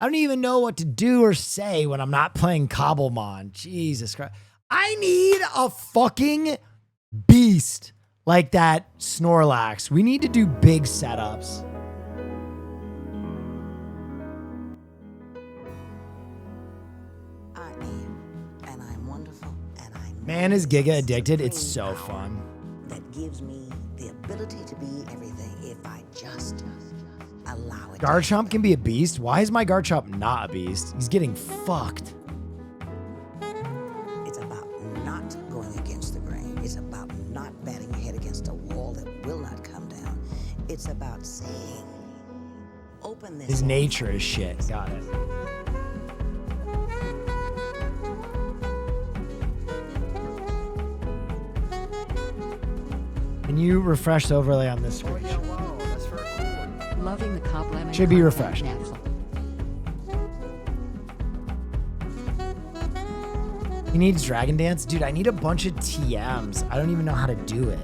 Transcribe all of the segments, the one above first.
I don't even know what to do or say when I'm not playing Cobbelmon. Jesus Christ. I need a fucking beast like that Snorlax. We need to do big setups. I am, and I'm wonderful, and I'm... Man, is Giga addicted? It's so fun. That gives me the ability to be everything if I just allow it. Garchomp can be a beast? Why is my Garchomp not a beast? He's getting fucked. It's about not going against the grain. It's about not batting your head against a wall that will not come down. It's about saying, open this. His nature is shit. Got it. Can you refresh the overlay on this screen? Loving the Cobblemon. Should be refreshed. He needs Dragon Dance? Dude, I need a bunch of TMs. I don't even know how to do it.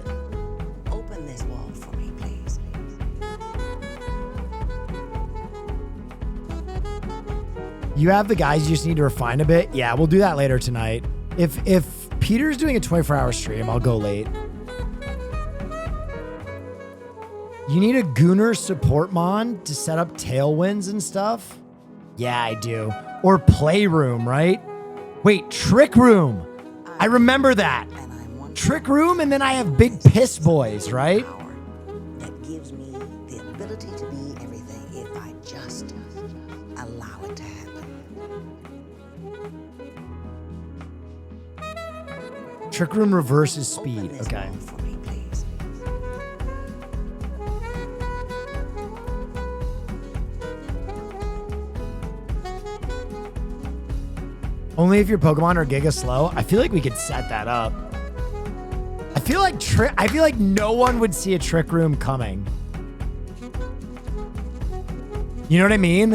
Open this wall for me, please. You have the guys you just need to refine a bit? Yeah, we'll do that later tonight. If Peter's doing a 24-hour stream, I'll go late. You need a Gooner support mon to set up tailwinds and stuff? Yeah, I do. Or Playroom, right? Wait, Trick Room. I remember that. Trick Room, and then I have Big Piss Boys, right? That gives me the ability to be everything if I just allow it to happen. Trick Room reverses speed. Okay. For me, please. Only if your Pokemon are Giga slow. I feel like we could set that up. I feel like no one would see a Trick Room coming. You know what I mean?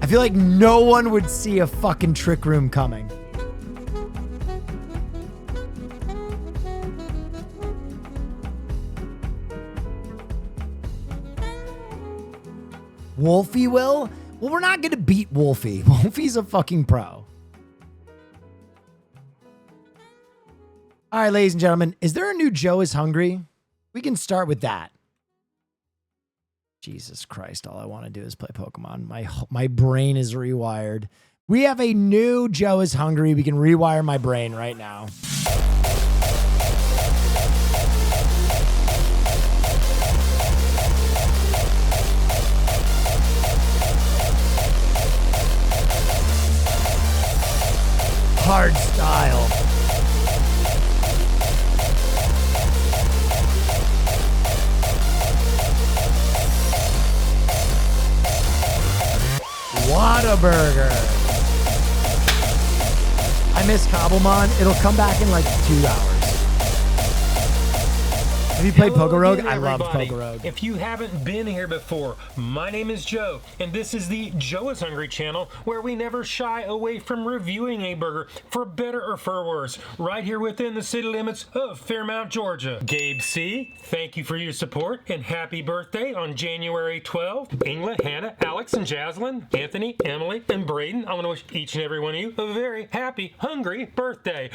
I feel like no one would see a fucking Trick Room coming. Wolfie will? Well, we're not going to beat Wolfie. Wolfie's a fucking pro. All right, ladies and gentlemen, is there a new Joe is Hungry? We can start with that. Jesus Christ, all I want to do is play Pokemon. My brain is rewired. We have a new Joe is Hungry. We can rewire my brain right now. Hard style. Whataburger. I miss Cobblemon. It'll come back in like 2 hours. Have you played Pokorogue? I love Pokorogue. If you haven't been here before, my name is Joe, and this is the Joe is Hungry channel, where we never shy away from reviewing a burger, for better or for worse, right here within the city limits of Fairmount, Georgia. Gabe C., thank you for your support, and happy birthday on January 12th. Ingla, Hannah, Alex, and Jaslyn, Anthony, Emily, and Braden, I want to wish each and every one of you a very happy, hungry birthday.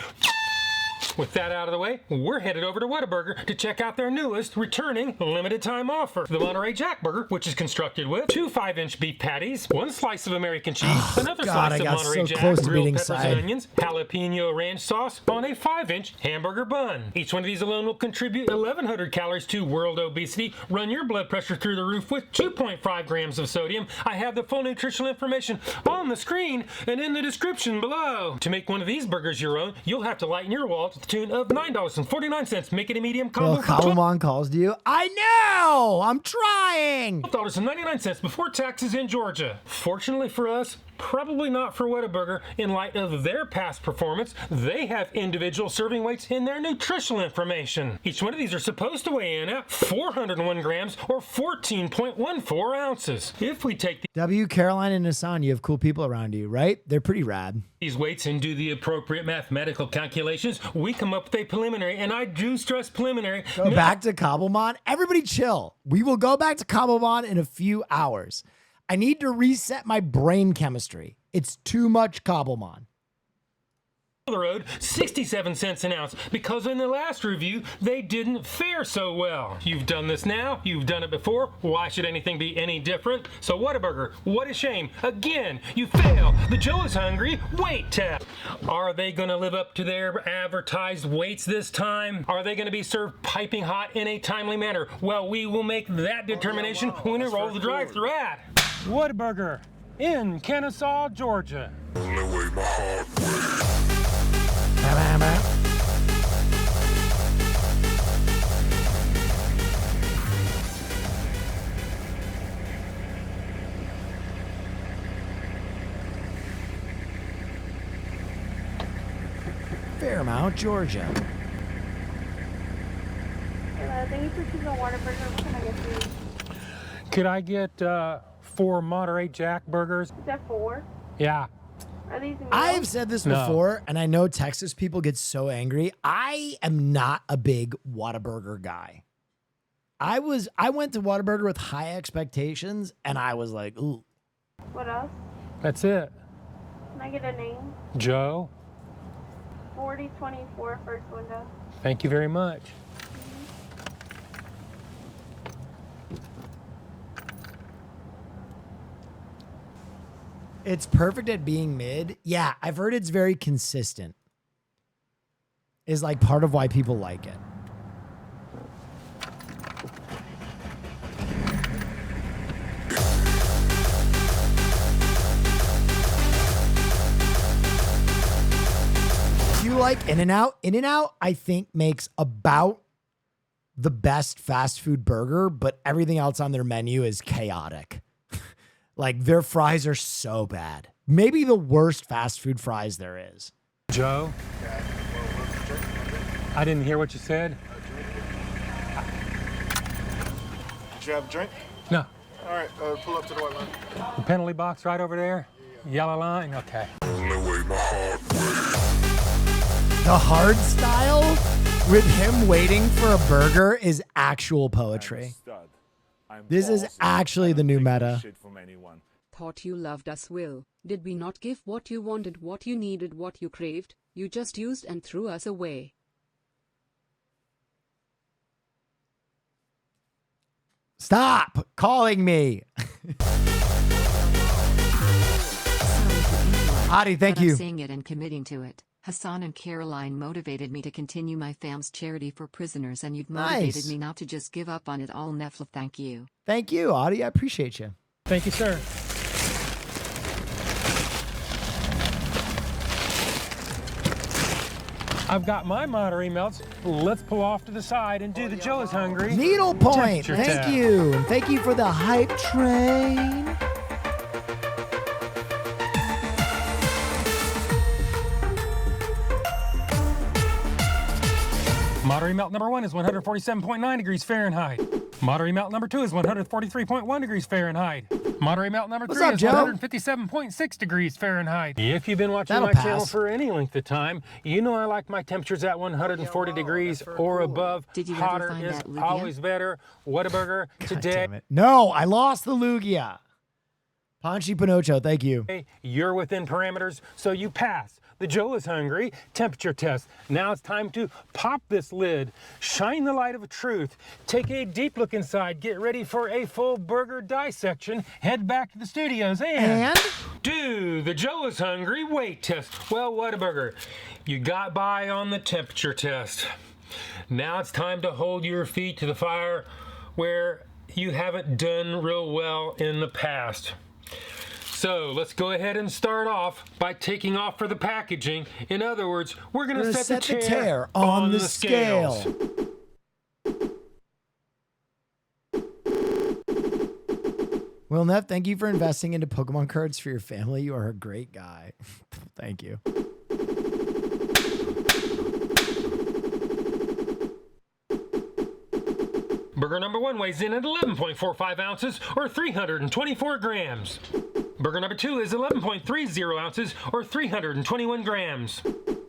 With that out of the way, we're headed over to Whataburger to check out their newest returning limited time offer. The Monterey Jack Burger, which is constructed with 2 5-inch beef patties, 1 slice of American cheese, another slice of Monterey Jack, grilled peppers and onions, jalapeno ranch sauce on a 5-inch hamburger bun. Each one of these alone will contribute 1,100 calories to world obesity, run your blood pressure through the roof with 2.5 grams of sodium. I have the full nutritional information on the screen and in the description below. To make one of these burgers your own, you'll have to lighten your wallet to the tune of $9.49. Make it a medium combo. Well, Cobblemon calls to you. I know! I'm trying! $12.99 before taxes in Georgia. Fortunately for us, probably not for Whataburger. In light of their past performance, they have individual serving weights in their nutritional information. Each one of these are supposed to weigh in at 401 grams or 14.14 ounces. If we take W, Caroline, and Hassan, you have cool people around you, right? They're pretty rad. These weights and do the appropriate mathematical calculations, we come up with a preliminary, and I do stress preliminary. Go back to Cobblemon. Everybody chill. We will go back to Cobblemon in a few hours. I need to reset my brain chemistry. It's too much Cobbelmon. The road 67 cents an ounce because in the last review they didn't fare so well. You've done this now, you've done it before, why should anything be any different? So Whataburger, what a shame. Again, you fail. The Joe is hungry weight test. Are they going to live up to their advertised weights this time? Are they going to be served piping hot in a timely manner? Well, we will make that determination when we roll the drive-thru at Whataburger in Kennesaw, Georgia. Fairmount, Georgia. Hello, thank you for choosing Whataburger. What can I get for you? Could I get 4 Monterey Jack burgers? Is that 4? Yeah. Are these meals? I've said this before, and I know Texas people get so angry. I am not a big Whataburger guy. I went to Whataburger with high expectations, and I was like, ooh. What else? That's it. Can I get a name? Joe, 4024, first window. thank you very much. It's perfect at being mid. Yeah, I've heard it's very consistent. Is like part of why people like it. Do you like In-N-Out? In-N-Out, I think, makes about the best fast food burger, but everything else on their menu is chaotic. Like, their fries are so bad. Maybe the worst fast food fries there is. Joe, I didn't hear what you said. Did you have a drink? No. All right, pull up to the white line. The penalty box right over there? Yellow line? Okay. The hard style with him waiting for a burger is actual poetry. This is actually the new meta. Thought you loved us, Will. Did we not give what you wanted, what you needed, what you craved? You just used and threw us away. Stop calling me. Adi, thank But I'm you. saying it and committing to it. Hassan and Caroline motivated me to continue my fam's charity for prisoners, and you'd motivated Nice. me not to just give up on it all. Neff, thank you. Thank you, Adi. I appreciate you. Thank you, sir. I've got my Monterey melts. Let's pull off to the side and do the Joe is hungry. Needle point. Temperature Thank test. you. And thank you for the hype train. Monterey melt number 1 is 147.9 degrees Fahrenheit. Monterey melt number 2 is 143.1 degrees Fahrenheit. Monterey melt number 3 What's up, is Joe? 157.6 degrees Fahrenheit. If you've been watching That'll my channel pass. for any length of time, you know I like my temperatures at 140 degrees or above. Did you ever Hotter find is that Lugia? always better. Whataburger today. Damn it. No, I lost the Lugia. Panchi Pinocho, thank you. You're within parameters, so you pass. The Joe is hungry temperature test. Now it's time to pop this lid, shine the light of truth, take a deep look inside, get ready for a full burger dissection, head back to the studios and do the Joe is hungry weight test. Well, Whataburger, you got by on the temperature test. Now it's time to hold your feet to the fire where you haven't done real well in the past. So let's go ahead and start off by taking off for the packaging. In other words, we're going to set the tear on the scales. scale. Well, Neff, thank you for investing into Pokemon cards for your family. You are a great guy. Thank you. Burger number 1 weighs in at 11.45 ounces or 324 grams. Burger number 2 is 11.30 ounces or 321 grams.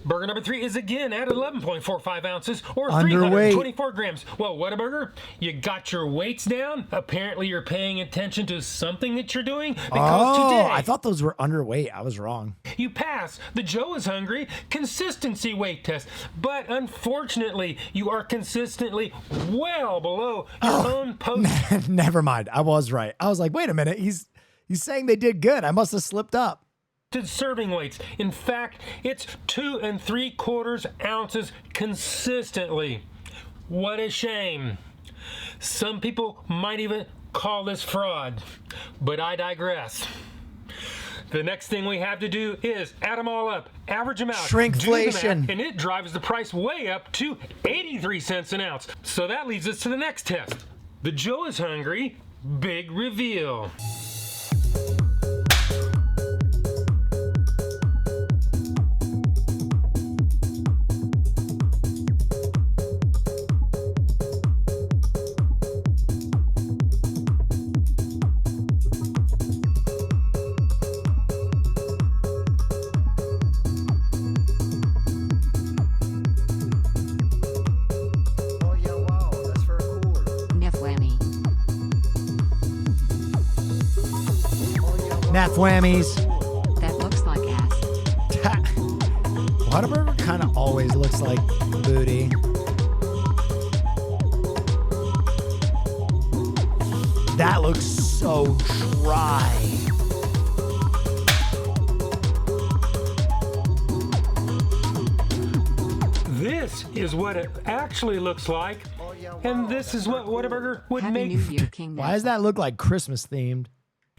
Burger number 3 is again at 11.45 ounces or Underweight. 324 grams. Well, Whataburger, you got your weights down? Apparently you're paying attention to something that you're doing because today I thought those were underweight. I was wrong. you pass the Joe is Hungry consistency weight test. But unfortunately, you are consistently well below your own post. Never mind. I was right. I was like, wait a minute. He's saying they did good. I must have slipped up. Serving weights. In fact, it's 2 3/4 ounces consistently. What a shame. Some people might even call this fraud, but I digress. The next thing we have to do is add them all up, average them out, Shrinkflation. do the math, and it drives the price way up to 83 cents an ounce. So that leads us to the next test. The Joe is Hungry Big Reveal. Neff whammy. Neff whammies. That looks like ass. Whataburger kind of always looks like booty. That looks so dry. This is what it actually looks like, and this is what Whataburger would Happy make New Year, King Why Neff. does that look like Christmas themed?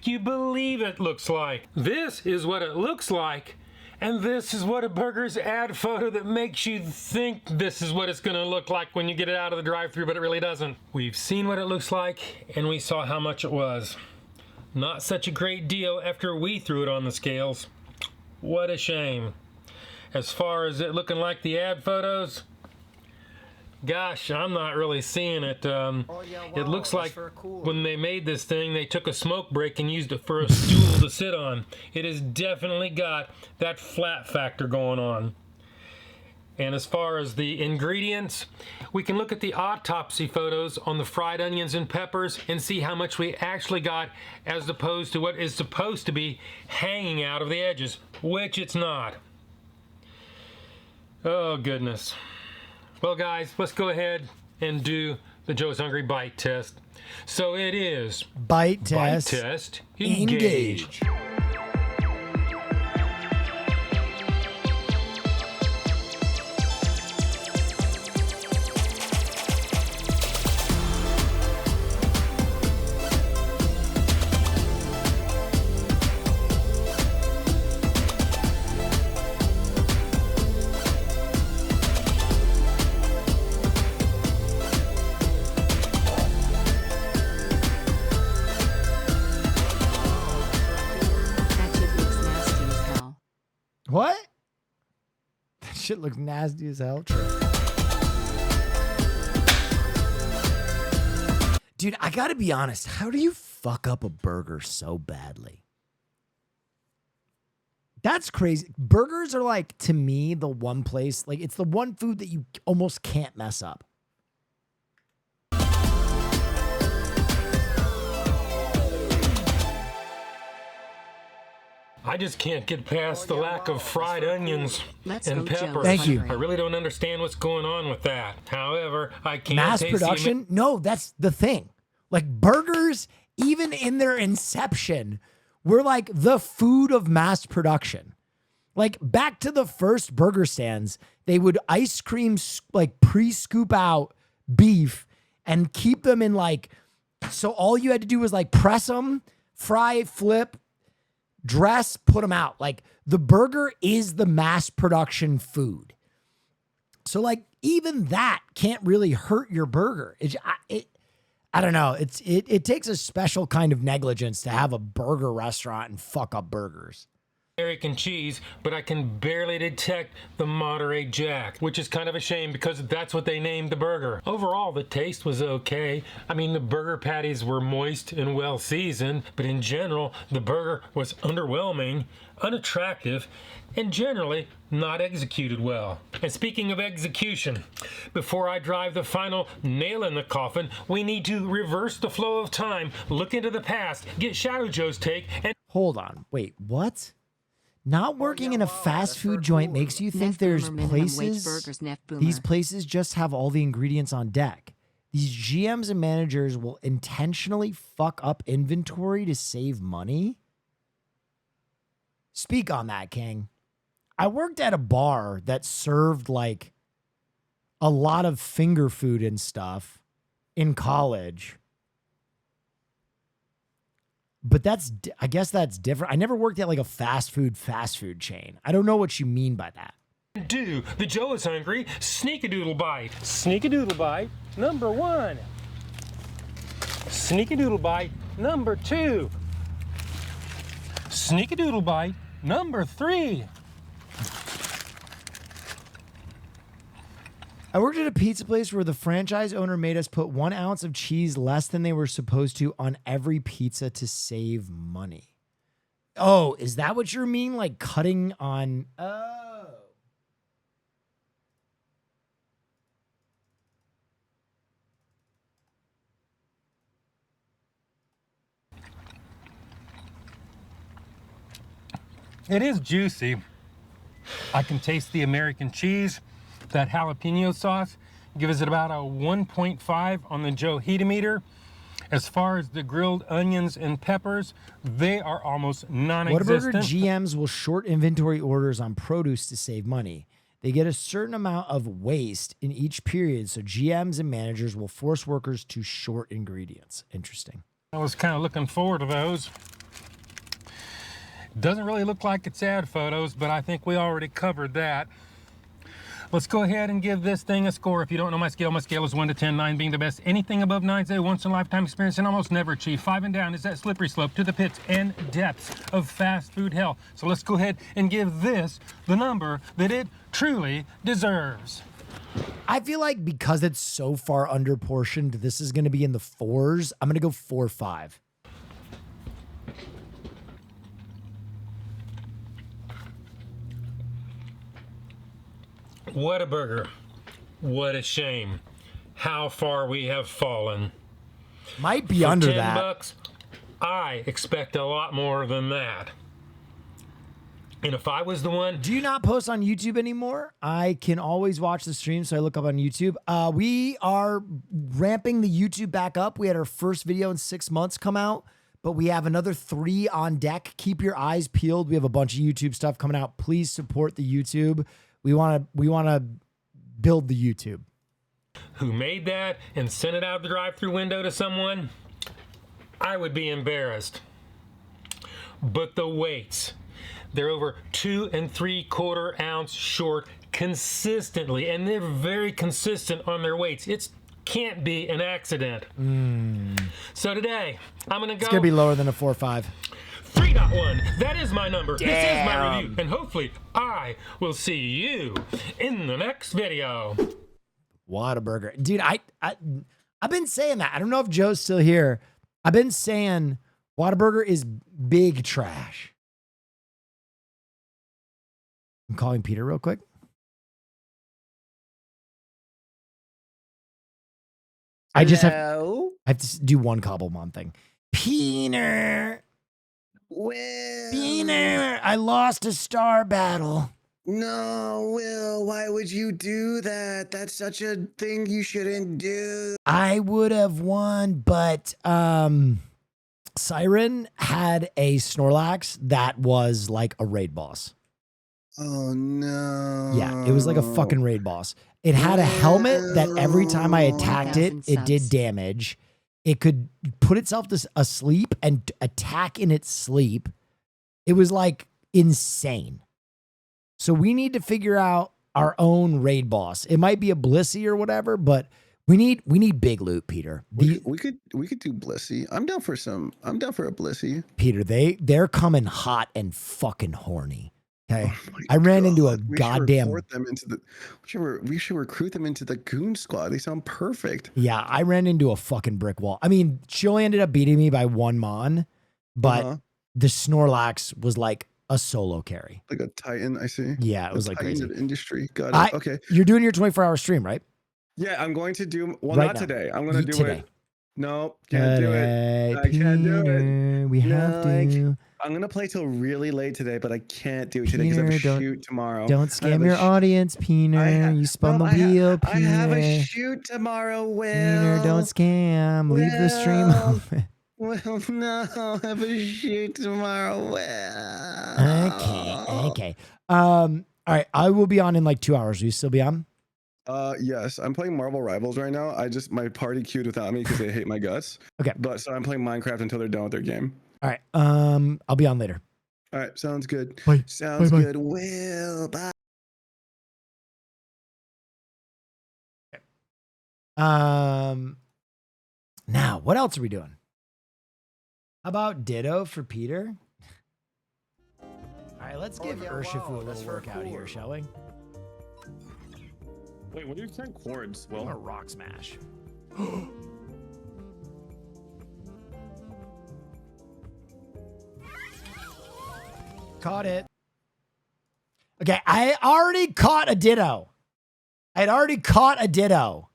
you believe it looks like. This is what it looks like, and this is what a burger's ad photo that makes you think this is what it's going to look like when you get it out of the drive-thru, but it really doesn't. We've seen what it looks like, and we saw how much it was. Not such a great deal after we threw it on the scales. What a shame. As far as it looking like the ad photos, gosh, I'm not really seeing it. It looks like when they made this thing, they took a smoke break and used it for a stool to sit on. It has definitely got that flat factor going on. And as far as the ingredients, we can look at the autopsy photos on the fried onions and peppers and see how much we actually got as opposed to what is supposed to be hanging out of the edges, which it's not. Oh, goodness. Well, guys, let's go ahead and do the Joe's Hungry Bite Test. So it is Bite test. Bite Test Engage. That shit looks nasty as hell. What? That shit looks nasty as hell. True. Dude, I gotta be honest. How do you fuck up a burger so badly? That's crazy. Burgers are like, to me, the one place, like, it's the one food that you almost can't mess up. I just can't get past the lack of fried onions Let's and go, Joe. peppers. Thank you. I really don't understand what's going on with that. However, I can't Mass taste the production? No, that's the thing. Like, burgers, even in their inception, were like the food of mass production. Like, back to the first burger stands, they would ice cream, like, pre-scoop out beef and keep them in, like, so all you had to do was, like, press them, fry, flip, dress, put them out. Like, the burger is the mass production food. So, like, even that can't really hurt your burger. I don't know. It takes a special kind of negligence to have a burger restaurant and fuck up burgers. American cheese, but I can barely detect the Monterey Jack, which is kind of a shame because that's what they named the burger. Overall, the taste was okay. I mean, the burger patties were moist and well seasoned, but in general, the burger was underwhelming, unattractive, and generally not executed well. And speaking of execution, before I drive the final nail in the coffin, we need to reverse the flow of time, look into the past, get Shadow Joe's take, and Hold on. Wait, what? Not working in a fast food joint makes you think Neff there's Boomer minimum wage places. burgers, Neff Boomer. These places just have all the ingredients on deck. These GMs and managers will intentionally fuck up inventory to save money. Speak on that, King. I worked at a bar that served like a lot of finger food and stuff in college. But I guess that's different. I never worked at like a fast food chain. I don't know what you mean by that. do the Joe is Hungry Sneakadoodle Bite. Sneakadoodle Bite number 1. Sneakadoodle Bite number 2. Sneakadoodle Bite number 3. I worked at a pizza place where the franchise owner made us put 1 ounce of cheese less than they were supposed to on every pizza to save money. Oh, is that what you mean? Like cutting on... Oh. It is juicy. I can taste the American cheese. That jalapeno sauce gives it about a 1.5 on the Joe Heatometer. As far as the grilled onions and peppers, they are almost non-existent. Whataburger GMs will short inventory orders on produce to save money. They get a certain amount of waste in each period, so GMs and managers will force workers to short ingredients. Interesting. I was kind of looking forward to those. Doesn't really look like it's ad photos, but I think we already covered that. Let's go ahead and give this thing a score. If you don't know my scale is 1 to 10, 9 being the best. Anything above 9 is a once-in-a-lifetime experience and almost never achieved. 5 and down is that slippery slope to the pits and depths of fast food hell. So let's go ahead and give this the number that it truly deserves. I feel like because it's so far underportioned, this is going to be in the 4s. I'm going to go 4-5. What a burger. What a shame. How far we have fallen. Might be For under 10 that. bucks, I expect a lot more than that. And if I was the one... Do you not post on YouTube anymore? I can always watch the stream, so I look up on YouTube. We are ramping the YouTube back up. We had our first video in 6 months come out, but we have another 3 on deck. Keep your eyes peeled. We have a bunch of YouTube stuff coming out. Please support the YouTube. We want to build the YouTube. Who made that and sent it out the drive-through window to someone, I would be embarrassed. But the weights, they're over 2 3/4 ounce short consistently, and they're very consistent on their weights. It can't be an accident. So today, I'm gonna go. It's gonna be lower than a 4-5. 3.1. That is my number. Damn. This is my review, and hopefully I will see you in the next video. Whataburger. Dude, I've been saying that. I don't know if Joe's still here. I've been saying Whataburger is big trash. I'm calling Peter real quick. I have to do one Cobbelmon thing. Peter. Will. Peter, I lost a star battle. No, Will, why would you do that? That's such a thing you shouldn't do. I would have won, but Siren had a Snorlax that was like a raid boss. Oh, no. Yeah, it was like a fucking raid boss. It had a helmet that every time I attacked it, it did damage. It could put itself asleep and attack in its sleep. It was like insane. So we need to figure out our own raid boss. It might be a Blissey or whatever, but We need big loot, Peter. We could do Blissey. I'm down for a Blissey. Peter, they're coming hot and fucking horny. Okay. Oh I ran into a we goddamn. We should recruit them into the goon squad. They sound perfect. Yeah, I ran into a fucking brick wall. I mean, she only ended up beating me by 1 mon, but the Snorlax was like a solo carry. Like a Titan, I see. Yeah, it was like crazy. Of industry. Got it. Okay. You're doing your 24-hour stream, right? Yeah, I'm going to do Right not now. today. I'm going to do today. it. No, can't do it. I can't do it. We have to. I'm going to play till really late today, but I can't do it today because I have a shoot tomorrow. Don't scam your audience, Peter. You spun the wheel, Peter. I have a shoot tomorrow, Will. Peter, don't scam. Leave the stream open. Well, no, I have a shoot tomorrow, Will. Okay. All right. I will be on in like 2 hours. Will you still be on? Yes, I'm playing Marvel Rivals right now. My party queued without me because they hate my guts. Okay. But so I'm playing Minecraft until they're done with their game. All right. I'll be on later. All right, sounds good. Bye. Sounds Bye. good. Will, bye. Now, what else are we doing? How about Ditto for Peter? All right, let's give Urshifu a little workout here, shall we? Wait, what do you send chords? Well, Well, a rock smash. Caught it. Okay, I already caught a Ditto. I had already caught a Ditto.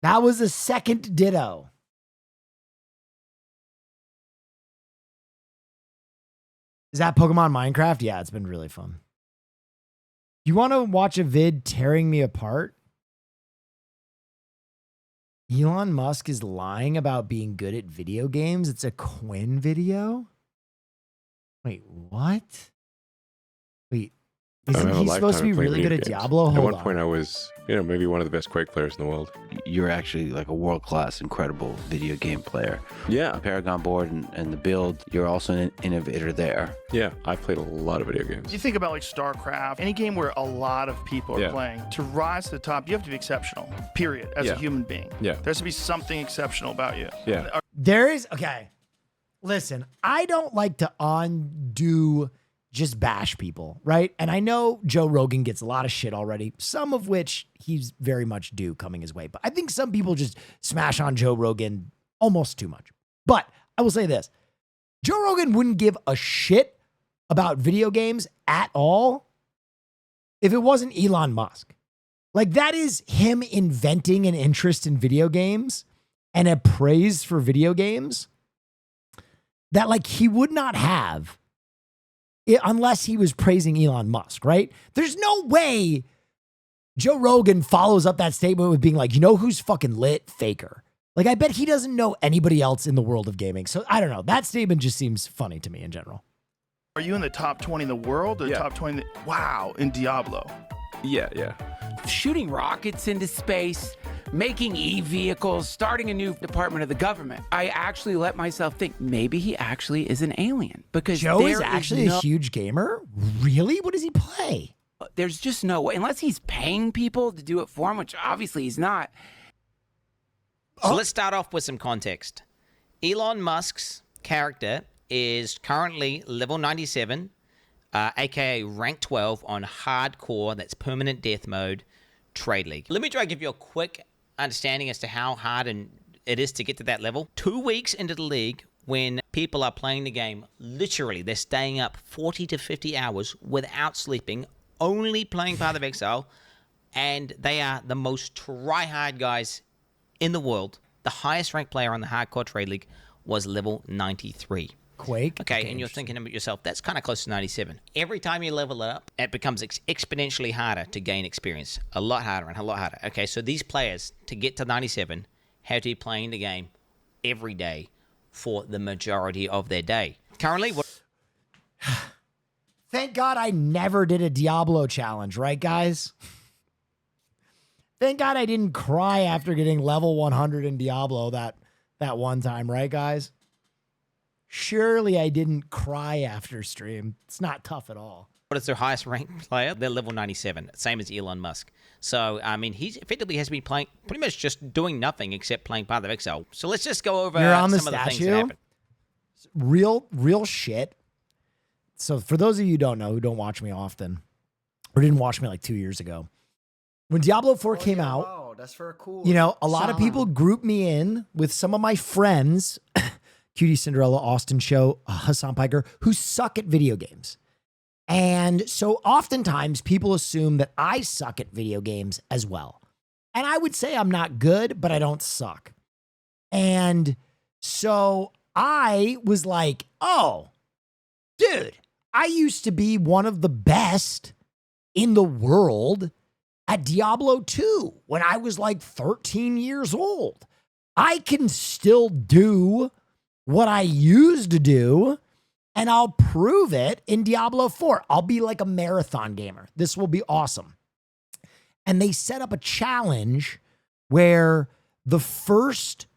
That was the second Ditto. Is that Pokemon Minecraft? Yeah, it's been really fun. You want to watch a vid tearing me apart? Elon Musk is lying about being good at video games. It's a Quinn video? Wait, what? Wait, isn't he supposed to be really good at Diablo? At Hold one point, I was, maybe one of the best Quake players in the world. You're actually like a world-class, incredible video game player. Yeah. Paragon board and the build, you're also an innovator there. Yeah, I've played a lot of video games. You think about like StarCraft, any game where a lot of people are Yeah. playing. To rise to the top, you have to be exceptional. Period. As a Yeah. human being. Yeah. There has to be something exceptional about you. Yeah. There is, okay. Listen, I don't like to just bash people, right? And I know Joe Rogan gets a lot of shit already, some of which he's very much due coming his way. But I think some people just smash on Joe Rogan almost too much. But I will say this. Joe Rogan wouldn't give a shit about video games at all if it wasn't Elon Musk. Like, that is him inventing an interest in video games and a praise for video games that, like, he would not have unless he was praising Elon Musk, right? There's no way Joe Rogan follows up that statement with being like, you know who's fucking lit? Faker. Like, I bet he doesn't know anybody else in the world of gaming. So I don't know. That statement just seems funny to me in general. Are you in the top 20 in the world or Yeah. top 20? Wow, in Diablo. Yeah. Shooting rockets into space, making e-vehicles, starting a new department of the government. I actually let myself think maybe he actually is an alien because Joe is actually a huge gamer? Really? What does he play? There's just no way, unless he's paying people to do it for him, which obviously he's not. So let's start off with some context. Elon Musk's character is currently level 97, aka rank 12 on hardcore, that's permanent death mode, trade league. Let me try to give you a quick understanding as to how hard it is to get to that level. 2 weeks into the league, when people are playing the game, literally they're staying up 40 to 50 hours without sleeping, only playing Path of Exile, and they are the most try-hard guys in the world. The highest ranked player on the hardcore trade league was level 93. Quake? Okay, and you're thinking about yourself, that's kind of close to 97. Every time you level it up, it becomes exponentially harder to gain experience. A lot harder and a lot harder. Okay, so these players, to get to 97, have to be playing the game every day for the majority of their day. Currently, Thank God I never did a Diablo challenge, right, guys? Thank God I didn't cry after getting level 100 in Diablo that one time, right, guys? Surely I didn't cry after stream. It's not tough at all. What is their highest ranked player? They're level 97, same as Elon Musk. So, I mean, he effectively has been playing, pretty much just doing nothing except playing Path of Exile. So let's just go over You're on some the of the things that statue? happened. Real shit. So for those of you who don't know, who don't watch me often, or didn't watch me like 2 years ago, when Diablo 4 came out, Wow, that's for a cool. you know, a lot of people grouped me in with some of my friends, Cutie Cinderella, Austin Show, Hassan Piker, who suck at video games. And so oftentimes people assume that I suck at video games as well. And I would say I'm not good, but I don't suck. And so I was like, oh, dude, I used to be one of the best in the world at Diablo 2 when I was like 13 years old. I can still do what I used to do, and I'll prove it in Diablo 4. I'll be like a marathon gamer. This will be awesome. And they set up a challenge where the first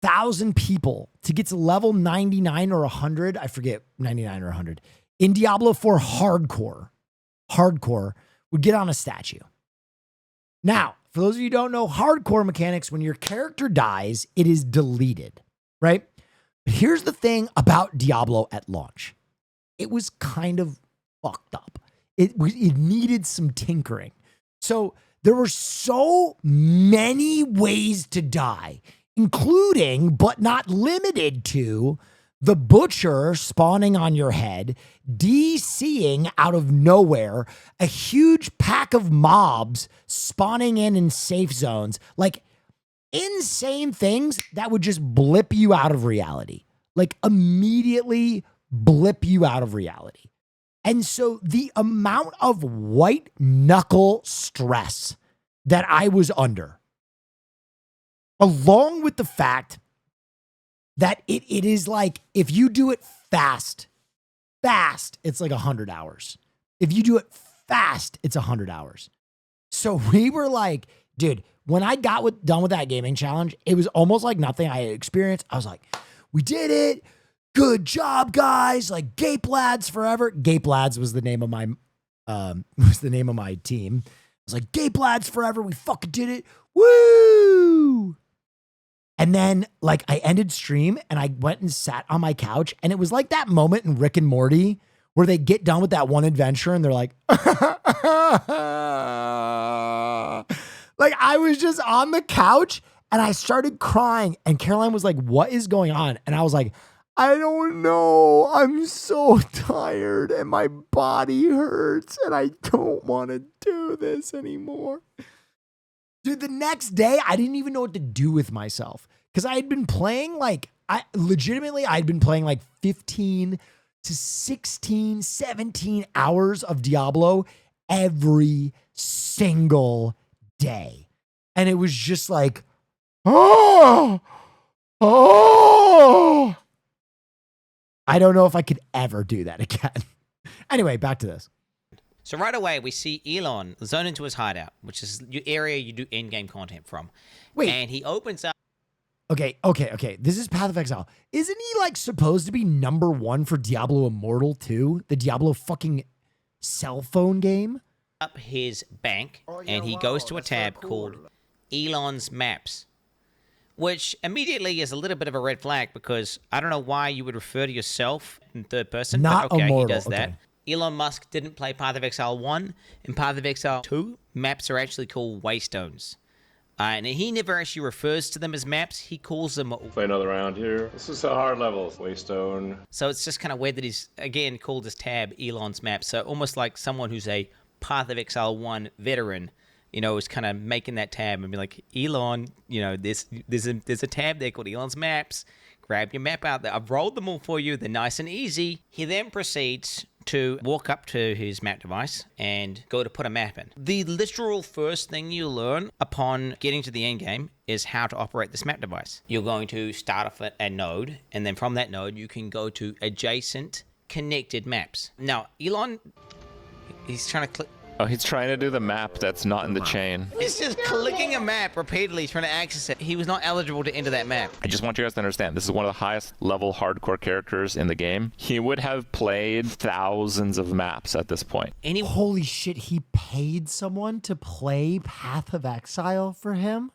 1,000 people to get to level 99 or 100, I forget, 99 or 100, in Diablo 4 hardcore would get on a statue. Now, for those of you who don't know hardcore mechanics, when your character dies, it is deleted, right? But here's the thing about Diablo at launch. It was kind of fucked up. It needed some tinkering. So there were so many ways to die, including, but not limited to, the butcher spawning on your head, DCing out of nowhere, a huge pack of mobs spawning in safe zones, like insane things that would just blip you out of reality, like immediately blip you out of reality. And so the amount of white knuckle stress that I was under, along with the fact that it is like, if you do it fast, it's like 100 hours. If you do it fast, it's 100 hours. So we were like, dude, when I got done with that gaming challenge, it was almost like nothing I had experienced. I was like, we did it. Good job, guys. Like, Gape Lads forever. Gape Lads was the name of my team. I was like, Gape Lads forever. We fucking did it. Woo! And then, like, I ended stream and I went and sat on my couch, and it was like that moment in Rick and Morty where they get done with that one adventure and they're like, like, I was just on the couch and I started crying, and Caroline was like, what is going on? And I was like, I don't know. I'm so tired and my body hurts and I don't want to do this anymore. Dude, the next day, I didn't even know what to do with myself because I had been playing I'd been playing like 15 to 16, 17 hours of Diablo every single day. And it was just like, oh. I don't know if I could ever do that again. Anyway, back to this. So right away, we see Elon zone into his hideout, which is your area you do in-game content from. Wait. And he opens up. Okay. This is Path of Exile. Isn't he like supposed to be #1 for Diablo Immortal 2? The Diablo fucking cell phone game? Up his bank, and he goes to a tab called Elon's Maps, which immediately is a little bit of a red flag because I don't know why you would refer to yourself in third person. Not but okay, Immortal. He does that. Okay. Elon Musk didn't play Path of Exile 1. In Path of Exile 2, maps are actually called waystones. And he never actually refers to them as maps. He calls them... Play another round here. This is a hard level. Waystone. So it's just kind of weird that he's, again, called his tab Elon's Maps. So almost like someone who's a Path of Exile 1 veteran, you know, is kind of making that tab and be like, Elon, you know, there's a tab there called Elon's Maps. Grab your map out there. I've rolled them all for you. They're nice and easy. He then proceeds to walk up to his map device and go to put a map in. The literal first thing you learn upon getting to the end game is how to operate this map device. You're going to start off at a node, and then from that node, you can go to adjacent connected maps. Now, Elon, he's trying to click. Oh, he's trying to do the map that's not in the chain. He's just clicking a map repeatedly, trying to access it. He was not eligible to enter that map. I just want you guys to understand, this is one of the highest level hardcore characters in the game. He would have played thousands of maps at this point. Holy shit, he paid someone to play Path of Exile for him?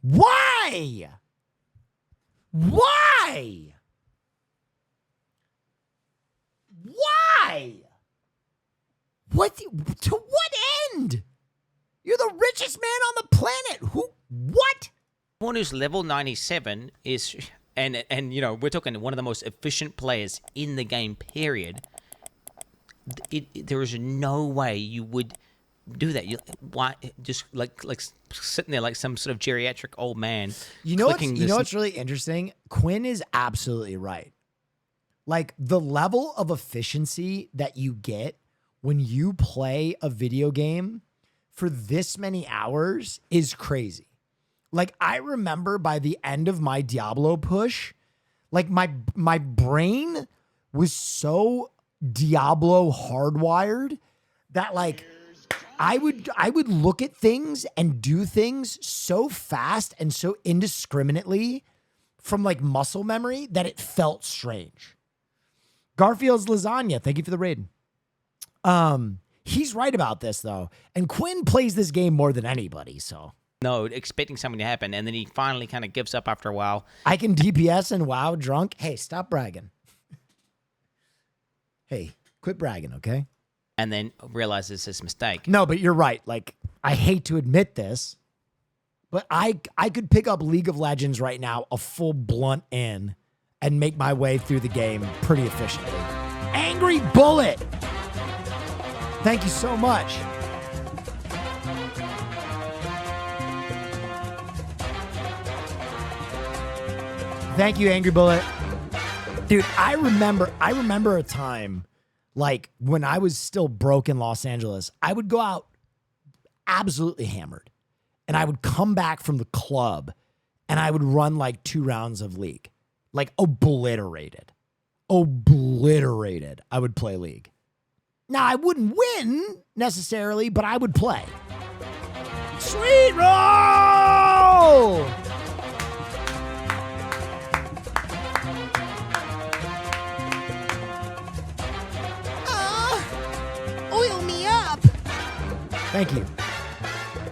Why? Why? Why? What? To what end? You're the richest man on the planet. Who? What? Someone who's level 97 is, and you know, we're talking one of the most efficient players in the game, period. There is no way you would do that. Why? Just like sitting there like some sort of geriatric old man. You know what's really interesting? Quinn is absolutely right. Like the level of efficiency that you get when you play a video game for this many hours is crazy. Like I remember by the end of my Diablo push, like my brain was so Diablo hardwired that like I would look at things and do things so fast and so indiscriminately from like muscle memory that it felt strange. Garfield's Lasagna, thank you for the raid. He's right about this though. And Quinn plays this game more than anybody, so. No, expecting something to happen, and then he finally kind of gives up after a while. I can DPS and WoW drunk. Hey, stop bragging. Hey, quit bragging, okay? And then realizes his mistake. No, but you're right. Like, I hate to admit this, but I could pick up League of Legends right now, a full blunt in, and make my way through the game pretty efficiently. Angry Bullet! Thank you so much. Thank you, Angry Bullet. Dude, I remember a time like when I was still broke in Los Angeles, I would go out absolutely hammered and I would come back from the club and I would run like 2 rounds of League, like obliterated. I would play League. Now I wouldn't win necessarily, but I would play. Sweet roll! Oil me up. Thank you.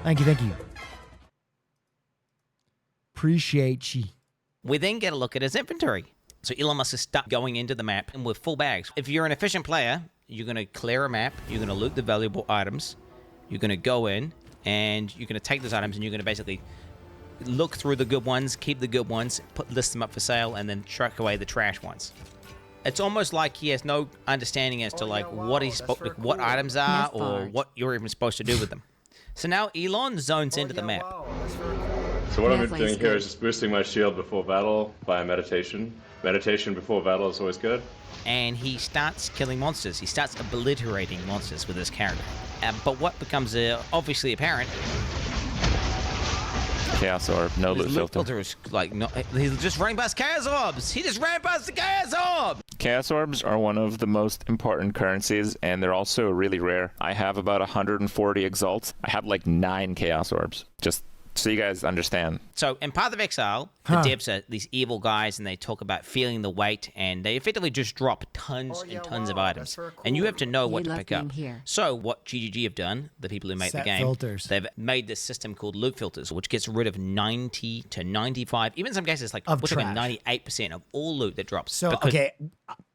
Thank you. Appreciate you. We then get a look at his inventory. So Elon Musk is stuck going into the map and with full bags. If you're an efficient player, you're going to clear a map, you're going to loot the valuable items, you're going to go in, and you're going to take those items and you're going to basically look through the good ones, keep the good ones, list them up for sale, and then truck away the trash ones. It's almost like he has no understanding as to like what what items are or what you're even supposed to do with them. So now Elon zones into the map. So what I've been doing here is just boosting my shield before battle via meditation. Meditation before battle is always good. And he starts killing monsters. He starts obliterating monsters with his character. But what becomes obviously apparent... Chaos Orb, no loot filter. Filter is like, no, he's just running past Chaos Orbs. He just ran past the Chaos Orb. Chaos Orbs are one of the most important currencies, and they're also really rare. I have about 140 Exalts. I have like 9 Chaos Orbs. Just so you guys understand. So in Path of Exile, the devs are these evil guys, and they talk about feeling the weight, and they effectively just drop tons and tons of items. Cool. And you have to know what to pick up. So what GGG have done, the people who make the game, they've made this system called loot filters, which gets rid of 90 to 95, even in some cases like we're talking 98% of all loot that drops. So, okay,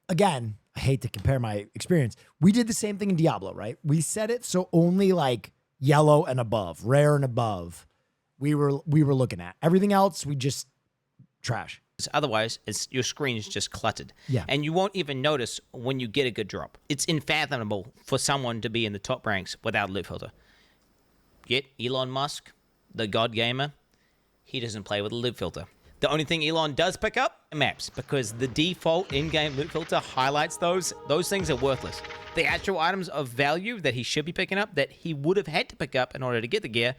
again, I hate to compare my experience. We did the same thing in Diablo, right? We set it so only like yellow and above, rare and above, we were looking at. Everything else, we just trash. Otherwise, your screen is just cluttered. Yeah. And you won't even notice when you get a good drop. It's unfathomable for someone to be in the top ranks without a loot filter. Yet, Elon Musk, the god gamer, he doesn't play with a loot filter. The only thing Elon does pick up are maps, because the default in-game loot filter highlights those. Those things are worthless. The actual items of value that he should be picking up, that he would have had to pick up in order to get the gear,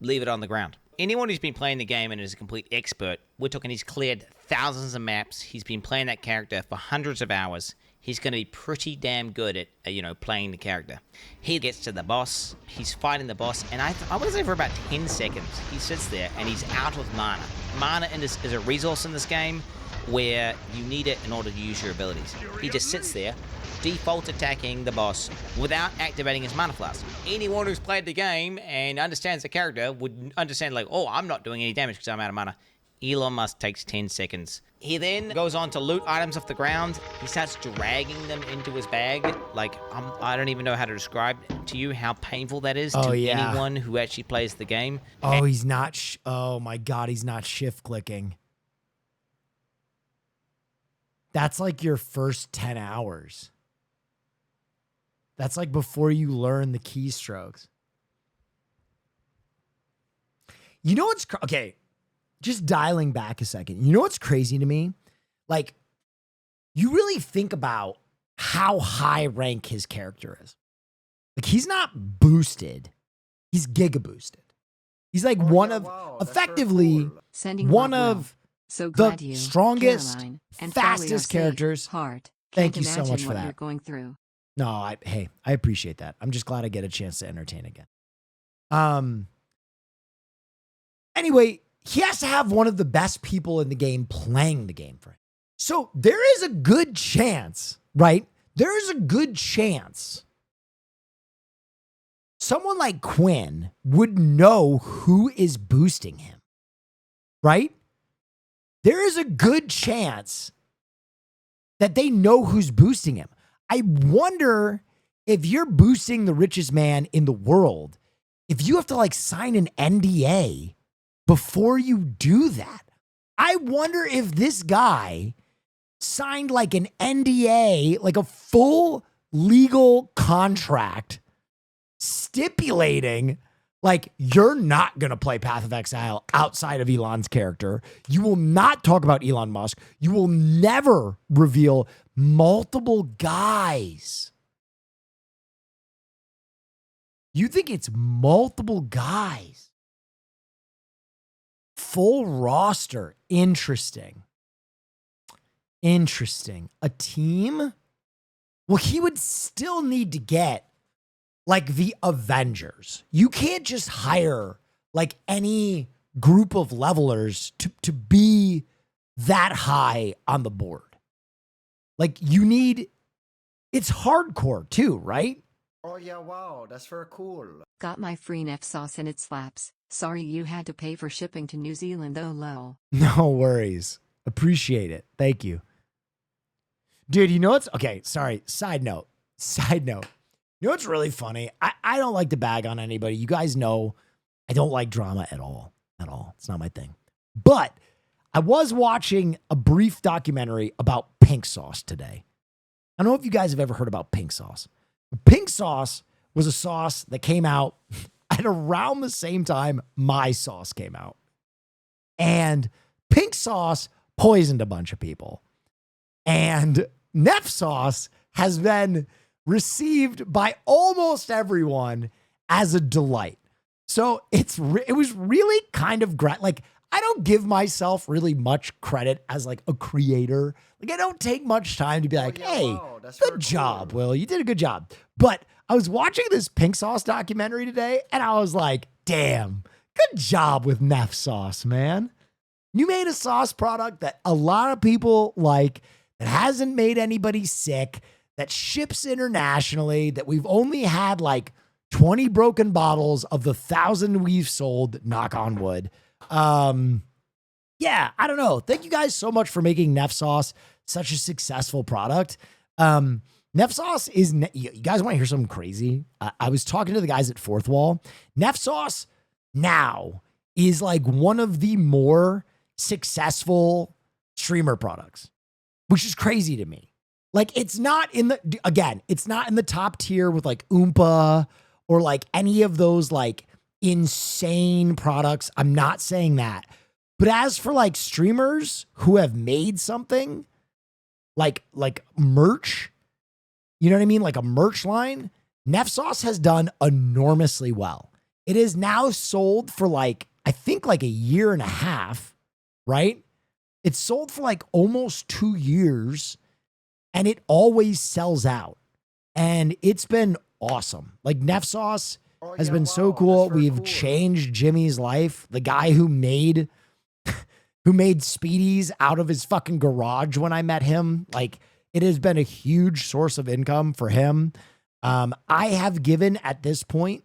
leave it on the ground. anyone who's been playing the game and is a complete expert, we're talking he's cleared thousands of maps. He's been playing that character for hundreds of hours. He's going to be pretty damn good at, playing the character. He gets to the boss. He's fighting the boss. And I want to say for about 10 seconds, he sits there and he's out of mana. Mana is a resource in this game where you need it in order to use your abilities. He just sits there, default attacking the boss without activating his mana flask. Anyone who's played the game and understands the character would understand, like, oh, I'm not doing any damage because I'm out of mana. Elon Musk takes 10 seconds. He then goes on to loot items off the ground. He starts dragging them into his bag. Like, I don't even know how to describe to you how painful that is to anyone who actually plays the game. Oh, he's not. Oh my God, he's not shift clicking. That's like your first 10 hours. That's like before you learn the keystrokes. You know what's okay? Just dialing back a second. You know what's crazy to me? Like, you really think about how high rank his character is. Like, he's not boosted. He's giga boosted. He's like effectively one of the strongest, fastest characters. Thank you so much for that. You're going through. No, I appreciate that. I'm just glad I get a chance to entertain again. Anyway, he has to have one of the best people in the game playing the game for him. So there is a good chance, right? There is a good chance someone like Quinn would know who is boosting him, right? There is a good chance that they know who's boosting him. I wonder if you're boosting the richest man in the world, if you have to like sign an NDA before you do that. I wonder if this guy signed like an NDA, like a full legal contract stipulating like you're not going to play Path of Exile outside of Elon's character. You will not talk about Elon Musk. You will never reveal multiple guys. You think it's multiple guys? Full roster. Interesting. A team? Well, he would still need to get like the Avengers. You can't just hire like any group of levelers to be that high on the board. Like you need, it's hardcore too, right? Oh yeah, wow, that's very cool. Got my free Neff sauce and it slaps. Sorry you had to pay for shipping to New Zealand though, lol. No worries. Appreciate it. Thank you. Dude, you know what's, okay, sorry, side note. You know what's really funny? I don't like to bag on anybody. You guys know I don't like drama at all. It's not my thing. But I was watching a brief documentary about pink sauce today. I don't know if you guys have ever heard about pink sauce. Pink sauce was a sauce that came out at around the same time my sauce came out. And pink sauce poisoned a bunch of people. And Neff sauce has been received by almost everyone as a delight. So it was really kind of like, I don't give myself really much credit as like a creator. Like I don't take much time to be like, hey, good job, Will. You did a good job. But I was watching this pink sauce documentary today and I was like, damn, good job with Neff sauce, man. You made a sauce product that a lot of people like, that hasn't made anybody sick, that ships internationally, that we've only had like 20 broken bottles of the 1,000 we've sold, knock on wood. Yeah, I don't know. Thank you guys so much for making Neff sauce such a successful product. Neff sauce is, you guys want to hear something crazy? I was talking to the guys at Fourth Wall. Neff sauce now is like one of the more successful streamer products, which is crazy to me. Like it's not in the top tier with like Oompa or like any of those like insane products. I'm not saying that. But as for like streamers who have made something like merch, you know what I mean? Like a merch line, Neff sauce has done enormously well. It is now sold for like I think like a year and a half, right? It's sold for like almost 2 years and it always sells out. And it's been awesome. Like Neff sauce has been so cool. We've changed Jimmy's life. The guy who made Speedies out of his fucking garage when I met him. Like it has been a huge source of income for him. I have given at this point,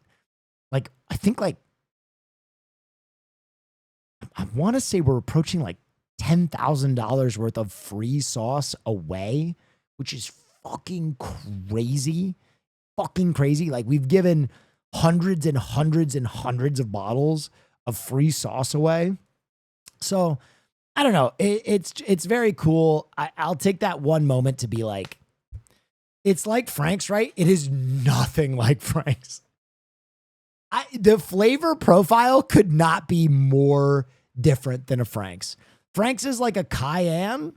like, I think like, I want to say we're approaching like $10,000 worth of free sauce away, which is fucking crazy. Fucking crazy. Like we've given hundreds and hundreds and hundreds of bottles of free sauce away. So I don't know. It's very cool. I'll take that one moment to be like, it's like Frank's, right? It is nothing like Frank's. The flavor profile could not be more different than a Frank's. Frank's is like a cayenne.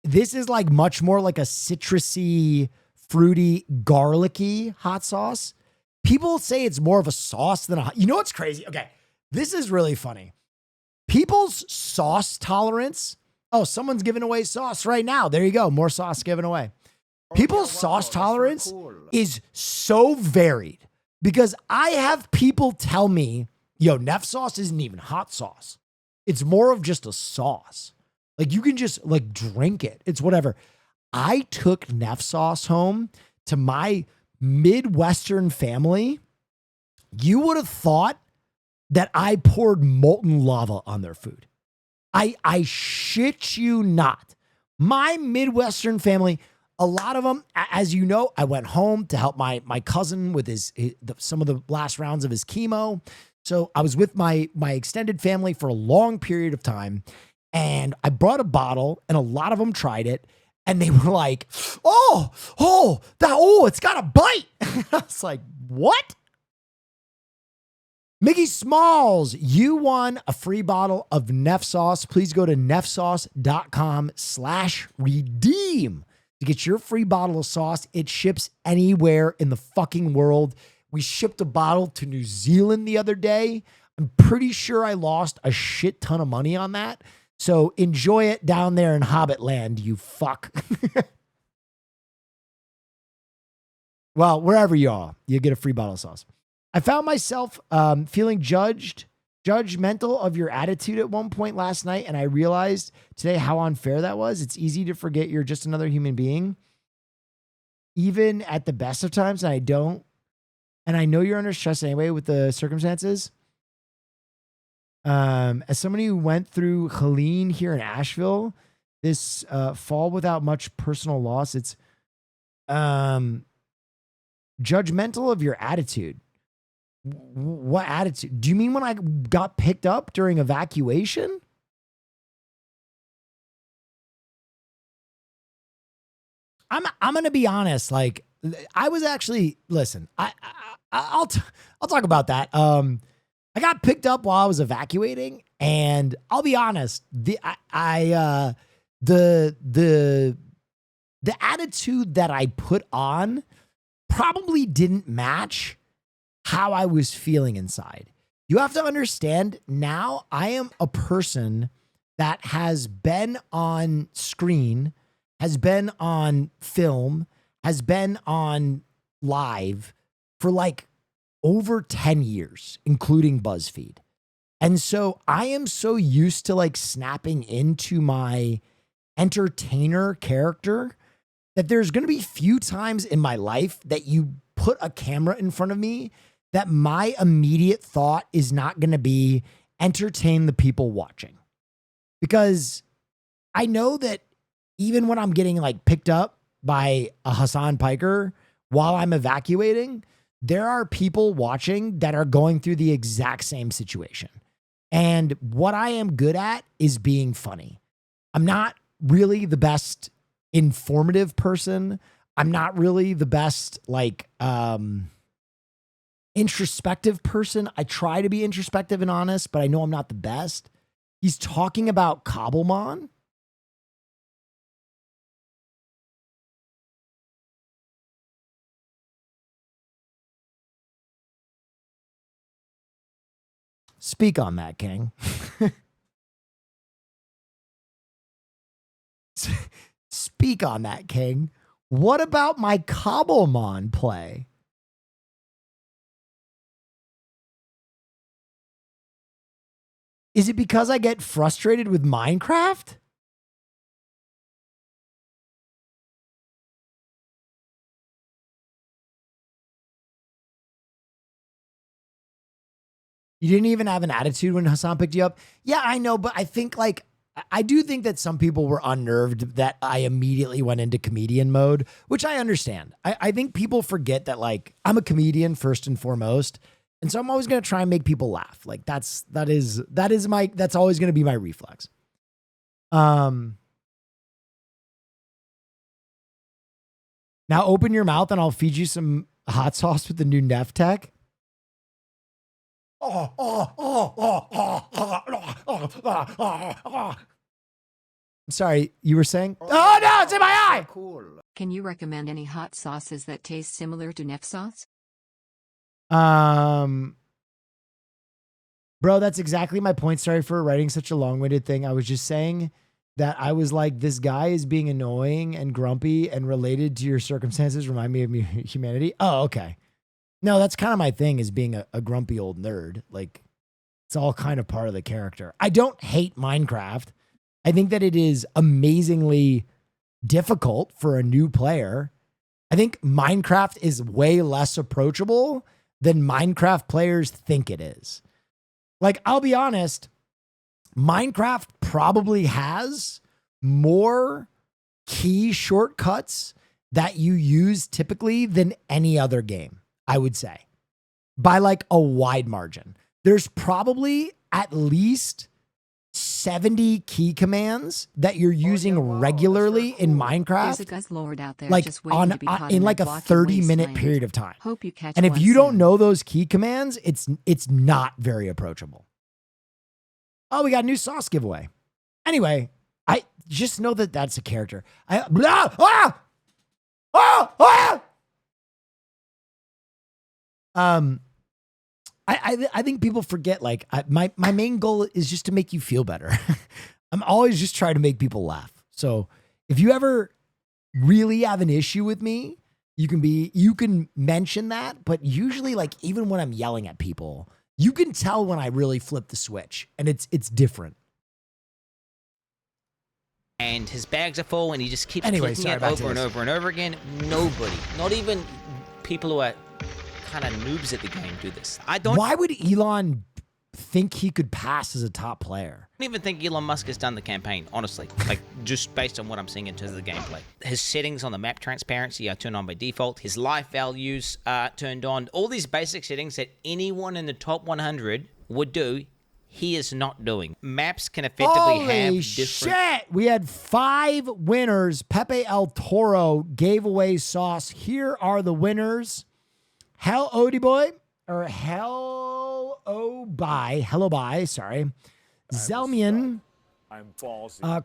This is like much more like a citrusy, fruity, garlicky hot sauce. People say it's more of a sauce than a, you know what's crazy? Okay, this is really funny. People's sauce tolerance. Oh, someone's giving away sauce right now. There you go. More sauce given away. People's sauce tolerance is so varied because I have people tell me, yo, Neff sauce isn't even hot sauce. It's more of just a sauce. Like you can just like drink it. It's whatever. I took Neff sauce home to my Midwestern family. You would have thought that I poured molten lava on their food. I shit you not. My Midwestern family, a lot of them, as you know, I went home to help my cousin with some of the last rounds of his chemo. So I was with my extended family for a long period of time, and I brought a bottle, and a lot of them tried it, and they were like, it's got a bite. I was like, what? Mickey Smalls, you won a free bottle of Neff sauce. Please go to neffsauce.com/redeem to get your free bottle of sauce. It ships anywhere in the fucking world. We shipped a bottle to New Zealand the other day. I'm pretty sure I lost a shit ton of money on that. So enjoy it down there in Hobbit land, you fuck. Well, wherever you are, you get a free bottle of sauce. I found myself feeling judgmental of your attitude at one point last night, and I realized today how unfair that was. It's easy to forget you're just another human being, even at the best of times, and I don't. And I know you're under stress anyway with the circumstances. As somebody who went through Helene here in Asheville this fall without much personal loss, it's judgmental of your attitude. What attitude? Do you mean when I got picked up during evacuation? I'm going to be honest. Like I was actually, listen, I'll talk about that. I got picked up while I was evacuating, and I'll be honest, the attitude that I put on probably didn't match how I was feeling inside. You have to understand, now I am a person that has been on screen, has been on film, has been on live for like over 10 years, including BuzzFeed. And so I am so used to like snapping into my entertainer character that there's going to be few times in my life that you put a camera in front of me that my immediate thought is not going to be entertain the people watching. Because I know that even when I'm getting like picked up by a Hassan Piker while I'm evacuating, there are people watching that are going through the exact same situation. And what I am good at is being funny. I'm not really the best informative person. I'm not really the best like introspective person. I try to be introspective and honest, but I know I'm not the best. He's talking about Cobbelmon. Speak on that, King. Speak on that, King. What about my Cobbelmon play? Is it because I get frustrated with Minecraft? You didn't even have an attitude when Hassan picked you up? Yeah, I know, but I think like, I do think that some people were unnerved that I immediately went into comedian mode, which I understand. I think people forget that like, I'm a comedian first and foremost. And so I'm always going to try and make people laugh. Like that's always going to be my reflex. Now open your mouth and I'll feed you some hot sauce with the new Neff tech. Sorry, you were saying? Oh no, it's in my eye! Cool. Can you recommend any hot sauces that taste similar to Neff sauce? Bro, that's exactly my point. Sorry for writing such a long-winded thing. I was just saying that I was like, this guy is being annoying and grumpy and related to your circumstances. Remind me of humanity. Oh, okay. No, that's kind of my thing, is being a grumpy old nerd. Like, it's all kind of part of the character. I don't hate Minecraft. I think that it is amazingly difficult for a new player. I think Minecraft is way less approachable than Minecraft players think it is. Like, I'll be honest, Minecraft probably has more key shortcuts that you use typically than any other game, I would say, by like a wide margin. There's probably at least 70 key commands that you're using regularly in Minecraft. There's a Guzzlord out there like just waiting to be caught in like a that 30-minute wasteland. period of time. Hope you catch And if one you don't soon. know those key commands, it's not very approachable. Oh, we got a new sauce giveaway. Anyway, I just know that that's a character. I think people forget, like, my main goal is just to make you feel better. I'm always just trying to make people laugh. So if you ever really have an issue with me, you can mention that. But usually, like, even when I'm yelling at people, you can tell when I really flip the switch, and it's different. And his bags are full, and he just keeps Anyway, clicking sorry it about over and this. over and over again. Nobody, not even people who are kind of noobs at the game, do this. Why would Elon think he could pass as a top player? I don't even think Elon Musk has done the campaign, honestly. Like, just based on what I'm seeing in terms of the gameplay. His settings on the map transparency are turned on by default. His life values are turned on. All these basic settings that anyone in the top 100 would do, he is not doing. Maps can effectively have Holy different... shit! We had 5 winners. Pepe El Toro gave away sauce. Here are the winners. Hell Odie Boy, or Hello Bye, sorry. Zelmian,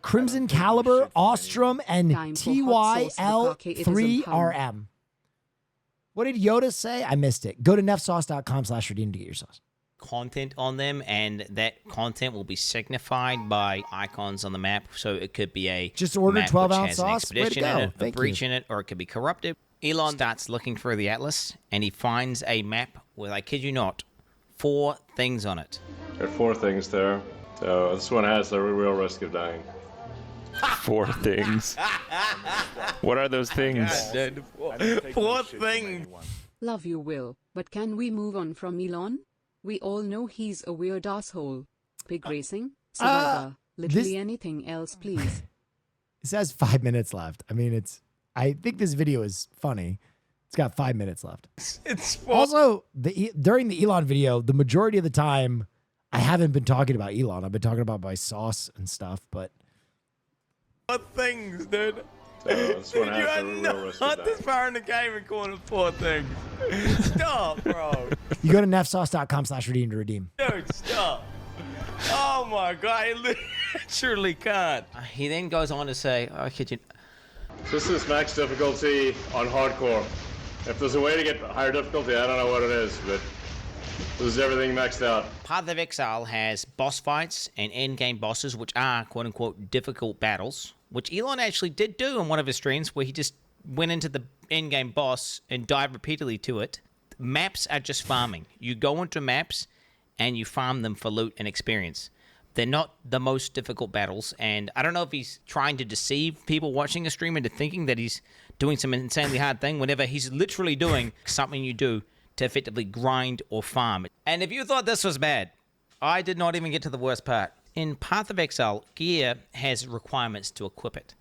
Crimson Caliber, Ostrom, and TYL3RM. What did Yoda say? I missed it. Go to neffsauce.com/redeem to get your sauce. Content on them, and that content will be signified by icons on the map. So it could be a just order map 12 which ounce has an sauce. Way to expedition in go. it, a Thank breach you. in it, or it could be corrupted. Elon starts looking through the atlas, and he finds a map with, I kid you not, 4 things on it. There are 4 things there. So this one has a real risk of dying. 4 things. What are those things? 4 things. Love you, Will, but can we move on from Elon? We all know he's a weird asshole. Pig racing, Survivor, literally anything else, please. It says 5 minutes left. I mean, I think this video is funny. It's got 5 minutes left. It's also during the Elon video, the majority of the time, I haven't been talking about Elon. I've been talking about my sauce and stuff, but 4 things, dude. So this one has a real risk of dying. This far in the game and calling 4 things. Stop, bro. you go to neffsauce.com/redeem to redeem. Dude, stop. Oh my god, I literally can't. He then goes on to say, I kid you. This is max difficulty on hardcore. If there's a way to get higher difficulty, I don't know what it is, but This is everything maxed out. Path of Exile has boss fights and end-game bosses, which are quote-unquote difficult battles, which Elon actually did do in one of his streams, where he just went into the end-game boss and died repeatedly to it. Maps are just farming. You go into maps and you farm them for loot and experience. They're not the most difficult battles, and I don't know if he's trying to deceive people watching a stream into thinking that he's doing some insanely hard thing, whenever he's literally doing something you do to effectively grind or farm. And if you thought this was bad, I did not even get to the worst part. In Path of Exile, gear has requirements to equip it,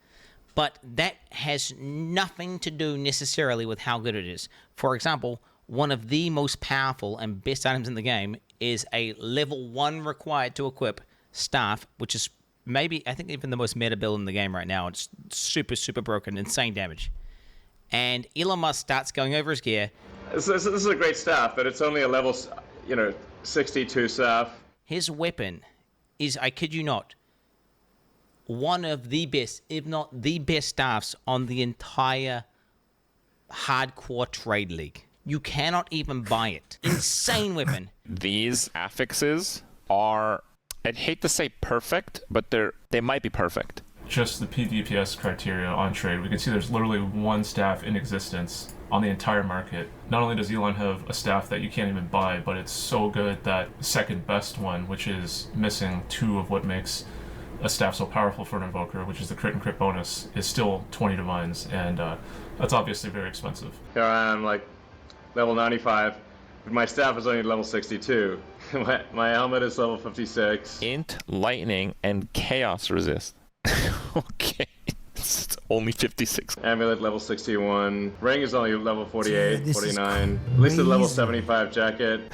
but that has nothing to do necessarily with how good it is. For example, one of the most powerful and best items in the game is a level 1 required to equip staff, which is maybe, I think, even the most meta build in the game right now. It's super, super broken, insane damage. And Elon Musk starts going over his gear. This is a great staff, but it's only a level, 62 staff. His weapon is, I kid you not, one of the best, if not the best staffs on the entire hardcore trade league. You cannot even buy it. Insane weapon. These affixes are, I'd hate to say perfect, but they might be perfect. Just the PvPS criteria on trade, we can see there's literally one staff in existence on the entire market. Not only does Elon have a staff that you can't even buy, but it's so good that the second best one, which is missing 2 of what makes a staff so powerful for an invoker, which is the crit and crit bonus, is still 20 divines, and that's obviously very expensive. Here I am, level 95, but my staff is only level 62. my helmet is level 56. Int, lightning, and chaos resist. Okay, it's only 56. Amulet level 61. Ring is only level 48, Dude, 49. At least a level 75 jacket.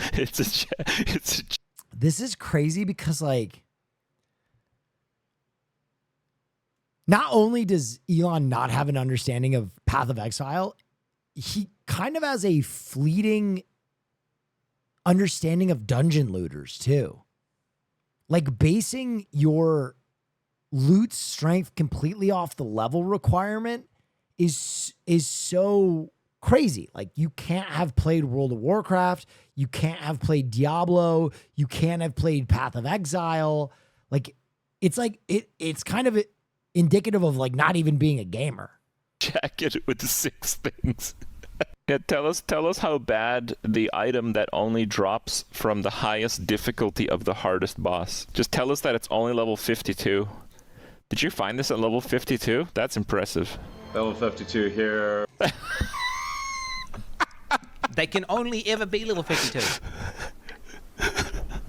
This is crazy because, not only does Elon not have an understanding of Path of Exile, he kind of has a fleeting understanding of dungeon looters too. Basing your loot strength completely off the level requirement is so crazy. You can't have played World of Warcraft, you can't have played Diablo, you can't have played Path of Exile. It's kind of indicative of not even being a gamer. Jacket with the 6 things. Yeah, tell us how bad the item that only drops from the highest difficulty of the hardest boss. Just tell us that it's only level 52. Did you find this at level 52? That's impressive. Level 52 here. They can only ever be level 52.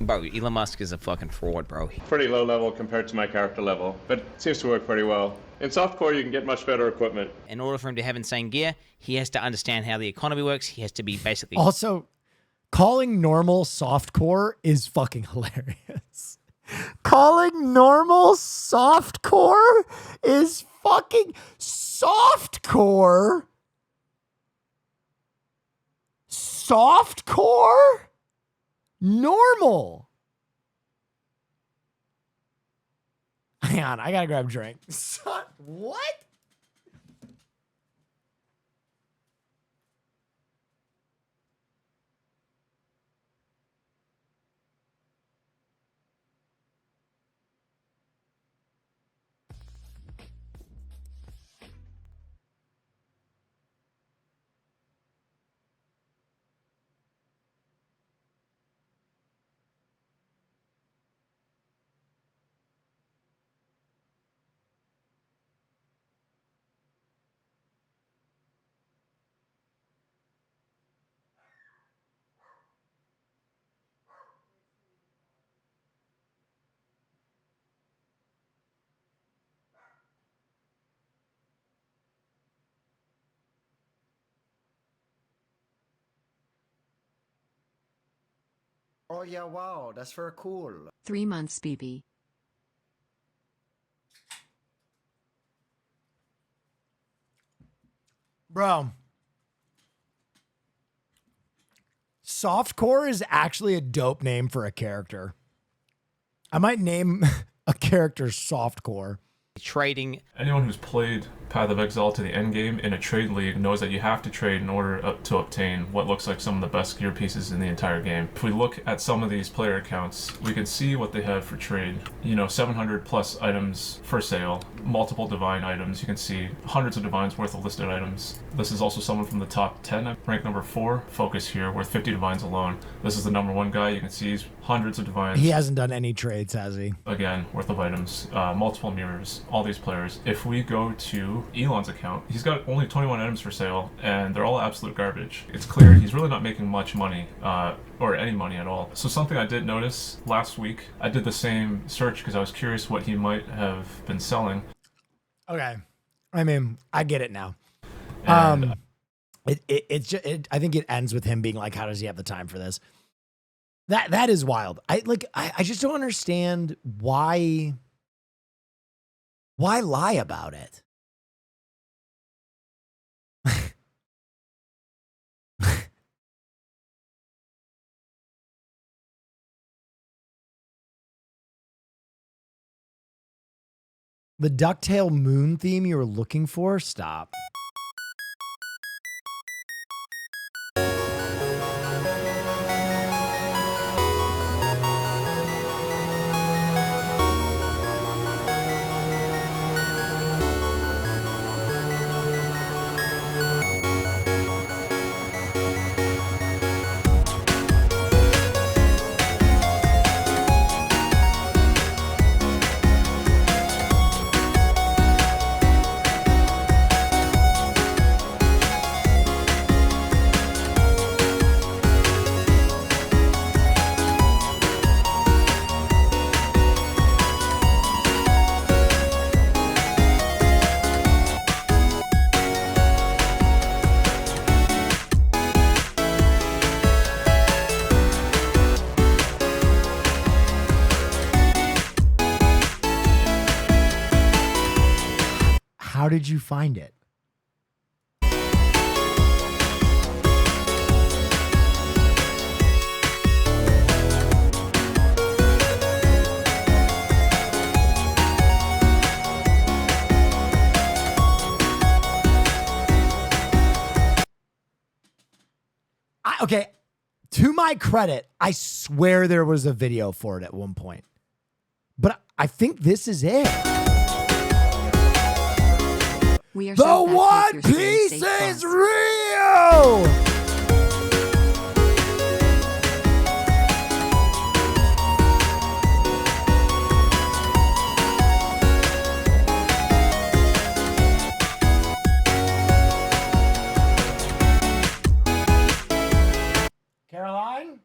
Bro, Elon Musk is a fucking fraud, bro. Pretty low level compared to my character level, but it seems to work pretty well. In softcore, you can get much better equipment. In order for him to have insane gear, he has to understand how the economy works. He has to be basically... Also, calling normal softcore is fucking hilarious. Calling normal softcore is fucking softcore? Softcore? Normal. Hang on, I gotta grab a drink. What? Oh yeah, wow, that's very cool. 3 months, BB. Bro. Softcore is actually a dope name for a character. I might name a character Softcore. Trading. Anyone who's played Path of Exile to the end game in a trade league knows that you have to trade in order to obtain what looks like some of the best gear pieces in the entire game. If we look at some of these player accounts, we can see what they have for trade. You know, 700 plus items for sale, multiple divine items. You can see hundreds of divines worth of listed items. This is also someone from the top 10, ranked number 4. Focus here, worth 50 divines alone. This is the number 1 guy. You can see he's hundreds of divines. He hasn't done any trades, has he? Again, worth of items, multiple mirrors, all these players. If we go to Elon's account, he's got only 21 items for sale, and they're all absolute garbage. It's clear he's really not making much money, or any money at all. So something I did notice last week, I did the same search because I was curious what he might have been selling. Okay. I mean, I get it now. And, I think it ends with him being like, how does he have the time for this? That is wild. I just don't understand why lie about it? The Ducktail Moon theme you were looking for? Stop. How did you find it? Okay, to my credit, I swear there was a video for it at one point. But I think this is it. We are The so back One with your Piece stay safe, is boss. real! Caroline?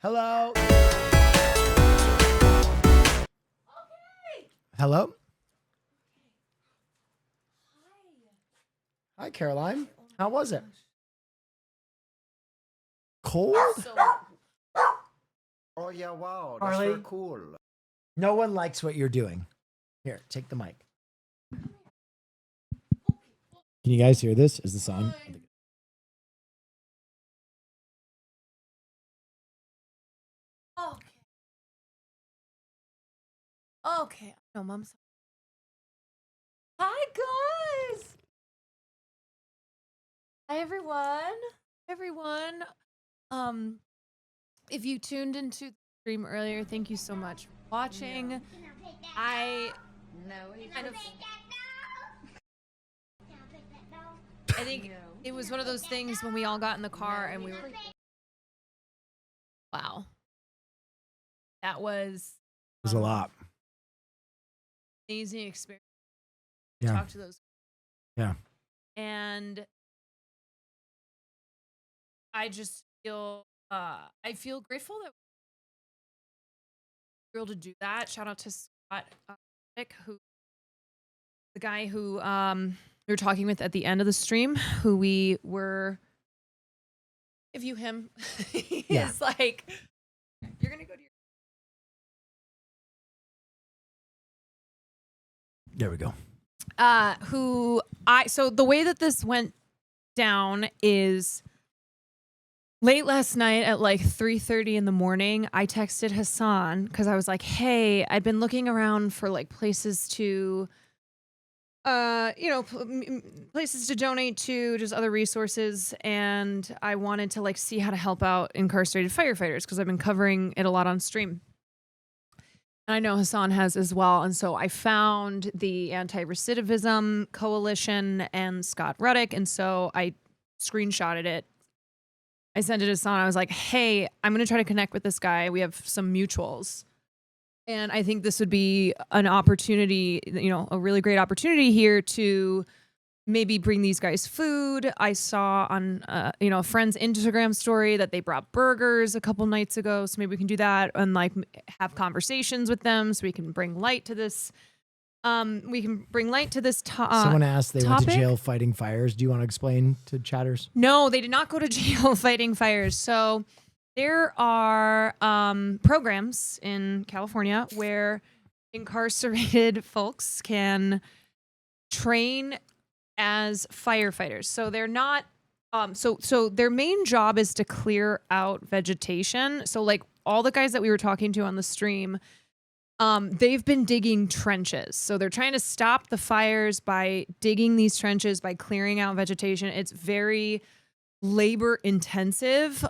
Hello? Hello? Hi, Caroline. How was it? Cold? Oh yeah, wow, that's Harley? very cool. No one likes what you're doing. Here, take the mic. Can you guys hear this? Is this on? Okay. No, Mom's. Hi, guys. Hi, everyone. If you tuned into the stream earlier, thank you so much for watching. I think it was one of those things when we all got in the car and we were. Wow. That was. It was a lot. Amazing experience. Yeah. Talk to those. Yeah. And I just feel I feel grateful that we were able to do that. Shout out to Scott the guy who we were talking with at the end of the stream, who we were give you him. He is like, you're gonna go to your There we go. So the way that this went down is late last night at like 3:30 in the morning, I texted Hassan because I was like, hey, I've been looking around for like places to places to donate to, just other resources, and I wanted to like see how to help out incarcerated firefighters because I've been covering it a lot on stream. And I know Hassan has as well, and so I found the Anti-Recidivism Coalition and Scott Ruddick, and so I screenshotted it. I sent it to Hassan. I was like, "Hey, I'm gonna try to connect with this guy. We have some mutuals." And I think this would be an opportunity, a really great opportunity here to maybe bring these guys food. I saw on, a friend's Instagram story that they brought burgers a couple nights ago. So maybe we can do that and like have conversations with them so we can bring light to this. Someone asked they went to jail fighting fires. Do you want to explain to chatters? No, they did not go to jail fighting fires. So there are programs in California where incarcerated folks can train as firefighters. So they're not so their main job is to clear out vegetation. So like all the guys that we were talking to on the stream, they've been digging trenches. So they're trying to stop the fires by digging these trenches, by clearing out vegetation. It's very labor intensive.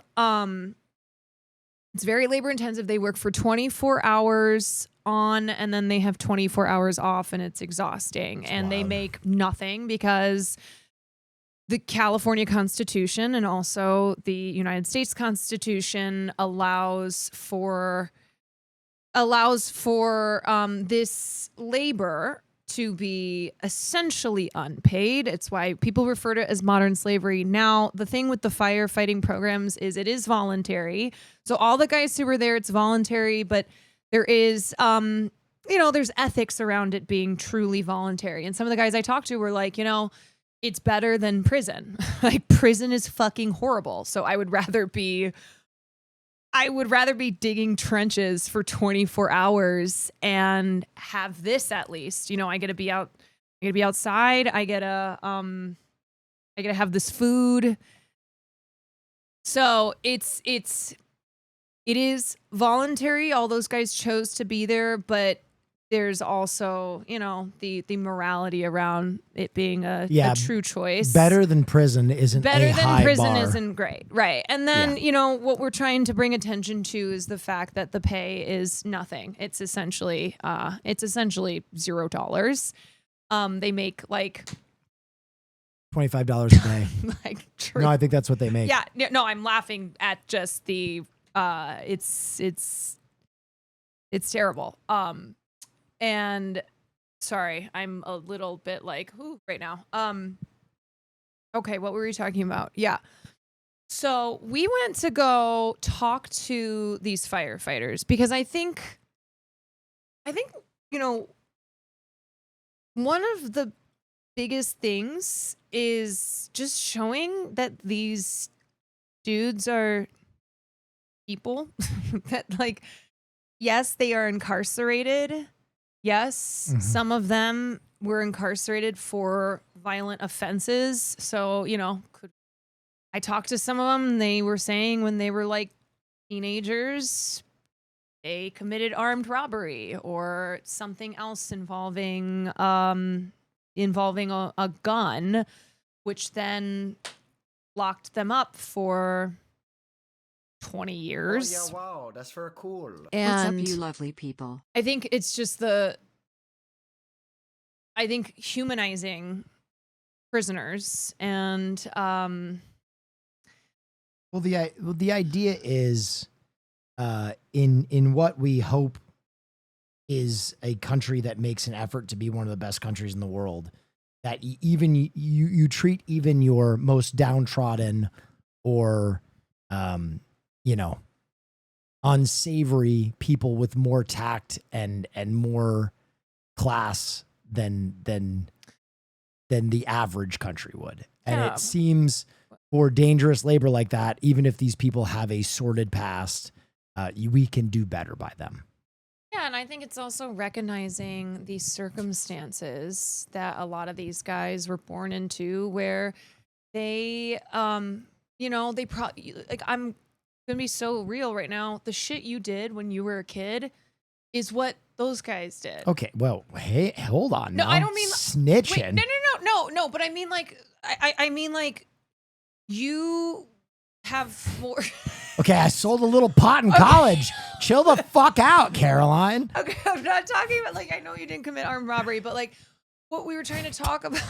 It's very labor intensive. They work for 24 hours on and then they have 24 hours off, and it's exhausting. And they make nothing because the California Constitution and also the United States Constitution allows for this labor to be essentially unpaid. It's why people refer to it as modern slavery. Now, the thing with the firefighting programs is it is voluntary. So all the guys who were there, it's voluntary, but there is, there's ethics around it being truly voluntary. And some of the guys I talked to were like, it's better than prison. Like prison is fucking horrible. So I would rather be digging trenches for 24 hours and have this at least. I get to be outside. I get to have this food. So it is voluntary. All those guys chose to be there, but there's also, the morality around it being a true choice. Better than prison isn't isn't great. Right. And then, what we're trying to bring attention to is the fact that the pay is nothing. It's essentially $0. They make like $25 a day. like true. No, I think that's what they make. Yeah. No, I'm laughing at just the it's terrible. And sorry, I'm a little bit like, right now. Okay, what were we talking about? Yeah. So we went to go talk to these firefighters because I think, one of the biggest things is just showing that these dudes are people that like, yes, they are incarcerated. Yes, some of them were incarcerated for violent offenses. So, I talked to some of them. They were saying when they were like teenagers, they committed armed robbery or something else involving a gun, which then locked them up for 20 years. Oh, yeah, wow, that's very cool. And what's up, you lovely people? I think it's just humanizing prisoners and well the idea is in what we hope is a country that makes an effort to be one of the best countries in the world, that even you treat even your most downtrodden or unsavory people with more tact and more class than the average country would. And it seems for dangerous labor like that, even if these people have a sordid past, we can do better by them. Yeah, and I think it's also recognizing the circumstances that a lot of these guys were born into, where they, they probably, like, I'm gonna be so real right now. The shit you did when you were a kid, is what those guys did. Okay, well, hey, hold on. No, now. I don't mean snitching. Wait, no. But I mean, like, I mean, like, you have more. Okay, I sold a little pot in college. Chill the fuck out, Caroline. Okay, I'm not talking about, like, I know you didn't commit armed robbery, but like, what we were trying to talk about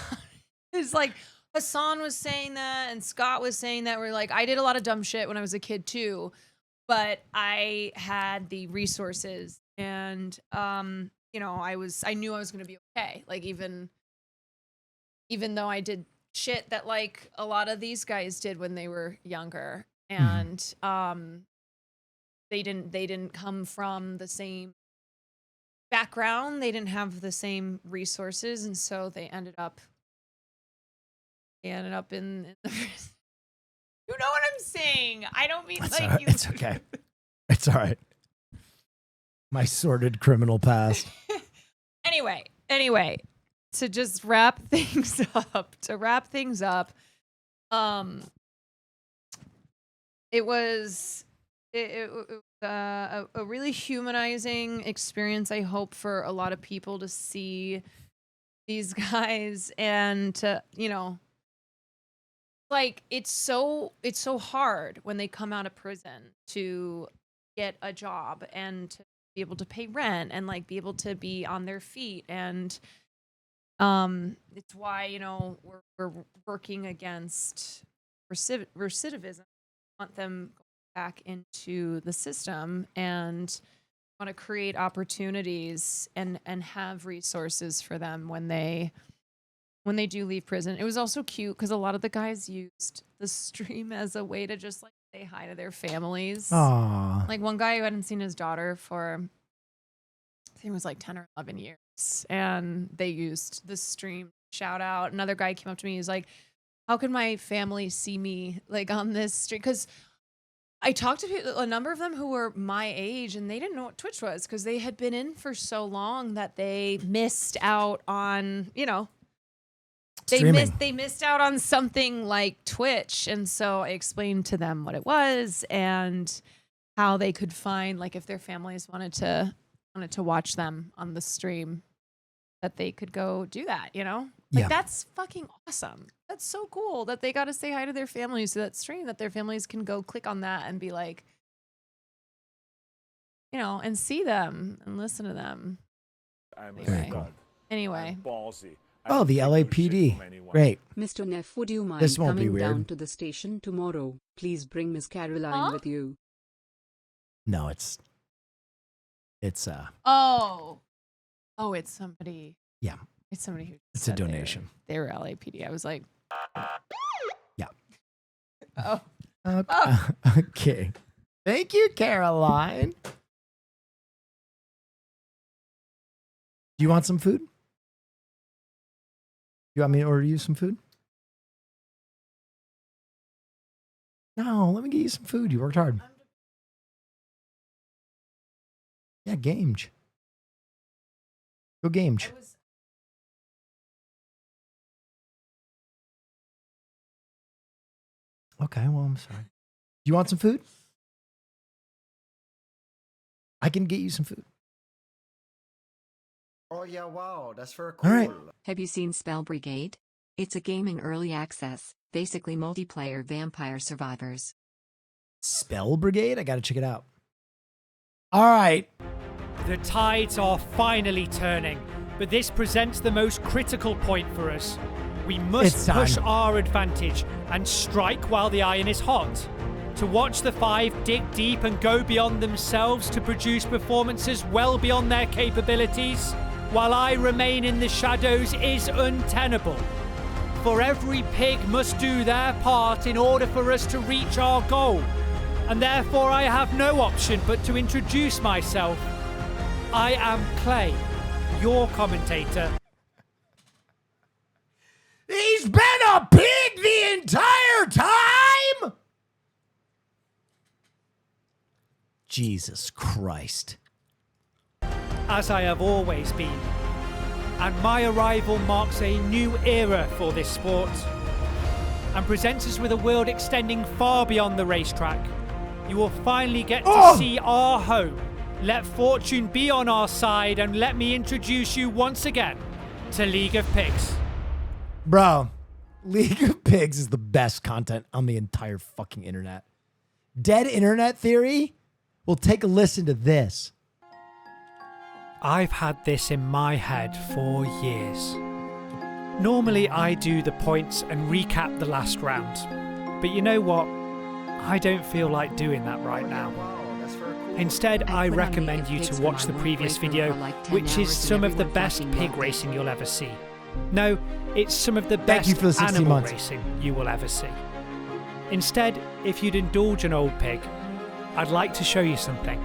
is like Hassan was saying that and Scott was saying that. We're like, I did a lot of dumb shit when I was a kid too, but I had the resources and you know, I knew I was gonna be okay. Like even though I did shit that like a lot of these guys did when they were younger, and they didn't come from the same background, they didn't have the same resources, and so they ended up in the you know what I'm saying? I don't mean It's like all right. you. It's okay. It's all right. My sordid criminal past. Anyway, to just wrap things up, it was a really humanizing experience, I hope, for a lot of people to see these guys and to, you know, like it's so hard when they come out of prison to get a job and to be able to pay rent and like be able to be on their feet, and it's why, you know, we're working against recidivism. We want them back into the system and want to create opportunities and have resources for them when they do leave prison. It was also cute because a lot of the guys used the stream as a way to just like say hi to their families. Aww. Like one guy who hadn't seen his daughter for, I think it was like 10 or 11 years, and they used the stream shout out. Another guy came up to me, he's like, how can my family see me like on this stream? Because I talked to a number of them who were my age, and they didn't know what Twitch was because they had been in for so long that they missed out on, you know, they missed out on something like Twitch. And so I explained to them what it was and how they could find, like, if their families wanted to watch them on the stream, that they could go do that, you know? Like, that's fucking awesome. That's so cool that they got to say hi to their families to that stream, that their families can go click on that and be like, you know, and see them and listen to them. Anyway. Ballsy. Oh, the LAPD. Great. Mr. Neff, would you mind This won't be coming weird. down to the station tomorrow? Please bring Miss Caroline with you. No, it's Oh, it's somebody. Yeah. It's somebody who. It's a said donation. They were LAPD. I was like, yeah. Oh. Okay. Thank you, Caroline. Do you want some food? You want me to order you some food? No, let me get you some food. You worked hard. Yeah, Gamge. Go Gamge. Okay, well, I'm sorry. Do you want some food? I can get you some food. Oh yeah, wow, that's very cool. All right. Have you seen Spell Brigade? It's a gaming early access, basically multiplayer vampire survivors. Spell Brigade? I gotta check it out. All right. The tides are finally turning, but this presents the most critical point for us. We must push our advantage and strike while the iron is hot. To watch the five dig deep and go beyond themselves to produce performances well beyond their capabilities, while I remain in the shadows, is untenable. For every pig must do their part in order for us to reach our goal, and therefore I have no option but to introduce myself. I am Clay, your commentator. He's been a pig the entire time? Jesus Christ. As I have always been. And my arrival marks a new era for this sport and presents us with a world extending far beyond the racetrack. You will finally get to see our home, let fortune be on our side, and let me introduce you once again to League of Pigs. Bro, League of Pigs is the best content on the entire fucking internet. Dead internet theory? Well, take a listen to this. I've had this in my head for years. Normally I do the points and recap the last round. But you know what? I don't feel like doing that right now. Instead, I recommend you to watch the previous video, which is some of the best pig racing you'll ever see. No, it's some of the best animal racing you will ever see. Instead, if you'd indulge an old pig, I'd like to show you something.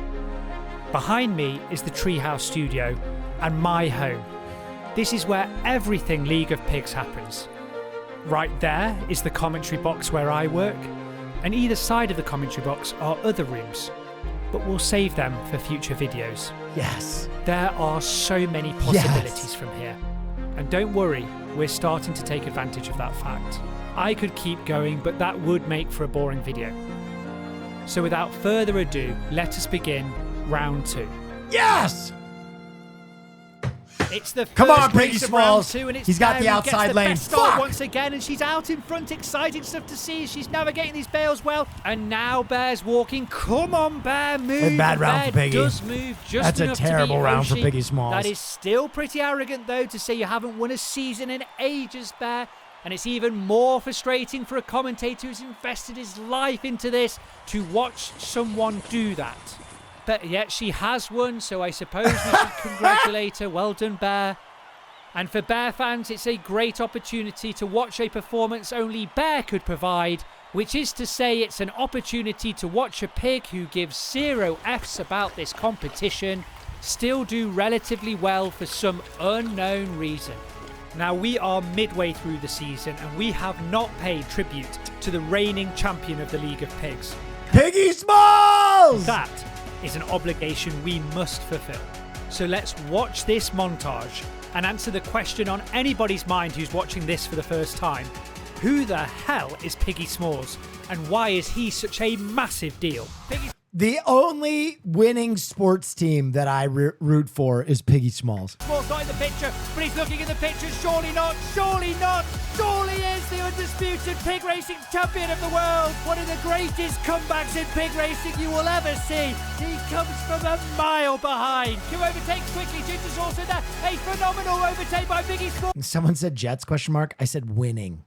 Behind me is the Treehouse Studio and my home. This is where everything League of Pigs happens. Right there is the commentary box where I work, and either side of the commentary box are other rooms, but we'll save them for future videos. Yes. There are so many possibilities from here. And don't worry, we're starting to take advantage of that fact. I could keep going, but that would make for a boring video. So without further ado, let us begin round 2. Yes! It's the Come on, first Piggy race of round Smalls. 2, and it's He's got Bear the who gets outside the lane. best start Fuck! once again, and she's out in front. Exciting stuff to see. She's navigating these bales well, and now Bear's walking. Come on, Bear, move. A bad round for Bear Piggy. does move just That's a enough terrible to beat round for Oshie. Piggy Smalls. That is still pretty arrogant, though, to say you haven't won a season in ages, Bear. And it's even more frustrating for a commentator who's invested his life into this to watch someone do that. But yet she has won, so I suppose we should congratulate her. Well done, Bear. And for Bear fans, it's a great opportunity to watch a performance only Bear could provide, which is to say it's an opportunity to watch a pig who gives 0 Fs about this competition still do relatively well for some unknown reason. Now, we are midway through the season and we have not paid tribute to the reigning champion of the League of Pigs. Piggy Smalls! That is an obligation we must fulfill. So let's watch this montage and answer the question on anybody's mind who's watching this for the first time. Who the hell is Piggy Smalls, and why is he such a massive deal? The only winning sports team that I root for is Piggy Smalls. Smalls not in the picture, but he's looking at the picture. Surely not, surely not. Surely is the undisputed pig racing champion of the world. One of the greatest comebacks in pig racing you will ever see. He comes from a mile behind. Who overtakes quickly? Ginger's also there. A phenomenal overtake by Piggy Smalls. Someone said Jets ? I said winning.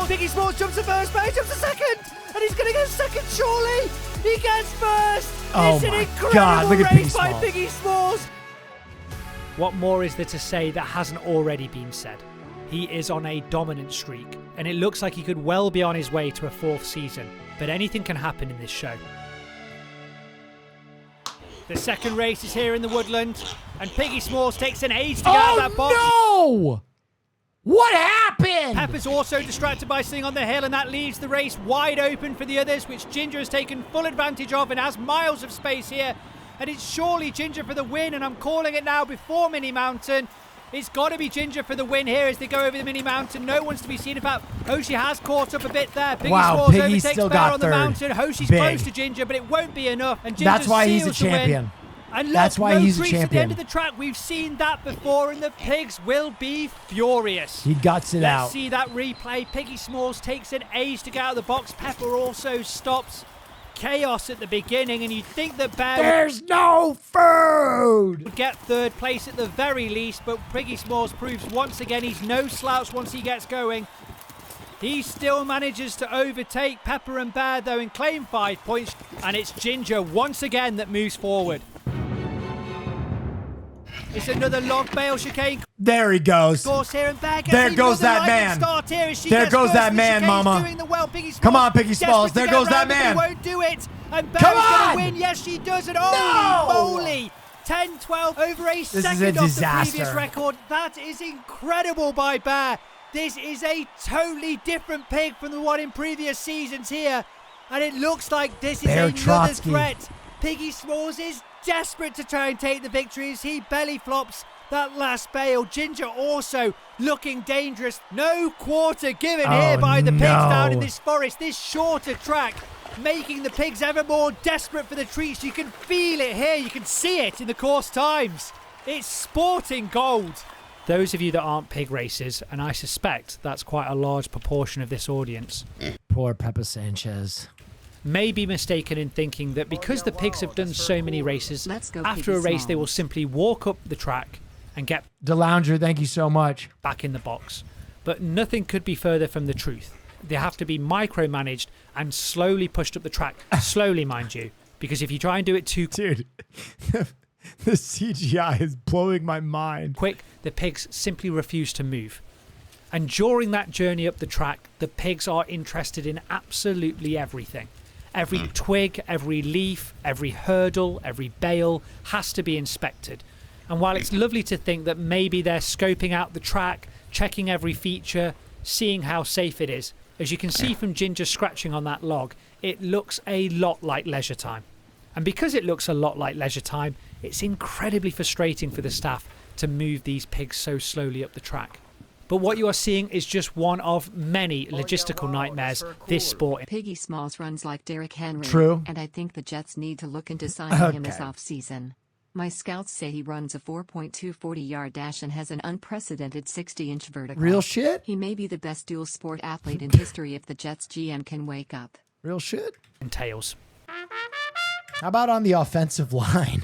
Piggy Smalls jumps to first, but he jumps to second. And he's going to go second, surely. He gets first. Oh It's an my incredible God, look at Piggy race by Smalls. Piggy Smalls. What more is there to say that hasn't already been said? He is on a dominant streak, and it looks like he could well be on his way to a 4th season. But anything can happen in this show. The second race is here in the woodland, and Piggy Smalls takes an age to get out of that box. No! What happened? Pepper's also distracted by sitting on the hill, and that leaves the race wide open for the others, which Ginger has taken full advantage of and has miles of space here. And it's surely Ginger for the win, and I'm calling it now before Mini Mountain. It's got to be Ginger for the win here as they go over the Mini Mountain. No one's to be seen. In fact, Hoshi has caught up a bit there. Piggy Smalls Piggy overtakes still Bear got on the third. mountain. Hoshi's Big. close to Ginger, but it won't be enough. And Ginger That's why he's a seals the win. champion. And look, That's why no he's a crease at the end champion. of the track. We've seen that before, and the pigs will be furious. He guts it Let's out. see that replay. Piggy Smalls takes an age to get out of the box. Pepper also stops. Chaos at the beginning, and you'd think that Bear There's no food! would get 3rd place at the very least, but Piggy Smalls proves once again he's no slouch once he gets going. He still manages to overtake Pepper and Bear, though, and claim 5 points. And it's Ginger once again that moves forward. It's another log bale chicane. There he goes. Course here, and Bear gets There even goes another that lightning man. start here as she There gets goes first. that The man, chicane's mama. doing the well. Piggy Smalls Come on, Piggy Smalls. desperate to There get goes that round, but man. He won't do it. And Come Bear's going on. to win. Yes, she does. And No. holy moly. 10-12 over a is a second off the disaster. previous record. That is incredible by Bear. This is a totally different pig from the one in previous seasons here. And it looks like this is Bear another Trotsky. threat. Piggy Smalls is desperate to try and take the victory as he belly flops that last bale. Ginger also looking dangerous. No quarter given here by the pigs down in this forest. This shorter track making the pigs ever more desperate for the treats. You can feel it here. You can see it in the course times. It's sporting gold. Those of you that aren't pig racers, and I suspect that's quite a large proportion of this audience, Poor Peppa Sanchez. may be mistaken in thinking that because the pigs have done so many races, after a race they will simply walk up the track and get DeLounger, thank you so much. back in the box. But nothing could be further from the truth. They have to be micromanaged and slowly pushed up the track. Slowly, mind you. Because if you try and do it too Dude, the CGI is blowing my mind. quick, the pigs simply refuse to move. And during that journey up the track, the pigs are interested in absolutely everything. Every twig, every leaf, every hurdle, every bale has to be inspected. And while it's lovely to think that maybe they're scoping out the track, checking every feature, seeing how safe it is, as you can see from Ginger scratching on that log, it looks a lot like leisure time. And because it looks a lot like leisure time, it's incredibly frustrating for the staff to move these pigs so slowly up the track. But what you are seeing is just one of many logistical nightmares this sport. Piggy Smalls runs like Derrick Henry. True. And I think the Jets need to look into signing him this offseason. My scouts say he runs a 4.2 40-yard dash and has an unprecedented 60-inch vertical. Real shit? He may be the best dual sport athlete in history if the Jets GM can wake up. Real shit? Entails. How about on the offensive line?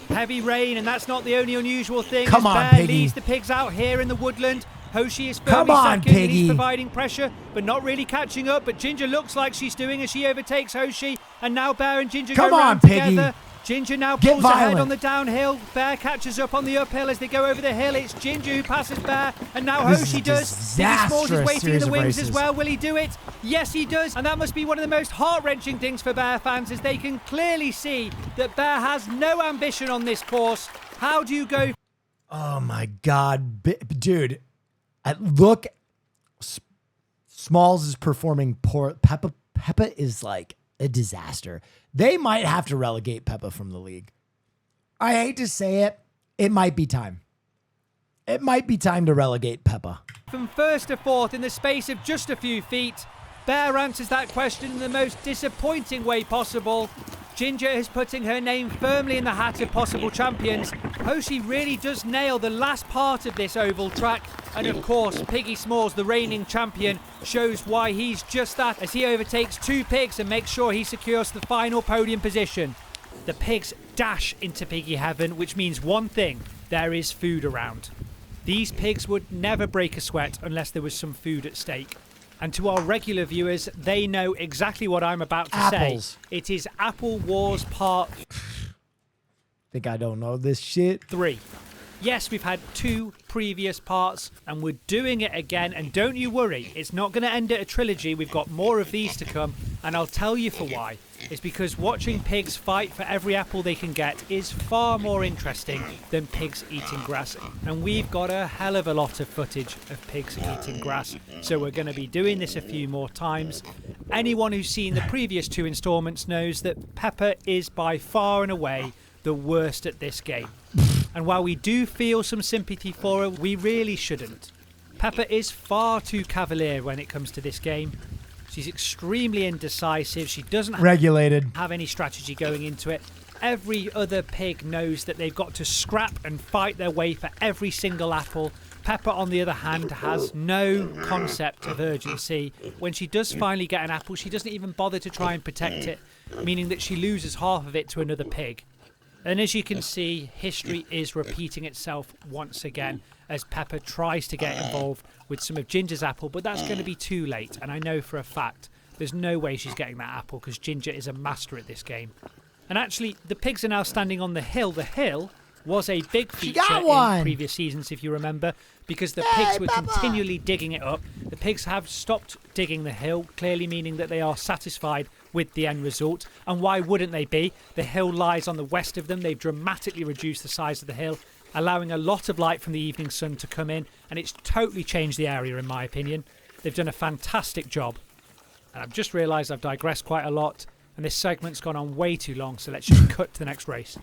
Heavy rain, and that's not the only unusual thing. Come as on, Bear Piggy. leads the pigs out here in the woodland. Hoshi is Come firmly on, second, and he's Piggy. providing pressure, but not really catching up. But Ginger looks like she's doing as she overtakes Hoshi, and now Bear and Ginger Come go on, round Piggy. together. Ginger now Get pulls ahead violent. on the downhill. Bear catches up on the uphill as they go over the hill. It's Ginger who passes Bear, and now This Hoshi is does. Piggy Smalls is disastrous waiting in series the of wings races. as well. Will he do it? Yes, he does. And that must be one of the most heart-wrenching things for Bear fans, as they can clearly see that Bear has no ambition on this course. How do you go? Oh my God. Dude, look. Smalls is performing poor. Peppa is like a disaster. They might have to relegate Peppa from the league. I hate to say it. It might be time. It might be time to relegate Peppa. From first to fourth in the space of just a few feet, Bear answers that question in the most disappointing way possible. Ginger is putting her name firmly in the hat of possible champions. Hoshi really does nail the last part of this oval track. And of course, Piggy Smalls, the reigning champion, shows why he's just that, as he overtakes two pigs and makes sure he secures the final podium position. The pigs dash into piggy heaven, which means one thing: there is food around. These pigs would never break a sweat unless there was some food at stake. And to our regular viewers, they know exactly what I'm about to Apples. say. It is Apple Wars Part Think I don't know this shit. 3. Yes, we've had 2 previous parts, and we're doing it again. And don't you worry, it's not going to end at a trilogy. We've got more of these to come, and I'll tell you for why. It's because watching pigs fight for every apple they can get is far more interesting than pigs eating grass. And we've got a hell of a lot of footage of pigs eating grass, so we're going to be doing this a few more times. Anyone who's seen the previous 2 installments knows that Peppa is by far and away the worst at this game. And while we do feel some sympathy for her, we really shouldn't. Peppa is far too cavalier when it comes to this game. She's extremely indecisive. She doesn't have any strategy going into it. Every other pig knows that they've got to scrap and fight their way for every single apple. Peppa, on the other hand, has no concept of urgency. When she does finally get an apple, she doesn't even bother to try and protect it, meaning that she loses half of it to another pig. And as you can see, history is repeating itself once again as Peppa tries to get involved with some of Ginger's apple, but that's going to be too late. And I know for a fact there's no way she's getting that apple because Ginger is a master at this game. And actually, the pigs are now standing on the hill. The hill was a big feature in previous seasons, if you remember, because the pigs were continually digging it up. The pigs have stopped digging the hill, clearly meaning that they are satisfied with the end result. And why wouldn't they be? The hill lies on the west of them. They've dramatically reduced the size of the hill, allowing a lot of light from the evening sun to come in, and it's totally changed the area, in my opinion. They've done a fantastic job. And I've just realised I've digressed quite a lot, and this segment's gone on way too long, so let's just cut to the next race.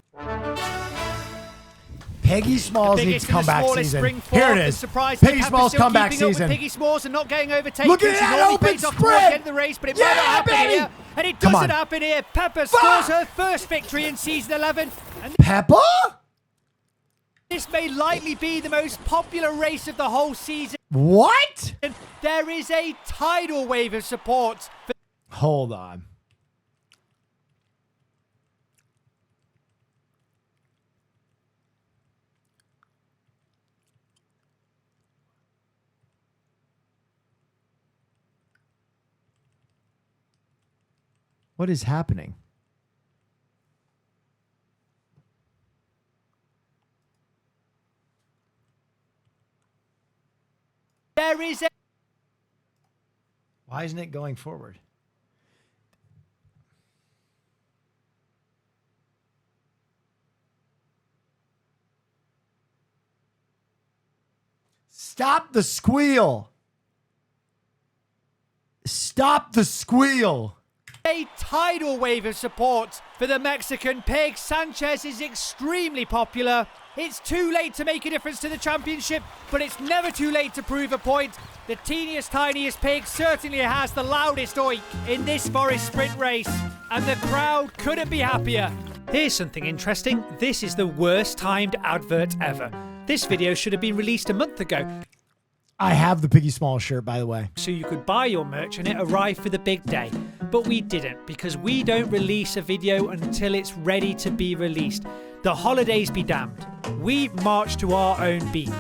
Peggy Smalls needs comeback season. Here it is. Peggy Smalls comeback season. Peggy Smalls and not getting overtaken. Look at that open sprint. The race, but it might not happen here. And it doesn't happen here. Pepper scores her first victory in season 11. And Pepper? This may likely be the most popular race of the whole season. What? There is a tidal wave of support. Hold on. What is happening? There is a... Why isn't it going forward? Stop the squeal. Stop the squeal. A tidal wave of support for the Mexican pig. Sanchez is extremely popular. It's too late to make a difference to the championship, but it's never too late to prove a point. The teeniest, tiniest pig certainly has the loudest oink in this forest sprint race, and the crowd couldn't be happier. Here's something interesting. This is the worst timed advert ever. This video should have been released a month ago. I have the Piggy Smalls shirt, by the way. So you could buy your merch and it arrived for the big day. But we didn't, because we don't release a video until it's ready to be released. The holidays be damned. We march to our own beat.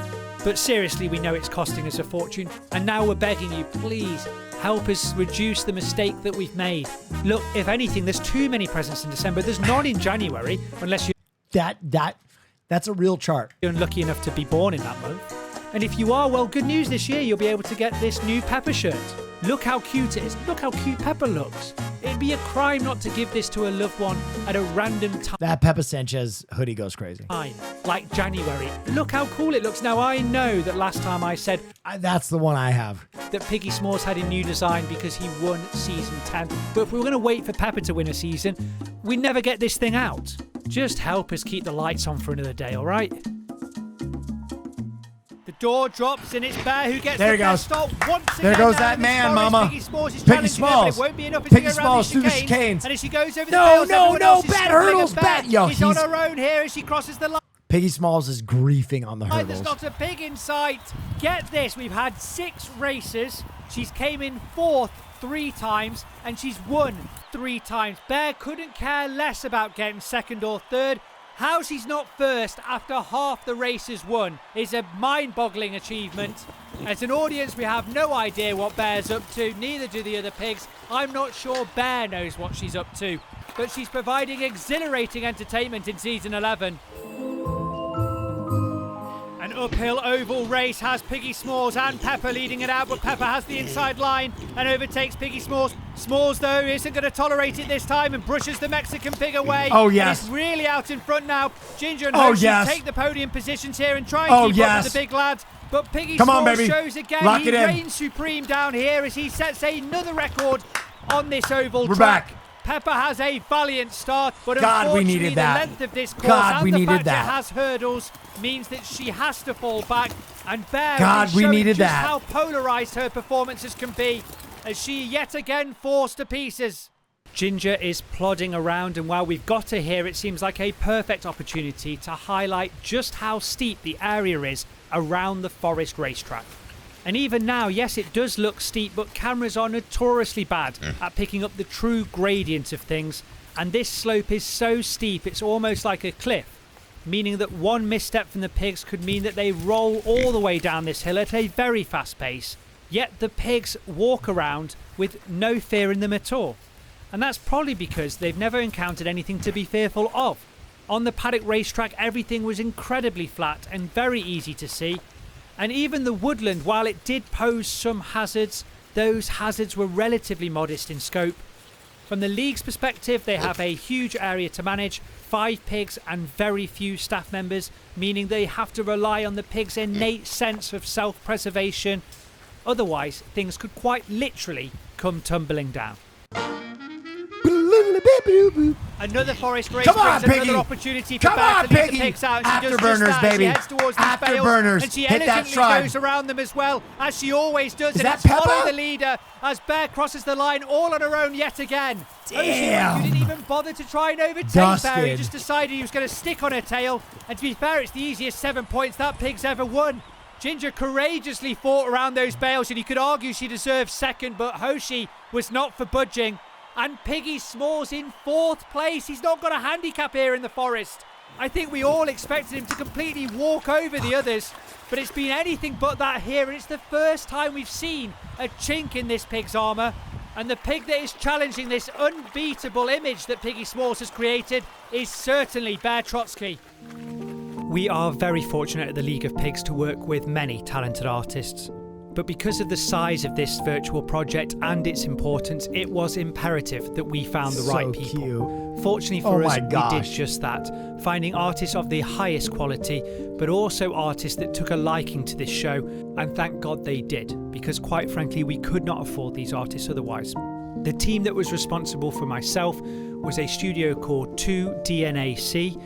But seriously, we know it's costing us a fortune. And now we're begging you, please help us reduce the mistake that we've made. Look, if anything, there's too many presents in December. There's none in January, unless you're... That's a real chart. You're unlucky enough to be born in that month. And if you are, well, good news this year, you'll be able to get this new Pepper shirt. Look how cute it is. Look how cute Pepper looks. It'd be a crime not to give this to a loved one at a random time. That Peppa Sanchez hoodie goes crazy. Like January. Look how cool it looks. Now, I know that last time I said... That's the one I have. That Piggy Smalls had a new design because he won season 10. But if we were going to wait for Pepper to win a season, we'd never get this thing out. Just help us keep the lights on for another day, all right? The door drops and it's Bear who gets the best start once again. There goes that man, Mama. Piggy Smalls is Piggy Smalls. It won't be enough Piggy Smalls through the chicanes. And as she goes over no, the bad hurdles, bad. Yo, he's on her own here as she crosses the line. Piggy Smalls is griefing on the hurdles. There's not a pig in sight. Get this, we've had 6 races. She's came in 4th 3 times and she's won 3 times. Bear couldn't care less about getting 2nd or 3rd. How she's not first after half the race is won is a mind-boggling achievement. As an audience, we have no idea what Bear's up to, neither do the other pigs. I'm not sure Bear knows what she's up to, but she's providing exhilarating entertainment in season 11. An uphill oval race has Piggy Smalls and Pepper leading it out, but Pepper has the inside line and overtakes Piggy Smalls. Smalls, though, isn't going to tolerate it this time and brushes the Mexican pig away. Oh, yes. And is really out in front now. Ginger and Hershey take the podium positions here and try and keep up with the big lads. But Piggy Smalls shows again he reigns supreme down here as he sets another record on this oval track. Back. Pepper has a valiant start, but God, we unfortunately needed that. the length of this course and the fact it has hurdles means that she has to fall back. And Bear is showing just how polarized her performances can be as she yet again falls to pieces. Ginger is plodding around, and while we've got her here, it seems like a perfect opportunity to highlight just how steep the area is around the Forest racetrack. And even now, yes, it does look steep, but cameras are notoriously bad at picking up the true gradient of things. And this slope is so steep, it's almost like a cliff, meaning that one misstep from the pigs could mean that they roll all the way down this hill at a very fast pace. Yet the pigs walk around with no fear in them at all. And that's probably because they've never encountered anything to be fearful of. On the paddock racetrack, everything was incredibly flat and very easy to see. And even the woodland, while it did pose some hazards, those hazards were relatively modest in scope. From the league's perspective, they have a huge area to manage, 5 pigs and very few staff members, meaning they have to rely on the pigs' innate sense of self-preservation. Otherwise, things could quite literally come tumbling down. Another forest race Come on, brings another Piggy. opportunity for Come Bear on, to lead Piggy. the pigs out. She does just Afterburners, that. baby. She heads towards these bales, Afterburners. and she Hit that elegantly stride. goes around them as well, as she always does. Is and that it's follow Peppa? the leader as Bear crosses the line all on her own yet again. Damn. You didn't even bother to try and overtake Dusted. Bear. He just decided he was going to stick on her tail. And to be fair, it's the easiest 7 points that pig's ever won. Ginger courageously fought around those bales, and you could argue she deserved second, but Hoshi was not for budging. And Piggy Smalls in 4th place. He's not got a handicap here in the forest. I think we all expected him to completely walk over the others, but it's been anything but that here, and it's the first time we've seen a chink in this pig's armour. And the pig that is challenging this unbeatable image that Piggy Smalls has created is certainly Bear Trotsky. We are very fortunate at the League of Pigs to work with many talented artists. But because of the size of this virtual project and its importance, it was imperative that we found the right people. Cute. Fortunately for Oh us, my we gosh. did just that, finding artists of the highest quality, but also artists that took a liking to this show, and thank God they did, because quite frankly, we could not afford these artists otherwise. The team that was responsible for myself was a studio called 2DNAC,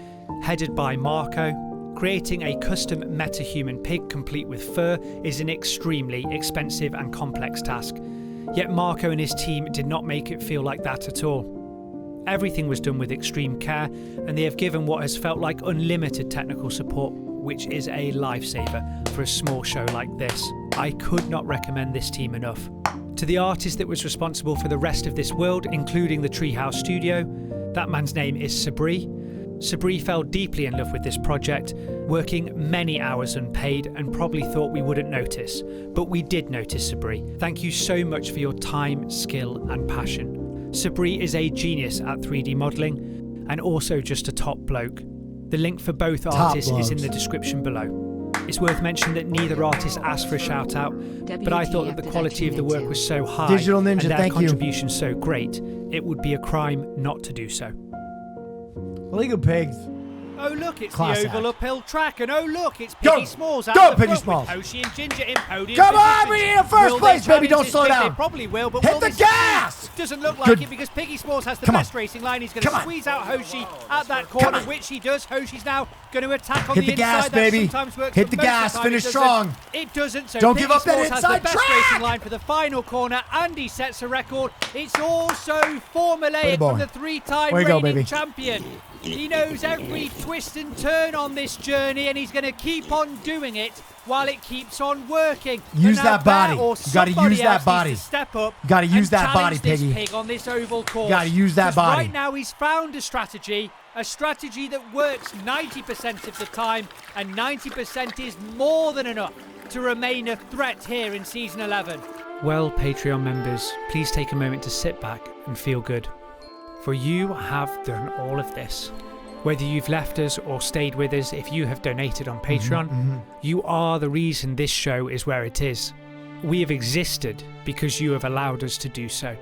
headed by Marco. Creating a custom metahuman pig complete with fur is an extremely expensive and complex task. Yet Marco and his team did not make it feel like that at all. Everything was done with extreme care, and they have given what has felt like unlimited technical support, which is a lifesaver for a small show like this. I could not recommend this team enough. To the artist that was responsible for the rest of this world, including the Treehouse Studio, that man's name is Sabri. Sabri fell deeply in love with this project, working many hours unpaid, and probably thought we wouldn't notice. But we did notice, Sabri. Thank you so much for your time, skill and passion. Sabri is a genius at 3D modelling and also just a top bloke. The link for both artists is in the description below. It's worth mentioning that neither artist asked for a shout out, but I thought that the quality of the work was so high Digital Ninja, and their thank you. contribution so great, it would be a crime not to do so. League of Pigs. Oh look, it's Class the oval act. uphill track, and oh look, it's Go! Piggy Smalls out Go, the Piggy front Smalls! with Hoshi and Ginger in podium Come on, positions. we need a first Will place, they baby, don't challenge slow this pig? down. They probably will, but Hit will the this gas! Doesn't look like Good. it, because Piggy Smalls has the Come on. best racing line. He's going to Come on. squeeze out Hoshi at that corner, on. which he does. Hoshi's now going to attack on Hit the the inside. gas, That baby. sometimes works, Hit but the most of gas, time finish it doesn't. strong. It doesn't, so Don't Piggy give up that Smalls has inside the best track. racing line for the final corner, and he sets a record. It's also formulaic boy. from the 3-time Way to go, reigning baby. champion. He knows every twist and turn on this journey, and he's going to keep on doing it while it keeps on working. Use But now that body. Bear or You gotta somebody use that else body. needs to step up. You gotta use and that body, challenge this Piggy. pig on this oval course. gotta use that 'Cause body. Right now, he's found a strategy that works 90% of the time, and 90% is more than enough to remain a threat here in season 11. Well, Patreon members, please take a moment to sit back and feel good. For you have done all of this. Whether you've left us or stayed with us, if you have donated on Patreon, you are the reason this show is where it is. We have existed because you have allowed us to do so.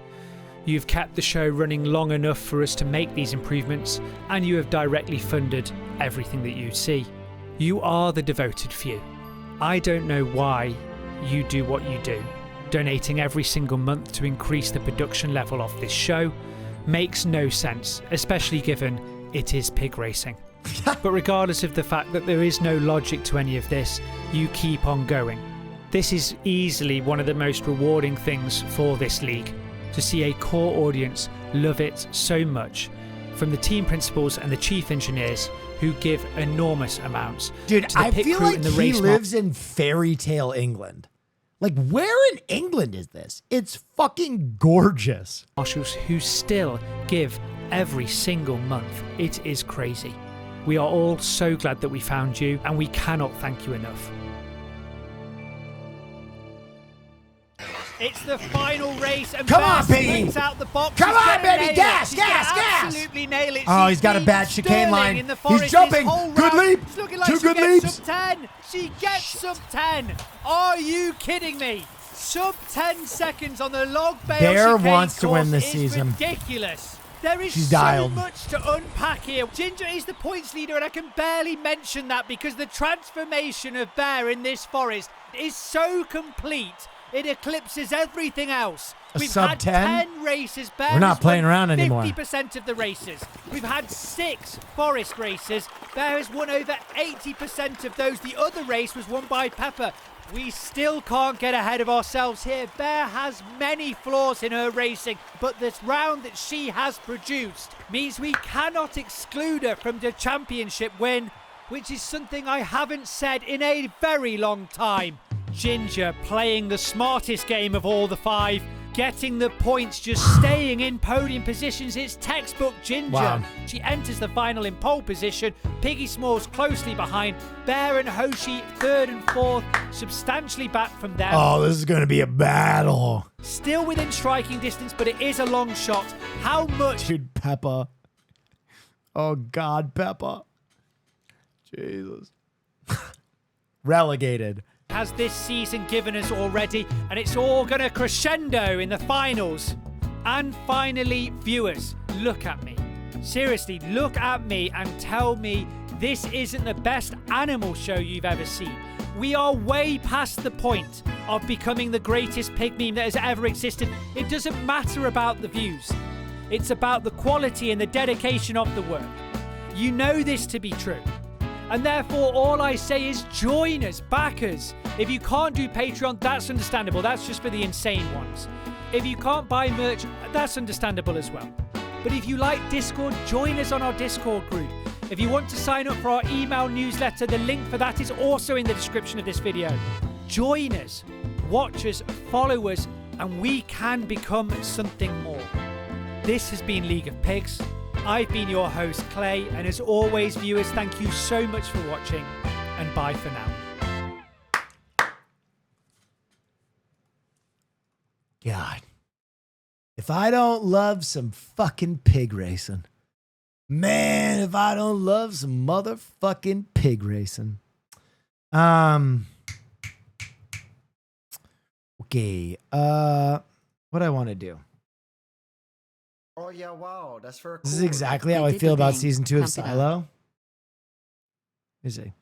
You've kept the show running long enough for us to make these improvements, and you have directly funded everything that you see. You are the devoted few. I don't know why you do what you do. Donating every single month to increase the production level of this show makes no sense, especially given it is pig racing. But regardless of the fact that there is no logic to any of this, you keep on going. This is easily one of the most rewarding things for this league, to see a core audience love it so much, from the team principals and the chief engineers who give enormous amounts. Dude, to the I pit feel crew like and the he race lives in fairy tale England. Like, where in England is this? It's fucking gorgeous. marshals who still give every single month. It is crazy. We are all so glad that we found you, and we cannot thank you enough. It's the final race, and Come on, Bear Piggy. springs out the box. Come She's on, gonna baby. nail it. Gas, She's gas, gonna gas. absolutely nail it. Oh, She's he's got a been bad chicane sterling line. in the He's forest jumping. this whole Good round. leap. It's looking like Two she good gets leaps. sub 10. She gets sub 10. Are you kidding me? Sub 10 seconds on the log bale Bear chicane wants to win course this is season. ridiculous. There is She's so dialed. much to unpack here. Ginger is the points leader, and I can barely mention that because the transformation of Bear in this forest is so complete It eclipses everything else. A We've sub had 10? 10 races. Bear We're not has playing won around anymore. 50% of the races. We've had 6 forest races. Bear has won over 80% of those. The other race was won by Pepper. We still can't get ahead of ourselves here. Bear has many flaws in her racing, but this round that she has produced means we cannot exclude her from the championship win, which is something I haven't said in a very long time. Ginger playing the smartest game of all the 5, getting the points, just staying in podium positions. It's textbook Ginger. Wow. She enters the final in pole position. Piggy Smalls closely behind. Bear and Hoshi 3rd and 4th, substantially back from them. Oh, this is going to be a battle. Still within striking distance, but it is a long shot. How much? Dude, Peppa. Oh, God, Peppa. Jesus. Relegated. Has this season given us already, and it's all going to crescendo in the finals. And finally, viewers, look at me. Seriously, look at me and tell me this isn't the best animal show you've ever seen. We are way past the point of becoming the greatest pig meme that has ever existed. It doesn't matter about the views. It's about the quality and the dedication of the work. You know this to be true. And therefore, all I say is join us, back us. If you can't do Patreon, that's understandable. That's just for the insane ones. If you can't buy merch, that's understandable as well. But if you like Discord, join us on our Discord group. If you want to sign up for our email newsletter, the link for that is also in the description of this video. Join us, watch us, follow us, and we can become something more. This has been League of Pigs. I've been your host, Clay, and as always, viewers, thank you so much for watching, and bye for now. God. If I don't love some fucking pig racing. Man, if I don't love some motherfucking pig racing. Okay. What I want to do. Oh yeah, wow, that's very cool. This is exactly how I feel about season 2 of Silo. Is it?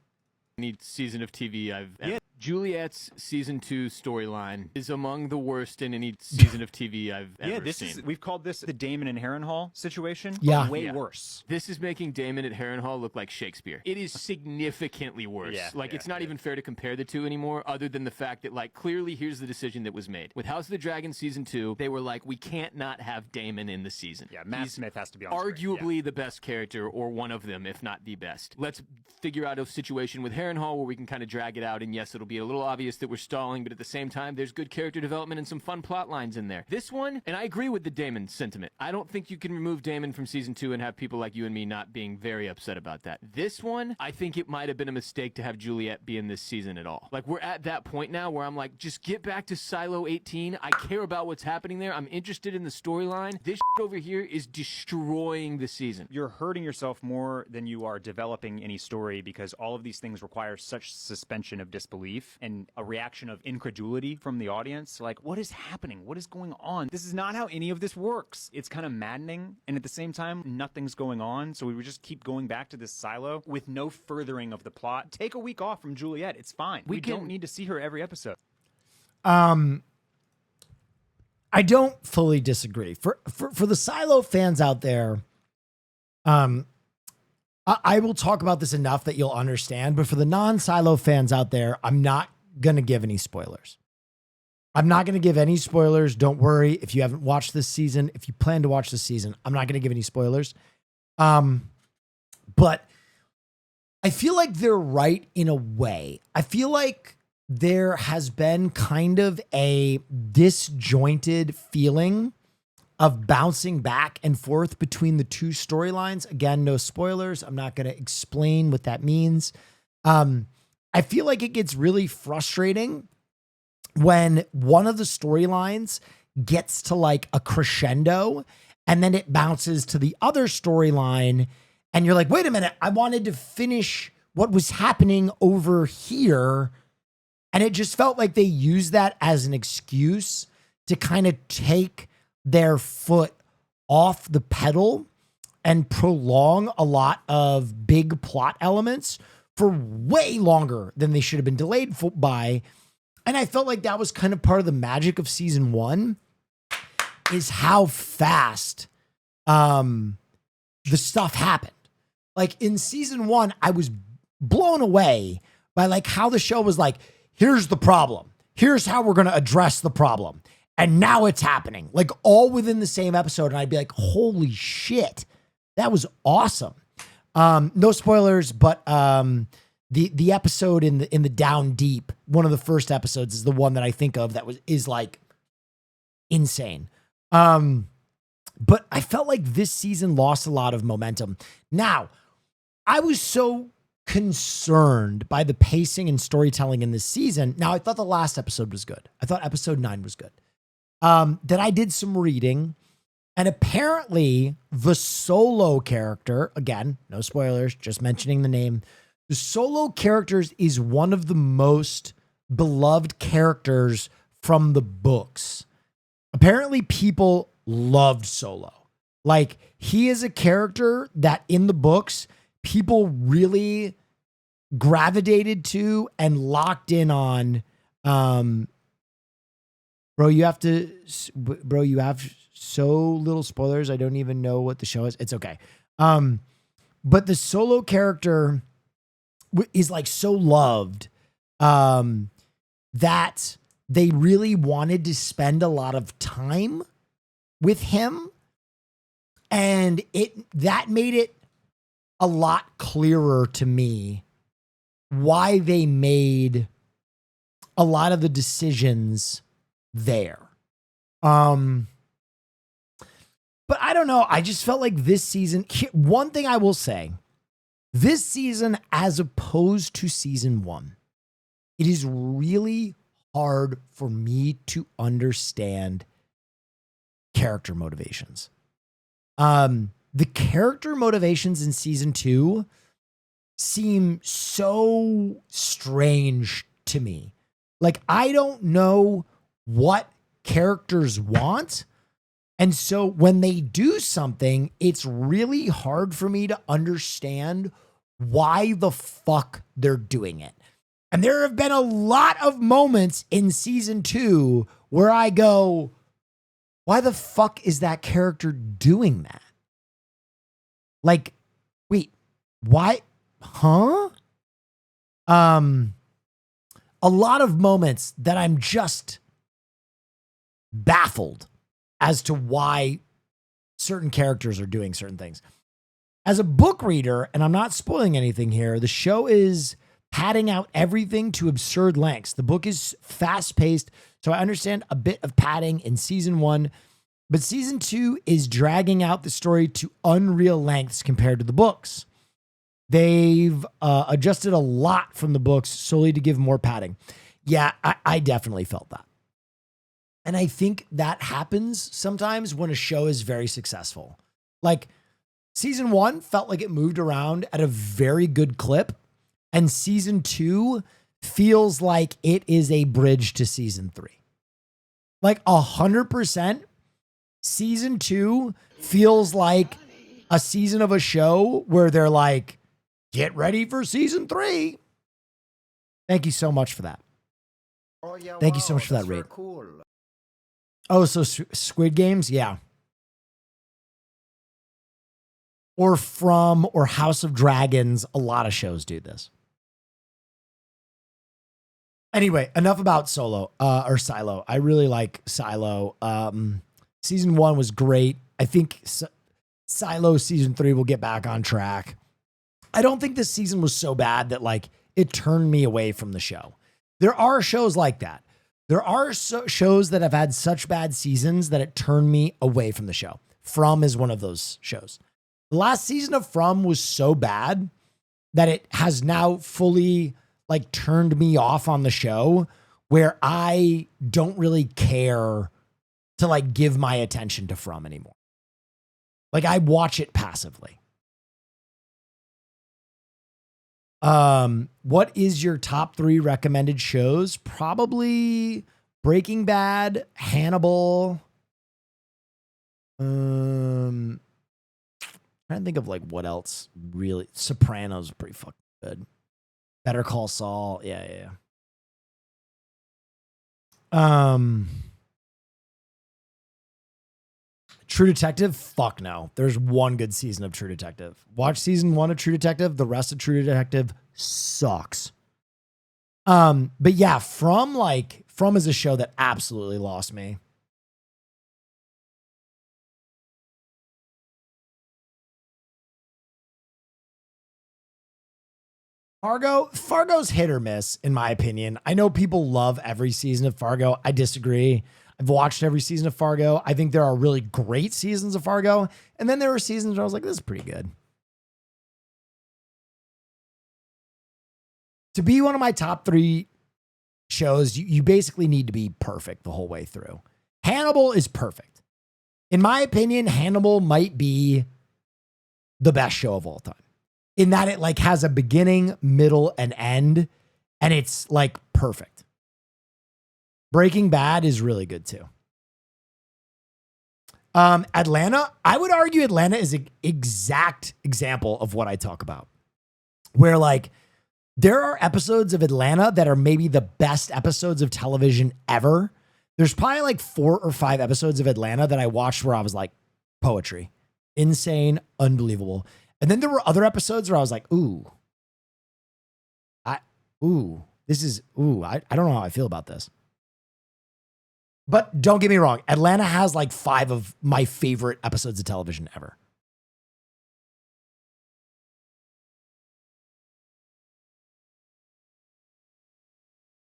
Any season of TV I've ever. Yeah, Juliet's season 2 storyline is among the worst in any season of TV I've ever seen. We've called this the Damon and Harrenhal situation. Yeah. But way worse. This is making Damon at Harrenhal look like Shakespeare. It is significantly worse. It's not even fair to compare the two anymore, other than the fact that, like, clearly here's the decision that was made. With House of the Dragon season 2, they were like, we can't not have Damon in the season. Yeah, Matt Smith has to be on arguably the best character, or one of them, if not the best. Let's figure out a situation with Harrenhal where we can kind of drag it out, and yes, it'll be a little obvious that we're stalling, but at the same time, there's good character development and some fun plot lines in there. This one, and I agree with the Damon sentiment. I don't think you can remove Damon from season 2 and have people like you and me not being very upset about that. This one, I think it might have been a mistake to have Juliet be in this season at all. Like, we're at that point now where I'm like, just get back to Silo 18. I care about what's happening there. I'm interested in the storyline. This shit over here is destroying the season. You're hurting yourself more than you are developing any story, because all of these things require such suspension of disbelief and a reaction of incredulity from the audience. Like, what is happening? What is going on? This is not how any of this works. It's kind of maddening, and at the same time, nothing's going on, so we would just keep going back to this Silo with no furthering of the plot. Take a week off from Juliet. It's fine. We don't need to see her every episode. I don't fully disagree. For the Silo fans out there, I will talk about this enough that you'll understand, but for the non-Silo fans out there, I'm not going to give any spoilers. I'm not going to give any spoilers. Don't worry. If you haven't watched this season, if you plan to watch this season, I'm not going to give any spoilers. But I feel like they're right in a way. I feel like there has been kind of a disjointed feeling of bouncing back and forth between the two storylines. Again, no spoilers. I'm not going to explain what that means. I feel like it gets really frustrating when one of the storylines gets to like a crescendo and then it bounces to the other storyline and you're like, wait a minute, I wanted to finish what was happening over here. And it just felt like they used that as an excuse to kind of take their foot off the pedal and prolong a lot of big plot elements for way longer than they should have been delayed by. And I felt like that was kind of part of the magic of season 1 is how fast the stuff happened. Like in season 1, I was blown away by like how the show was like, here's the problem. Here's how we're going to address the problem. And now it's happening, like all within the same episode. And I'd be like, holy shit, that was awesome. No spoilers, but the episode in the Down Deep, one of the first episodes, is the one that I think of that is like insane. But I felt like this season lost a lot of momentum. Now, I was so concerned by the pacing and storytelling in this season. Now, I thought the last episode was good. I thought episode 9 was good. That I did some reading, and apparently the Solo character, again, no spoilers, just mentioning the name, the Solo characters is one of the most beloved characters from the books. Apparently people loved Solo. Like, he is a character that in the books, people really gravitated to and locked in on. Bro, you have so little spoilers. I don't even know what the show is. It's okay. But the Solo character is like so loved that they really wanted to spend a lot of time with him. And that made it a lot clearer to me why they made a lot of the decisions there. But I don't know. I just felt like this season, one thing I will say, this season, as opposed to season 1, it is really hard for me to understand character motivations. The character motivations in season 2 seem so strange to me. Like, I don't know what characters want. And so when they do something, it's really hard for me to understand why the fuck they're doing it. And there have been a lot of moments in season 2 where I go, why the fuck is that character doing that? Like, wait, why? Huh? A lot of moments that I'm just baffled as to why certain characters are doing certain things. As a book reader, and I'm not spoiling anything here, the show is padding out everything to absurd lengths. The book is fast-paced, so I understand a bit of padding in season 1, but season 2 is dragging out the story to unreal lengths compared to the books. They've adjusted a lot from the books solely to give more padding. Yeah, I definitely felt that. And I think that happens sometimes when a show is very successful. Like, season 1 felt like it moved around at a very good clip, and season 2 feels like it is a bridge to season 3. Like 100%, season 2 feels like a season of a show where they're like, get ready for season 3. Thank you so much for that. Oh, yeah, Thank you so much for that rate. Cool. Oh, so Squid Games? Yeah. Or House of Dragons. A lot of shows do this. Anyway, enough about Silo. I really like Silo. Season 1 was great. I think Silo season 3 will get back on track. I don't think this season was so bad that like it turned me away from the show. There are shows like that. There are shows that have had such bad seasons that it turned me away from the show. From is one of those shows. The last season of From was so bad that it has now fully like turned me off on the show, where I don't really care to like give my attention to From anymore. Like, I watch it passively. What is your top 3 recommended shows? Probably Breaking Bad, Hannibal. Trying to think of like what else really. Sopranos are pretty fucking good. Better Call Saul. Yeah. True Detective? Fuck no. There's one good season of True Detective. Watch season 1 of True Detective. The rest of True Detective sucks. But yeah, From is a show that absolutely lost me. Fargo's hit or miss, in my opinion. I know people love every season of Fargo. I disagree. I've watched every season of Fargo. I think there are really great seasons of Fargo. And then there were seasons where I was like, this is pretty good. To be one of my top 3 shows, you basically need to be perfect the whole way through. Hannibal is perfect. In my opinion, Hannibal might be the best show of all time. In that it like has a beginning, middle, and end, and it's like perfect. Breaking Bad is really good too. Atlanta, I would argue Atlanta is an exact example of what I talk about. Where like there are episodes of Atlanta that are maybe the best episodes of television ever. There's probably like 4 or 5 episodes of Atlanta that I watched where I was like, poetry, insane, unbelievable. And then there were other episodes where I was like, I don't know how I feel about this. But don't get me wrong. Atlanta has like 5 of my favorite episodes of television ever.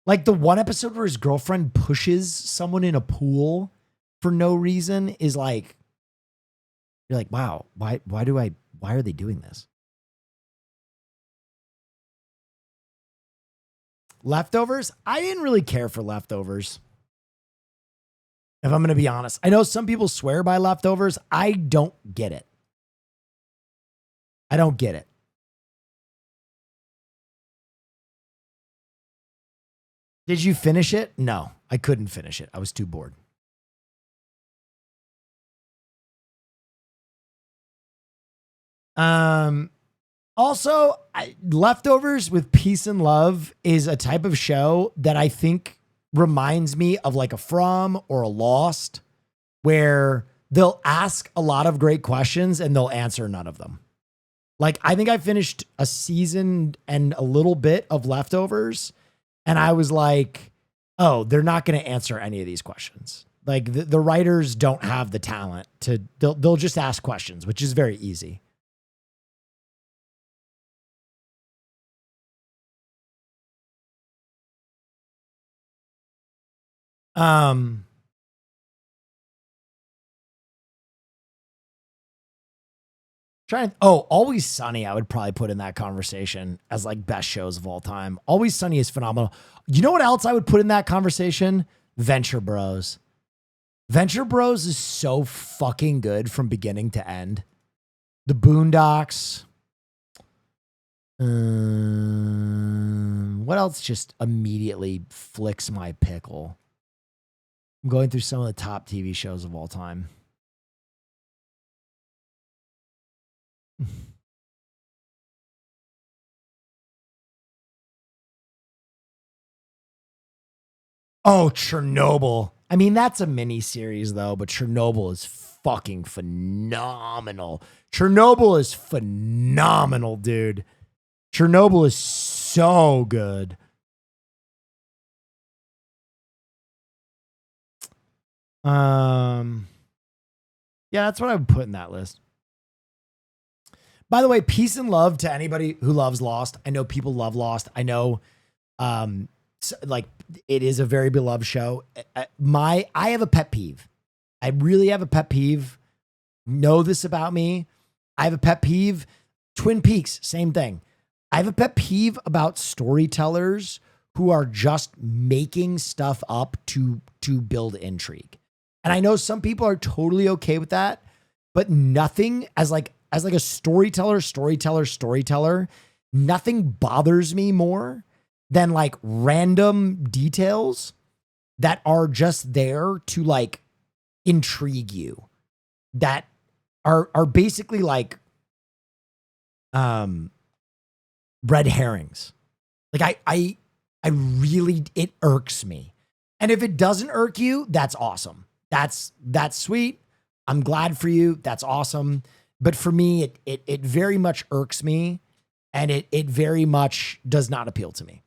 Like the one episode where his girlfriend pushes someone in a pool for no reason is like, you're like, wow, why are they doing this? Leftovers? I didn't really care for Leftovers. If I'm going to be honest, I know some people swear by Leftovers. I don't get it. I don't get it. Did you finish it? No, I couldn't finish it. I was too bored. Also, Leftovers with Peace and Love is a type of show that I think reminds me of like a From or a Lost, where they'll ask a lot of great questions and they'll answer none of them. Like, I think I finished a season and a little bit of Leftovers, and I was like, oh, they're not going to answer any of these questions. Like, the writers don't have the talent to, they'll just ask questions, which is very easy. Always Sunny, I would probably put in that conversation as like best shows of all time. Always Sunny is phenomenal. You know what else I would put in that conversation? Venture Bros. Venture Bros is so fucking good from beginning to end. The Boondocks. What else just immediately flicks my pickle? I'm going through some of the top TV shows of all time. Oh, Chernobyl. I mean, that's a mini series though, but Chernobyl is fucking phenomenal. Chernobyl is phenomenal, dude. Chernobyl is so good. Yeah, that's what I would put in that list. By the way, peace and love to anybody who loves Lost. I know people love Lost. I know, like, it is a very beloved show. I have a pet peeve. I really have a pet peeve. Know this about me. I have a pet peeve. Twin Peaks, same thing. I have a pet peeve about storytellers who are just making stuff up to build intrigue. And I know some people are totally okay with that, but nothing as like a storyteller, nothing bothers me more than like random details that are just there to like intrigue you, that are basically like red herrings. Like I really, it irks me. And if it doesn't irk you, that's awesome. That's sweet. I'm glad for you. That's awesome. But for me, it very much irks me, and it very much does not appeal to me.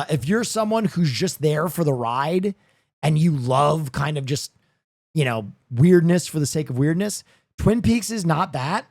If you're someone who's just there for the ride and you love kind of just, you know, weirdness for the sake of weirdness, Twin Peaks is not that.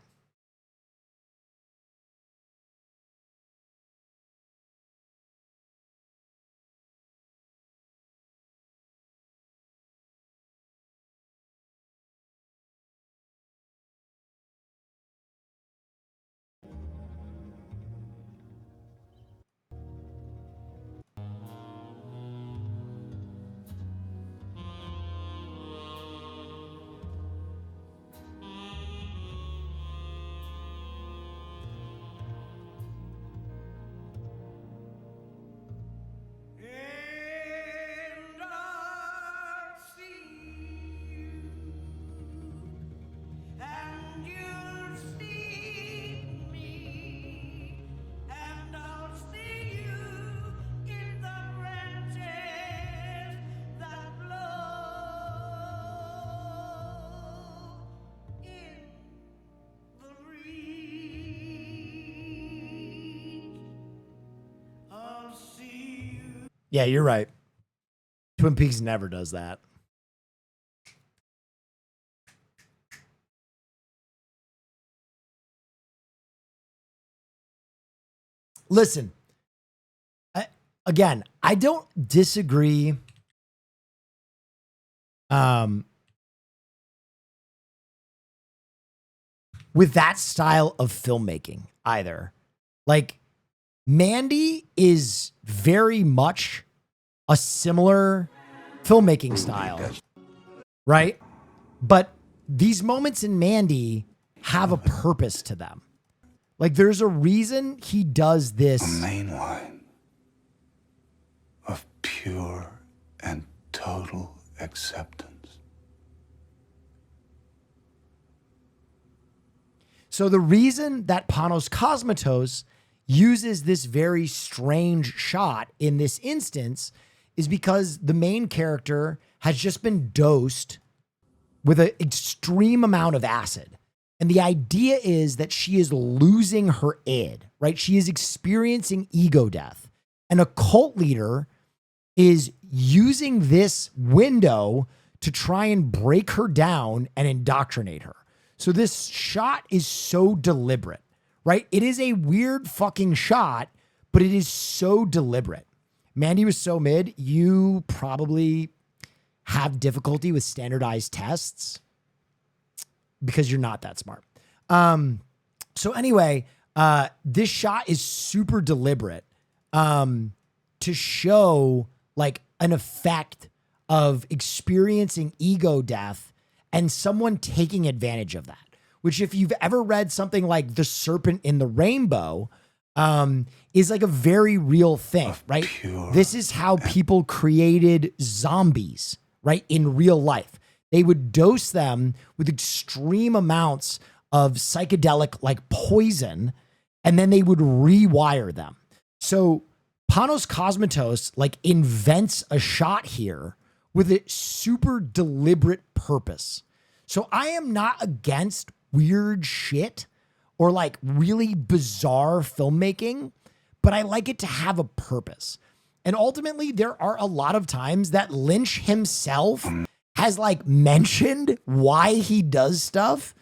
Yeah, you're right. Twin Peaks never does that. Listen, again, I don't disagree. With that style of filmmaking either. Like, Mandy is very much a similar filmmaking style, right? But these moments in Mandy have a purpose to them. Like, there's a reason he does this. A main line of pure and total acceptance. So the reason that Panos Cosmatos uses this very strange shot in this instance is because the main character has just been dosed with an extreme amount of acid. And the idea is that she is losing her id, right? She is experiencing ego death. And a cult leader is using this window to try and break her down and indoctrinate her. So this shot is so deliberate, right? It is a weird fucking shot, but it is so deliberate. Mandy was so mid, you probably have difficulty with standardized tests because you're not that smart. So anyway, this shot is super deliberate to show like an effect of experiencing ego death and someone taking advantage of that, which if you've ever read something like The Serpent in the Rainbow, is like a very real thing, right? This is how people created zombies, right? In real life. They would dose them with extreme amounts of psychedelic like poison, and then they would rewire them. So Panos Cosmatos like invents a shot here with a super deliberate purpose. So I am not against weird shit or like really bizarre filmmaking, but I like it to have a purpose. And ultimately, there are a lot of times that Lynch himself has like mentioned why he does stuff.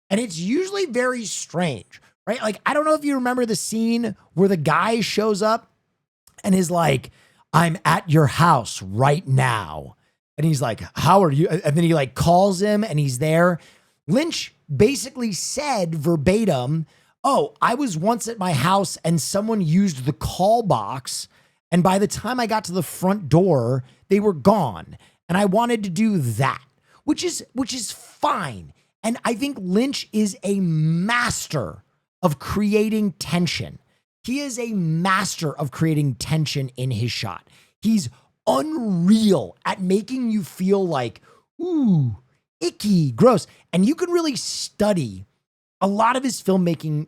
And it's usually very strange, right? Like, I don't know if you remember the scene where the guy shows up and is like, I'm at your house right now. And he's like, how are you? And then he like calls him and he's there. Lynch basically said verbatim, oh, I was once at my house and someone used the call box. And by the time I got to the front door, they were gone. And I wanted to do that, which is fine. And I think Lynch is a master of creating tension. He is a master of creating tension in his shot. He's unreal at making you feel like, ooh, icky, gross. And you can really study a lot of his filmmaking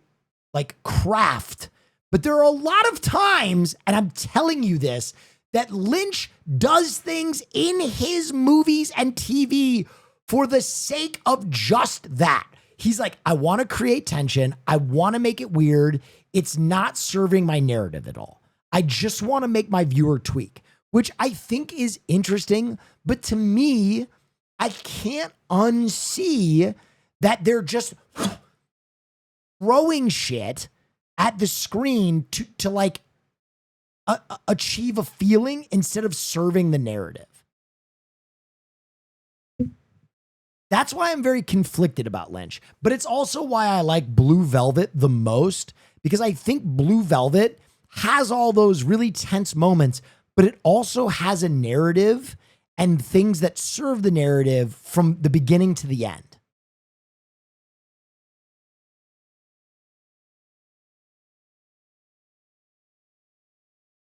like craft. But there are a lot of times, and I'm telling you this, that Lynch does things in his movies and TV for the sake of just that. He's like, I want to create tension. I want to make it weird. It's not serving my narrative at all. I just want to make my viewer tweak, which I think is interesting. But to me, I can't unsee that they're just throwing shit at the screen to like achieve a feeling instead of serving the narrative. That's why I'm very conflicted about Lynch, but it's also why I like Blue Velvet the most, because I think Blue Velvet has all those really tense moments, but it also has a narrative and things that serve the narrative from the beginning to the end.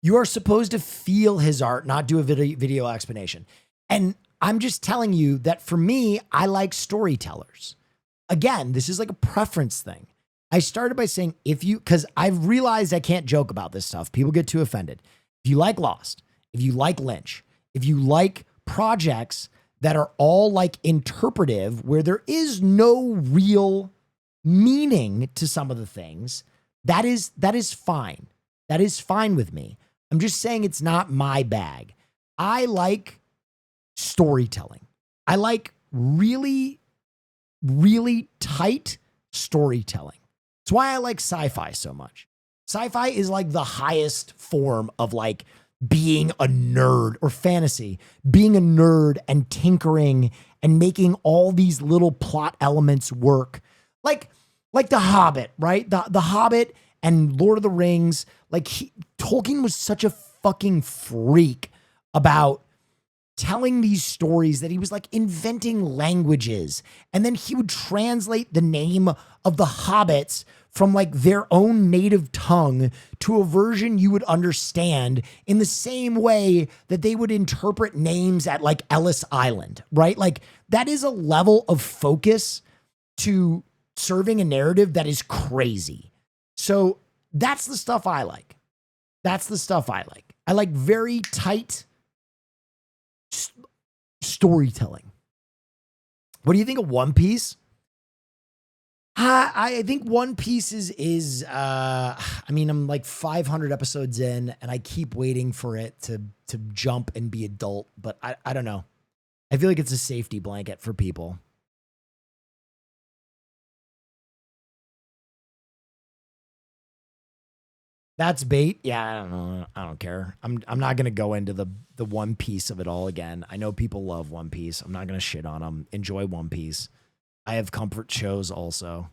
You are supposed to feel his art, not do a video explanation. And I'm just telling you that for me, I like storytellers. Again, this is like a preference thing. I started by saying because I've realized I can't joke about this stuff. People get too offended. If you like Lost, if you like Lynch, if you like projects that are all like interpretive, where there is no real meaning to some of the things, that is fine. That is fine with me. I'm just saying it's not my bag. I like storytelling. I like really, really tight storytelling. It's why I like sci-fi so much. Sci-fi is like the highest form of like being a nerd, or fantasy, being a nerd and tinkering and making all these little plot elements work. Like The Hobbit, right? The Hobbit and Lord of the Rings. Like Tolkien was such a fucking freak about telling these stories that he was like inventing languages. And then he would translate the name of the hobbits from like their own native tongue to a version you would understand, in the same way that they would interpret names at like Ellis Island, right? Like that is a level of focus to serving a narrative that is crazy. So that's the stuff I like. That's the stuff I like. I like very tight storytelling. What do you think of One Piece? I think One Piece is I mean, I'm like 500 episodes in and I keep waiting for it to jump and be adult, but I don't know. I feel like it's a safety blanket for people. That's bait. Yeah, I don't know. I don't care. I'm not gonna go into the One Piece of it all again. I know people love One Piece. I'm not gonna shit on them. Enjoy One Piece. I have comfort shows also.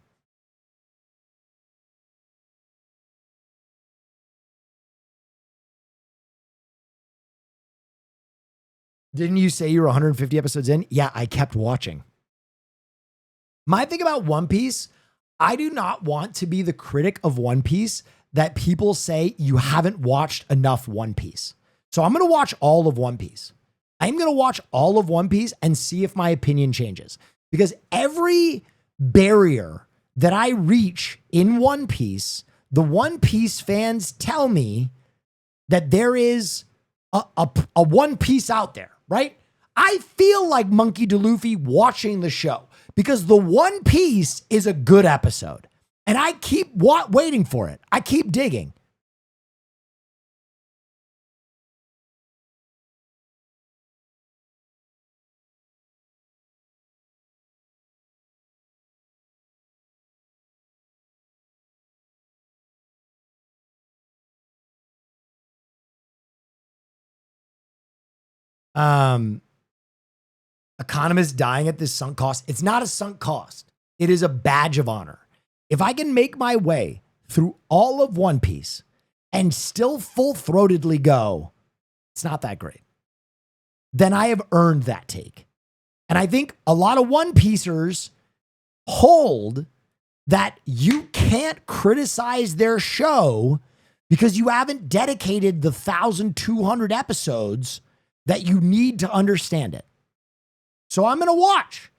Didn't you say you were 150 episodes in? Yeah, I kept watching. My thing about One Piece, I do not want to be the critic of One Piece that people say you haven't watched enough One Piece. So I'm going to watch all of One Piece. I'm going to watch all of One Piece and see if my opinion changes. Because every barrier that I reach in One Piece, the One Piece fans tell me that there is a One Piece out there, right? I feel like Monkey D. Luffy watching the show because the One Piece is a good episode. And I keep waiting for it. I keep digging. Economists dying at this sunk cost. It's not a sunk cost. It is a badge of honor. If I can make my way through all of One Piece and still full-throatedly go, it's not that great, then I have earned that take. And I think a lot of One Piecers hold that you can't criticize their show because you haven't dedicated the 1,200 episodes that you need to understand it. So I'm going to watch.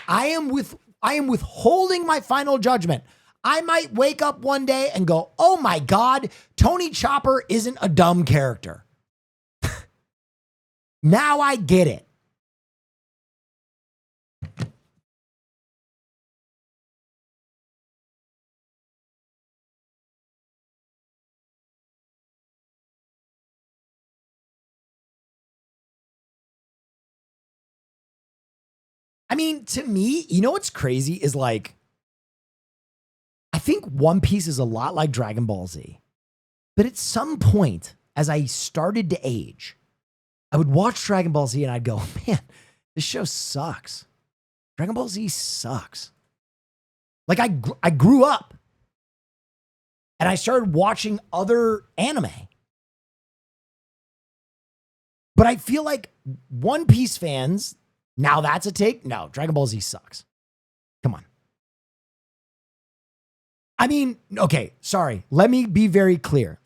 I am withholding my final judgment. I might wake up one day and go, oh my God, Tony Chopper isn't a dumb character. Now I get it. I mean, to me, you know what's crazy is like, I think One Piece is a lot like Dragon Ball Z. But at some point, as I started to age, I would watch Dragon Ball Z and I'd go, man, this show sucks. Dragon Ball Z sucks. Like I grew up and I started watching other anime. But I feel like One Piece fans, now that's a take. No, Dragon Ball Z sucks. Come on. I mean, okay, sorry. Let me be very clear.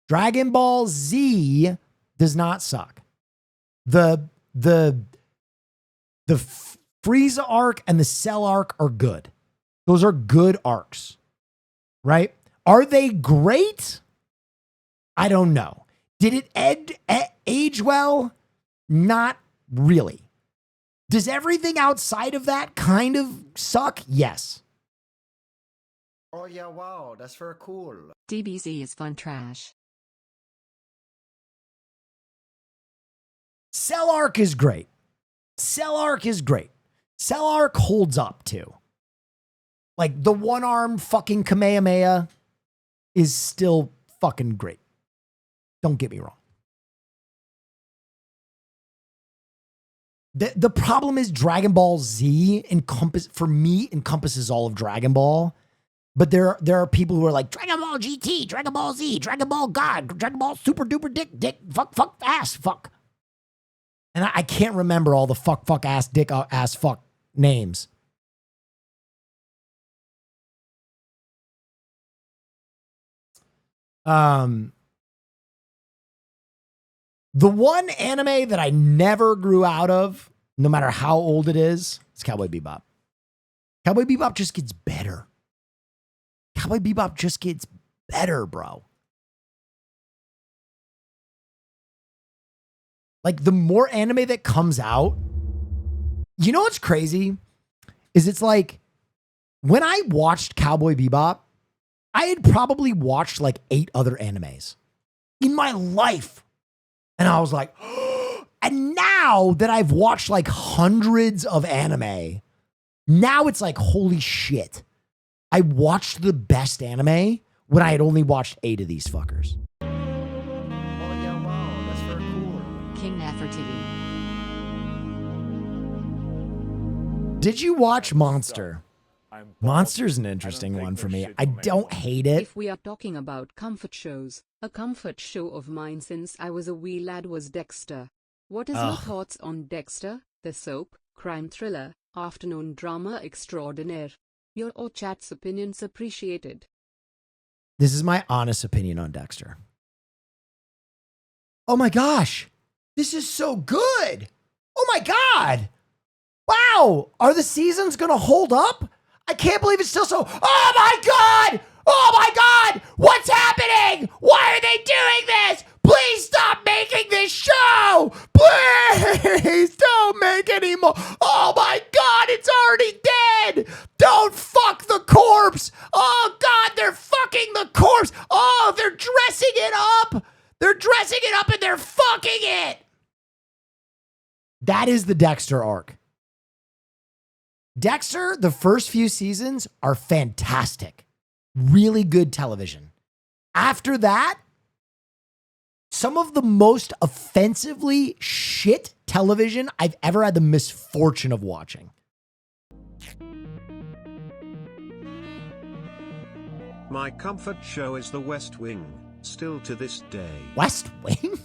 Dragon Ball Z does not suck. The Frieza arc and the Cell arc are good. Those are good arcs, right? Are they great? I don't know. Did it age well? Not really. Does everything outside of that kind of suck? Yes. Oh yeah, wow, that's very cool. DBZ is fun trash. Cell arc is great. Cell arc holds up too. Like the one arm fucking Kamehameha is still fucking great. Don't get me wrong. The problem is Dragon Ball Z encompasses all of Dragon Ball. But there are people who are like, Dragon Ball GT, Dragon Ball Z, Dragon Ball God, Dragon Ball Super Duper Dick, fuck, ass, fuck. And I can't remember all the fuck, ass, dick, ass, fuck names. The one anime that I never grew out of, no matter how old it is Cowboy Bebop. Cowboy Bebop just gets better. Cowboy Bebop just gets better, bro. Like the more anime that comes out, you know what's crazy? Is it's like when I watched Cowboy Bebop, I had probably watched like 8 other animes in my life. And I was like, and now that I've watched like hundreds of anime, now it's like, holy shit. I watched the best anime when I had only watched 8 of these fuckers. Oh yeah, wow, that's very cool. King Nefertiti. Did you watch Monster? Monster's an interesting one for me. I don't hate it. If we are talking about comfort shows, a comfort show of mine since I was a wee lad was Dexter. What is your thoughts on Dexter, the soap, crime thriller, afternoon drama extraordinaire? Your or chat's opinions appreciated. This is my honest opinion on Dexter. Oh my gosh. This is so good. Oh my God. Wow. Are the seasons going to hold up? I can't believe it's still so. Oh my God. Oh my God. What's happening? Why are they doing this? Please stop making this show. Please don't make any more. Oh my God. It's already dead. Don't fuck the corpse. Oh God. They're fucking the corpse. Oh, they're dressing it up. They're dressing it up and they're fucking it. That is the Dexter arc. Dexter, the first few seasons are fantastic. Really good television. After that, some of the most offensively shit television I've ever had the misfortune of watching. My comfort show is The West Wing, still to this day. West Wing?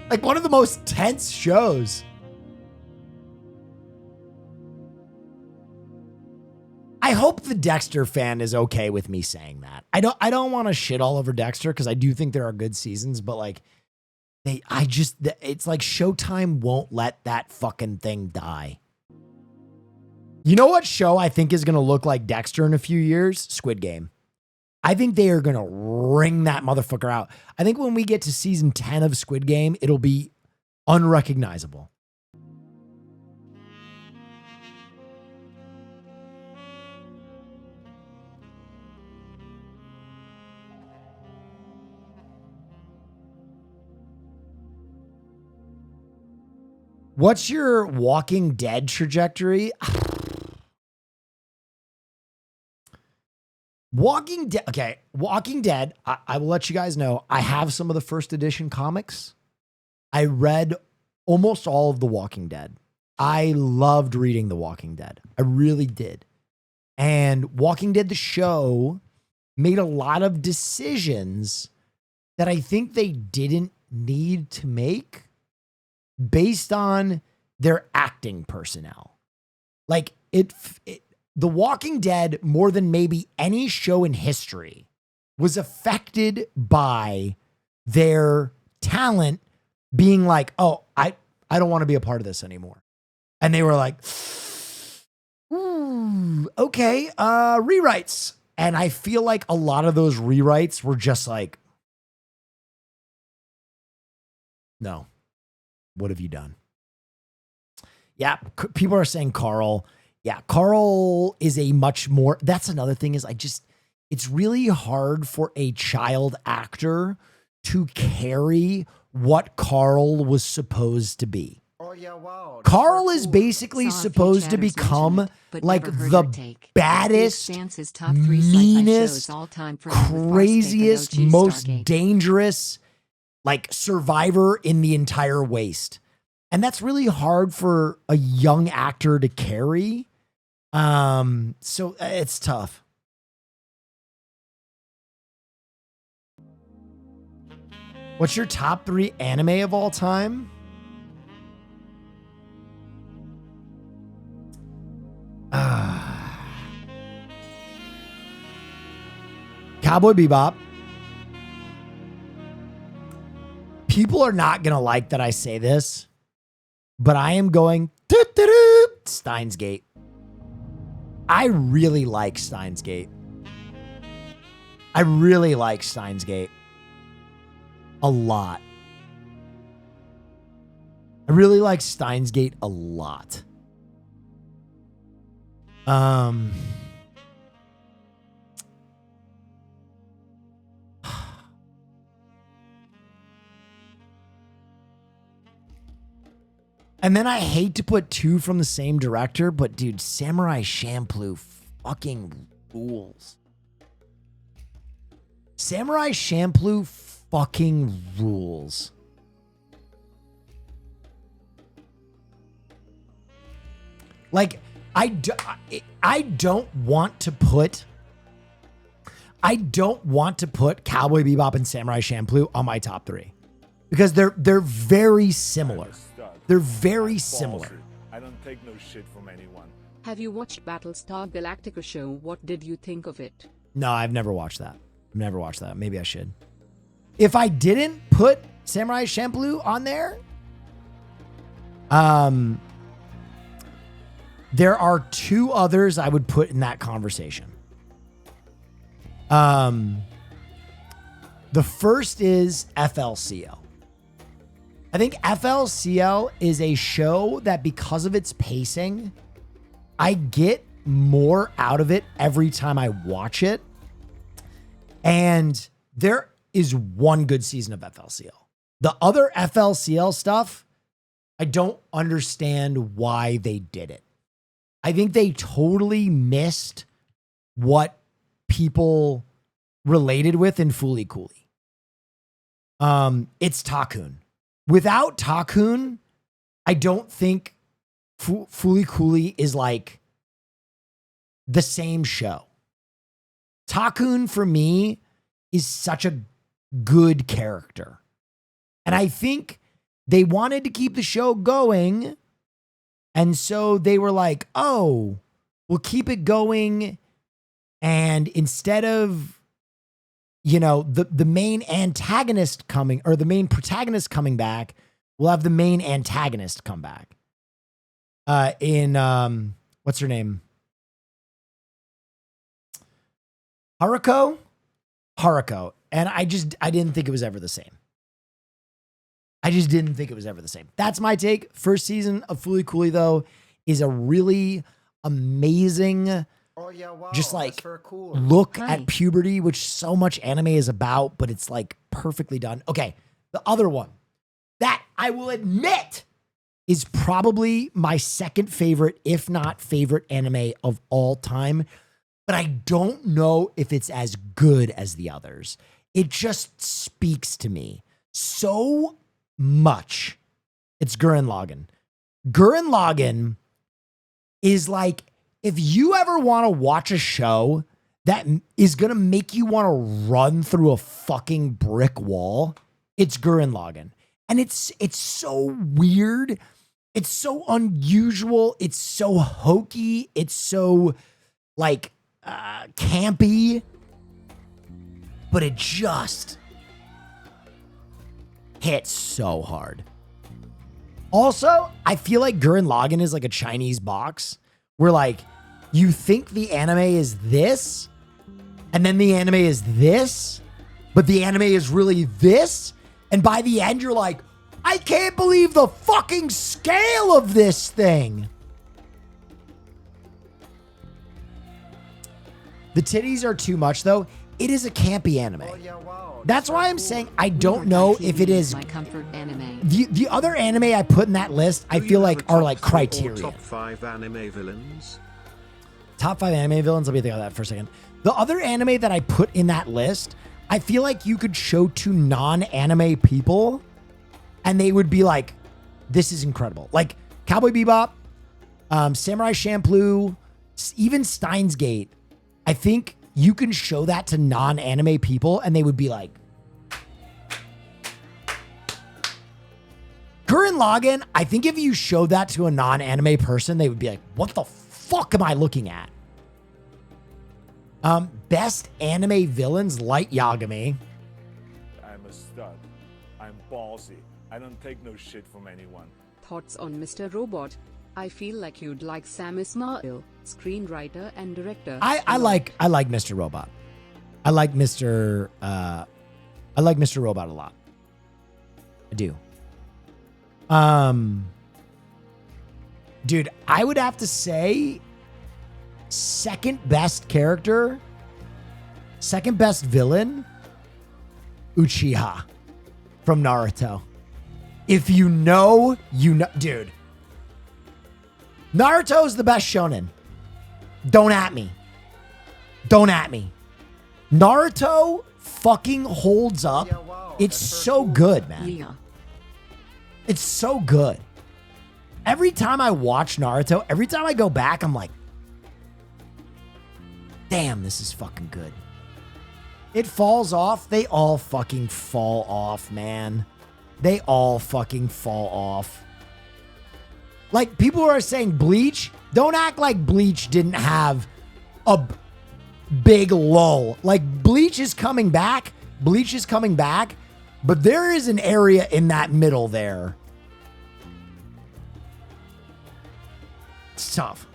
Like one of the most tense shows. I hope the Dexter fan is okay with me saying that. I don't want to shit all over Dexter because I do think there are good seasons, but like it's like Showtime won't let that fucking thing die. You know what show I think is going to look like Dexter in a few years? Squid Game. I think they are going to wring that motherfucker out. I think when we get to season 10 of Squid Game, it'll be unrecognizable. What's your Walking Dead trajectory? Walking Dead. Okay, Walking Dead. I will let you guys know. I have some of the first edition comics. I read almost all of The Walking Dead. I loved reading The Walking Dead. I really did. And Walking Dead, the show, made a lot of decisions that I think they didn't need to make based on their acting personnel. Like The Walking Dead, more than maybe any show in history, was affected by their talent being like, oh, I don't want to be a part of this anymore. And they were like, okay, rewrites. And I feel like a lot of those rewrites were just like, no, what have you done? Yeah, people are saying Carl. Yeah, Carl is a much more, that's another thing is it's really hard for a child actor to carry what Carl was supposed to be. Oh yeah, wow. Carl is basically supposed to become like the baddest, meanest, craziest, most dangerous like survivor in the entire waste. And that's really hard for a young actor to carry. So it's tough. What's your top 3 anime of all time? Cowboy Bebop. People are not going to like that I say this, but I am going Steins Gate. I really like Steins Gate. I really like Steins Gate a lot. I really like Steins Gate a lot. And then I hate to put 2 from the same director, but dude, Samurai Champloo fucking rules. Samurai Champloo fucking rules. Like, I don't want to put Cowboy Bebop and Samurai Champloo on my top 3 because they're very similar. They're very similar. I don't take no shit from anyone. Have you watched Battlestar Galactica show? What did you think of it? No, I've never watched that. Maybe I should. If I didn't put Samurai Champloo on there, there are 2 others I would put in that conversation. The first is FLCL. I think FLCL is a show that because of its pacing, I get more out of it every time I watch it. And there is one good season of FLCL. The other FLCL stuff, I don't understand why they did it. I think they totally missed what people related with in Fooly Cooly. It's Takun. Without Takun, I don't think Fooly Cooly is like the same show. Takun for me is such a good character. And I think they wanted to keep the show going. And so they were like, oh, we'll keep it going. And instead of, the main antagonist coming or the main protagonist coming back, we'll have the main antagonist come back. What's her name? Haruko? Haruko. And I didn't think it was ever the same. I just didn't think it was ever the same. That's my take. First season of Fooly Cooly, though, is a really amazing, just like look at puberty, which so much anime is about, but it's like perfectly done. Okay, the other one that I will admit is probably my second favorite, if not favorite anime of all time, but I don't know if it's as good as the others. It just speaks to me so much. It's Gurren Lagann. Gurren Lagann is like, if you ever want to watch a show that is going to make you want to run through a fucking brick wall, it's Gurren Lagann. And it's so weird. It's so unusual. It's so hokey. It's so like campy, but it just hits so hard. Also, I feel like Gurren Lagann is like a Chinese box where like you think the anime is this and then the anime is this, but the anime is really this. And by the end, you're like, I can't believe the fucking scale of this thing. The titties are too much, though. It is a campy anime. That's why I'm saying I don't know if it is my comfort anime. The other anime I put in that list, I feel like are like criteria. Top 5 anime villains. Top 5 anime villains. Let me think of that for a second. The other anime that I put in that list, I feel like you could show to non-anime people and they would be like, this is incredible. Like Cowboy Bebop, Samurai Champloo, even Steins Gate. I think you can show that to non-anime people and they would be like, Gurren Lagann, I think if you showed that to a non-anime person, they would be like, what the fuck am I looking at? Best anime villains, Light Yagami. I'm a stud. I'm ballsy. I don't take no shit from anyone. Thoughts on Mr. Robot? I feel like you'd like Sam Ismail, screenwriter and director. I like Mr. Robot. I like Mr. Robot a lot. I do. Dude, I would have to say second best character, second best villain, Uchiha from Naruto. If you know, you know. Dude, Naruto is the best shonen. Don't at me. Don't at me. Naruto fucking holds up. It's so good, man. Yeah. It's so good. Every time I watch Naruto, every time I go back, I'm like, damn, this is fucking good. It falls off. They all fucking fall off, man. They all fucking fall off. Like, people who are saying Bleach, don't act like Bleach didn't have a big lull. Like, Bleach is coming back. Bleach is coming back. But there is an area in that middle there. It's tough.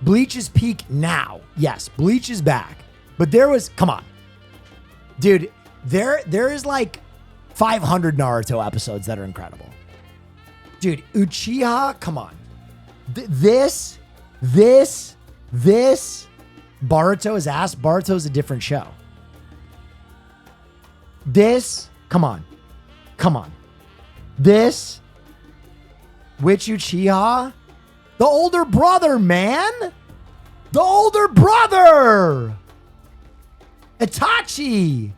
Bleach is peak now. Yes, Bleach is back. But there was, come on. Dude, there is like 500 Naruto episodes that are incredible. Dude, Uchiha, come on. This, Boruto is ass. Boruto is a different show. This, come on. This, which Uchiha? The older brother, man. The older brother. Itachi.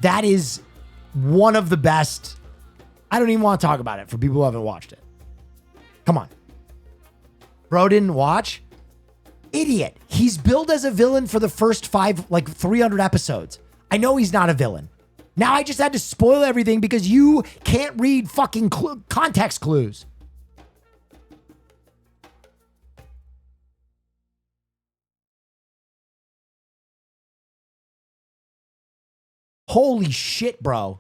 That is one of the best. I don't even want to talk about it for people who haven't watched it. Come on. Bro didn't watch? Idiot. He's billed as a villain for the first 300 episodes. I know he's not a villain. Now I just had to spoil everything because you can't read fucking context clues. Holy shit, bro.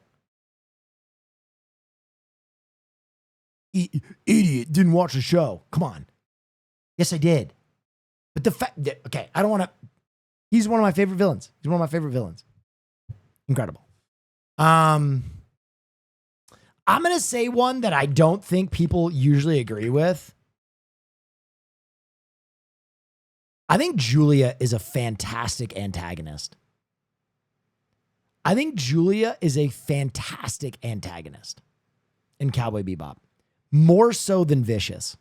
Idiot, didn't watch the show. Come on. Yes, I did. But the fact that, okay, I don't want to. He's one of my favorite villains. He's one of my favorite villains. Incredible. I'm going to say one that I don't think people usually agree with. I think Julia is a fantastic antagonist. I think Julia is a fantastic antagonist in Cowboy Bebop. More so than Vicious.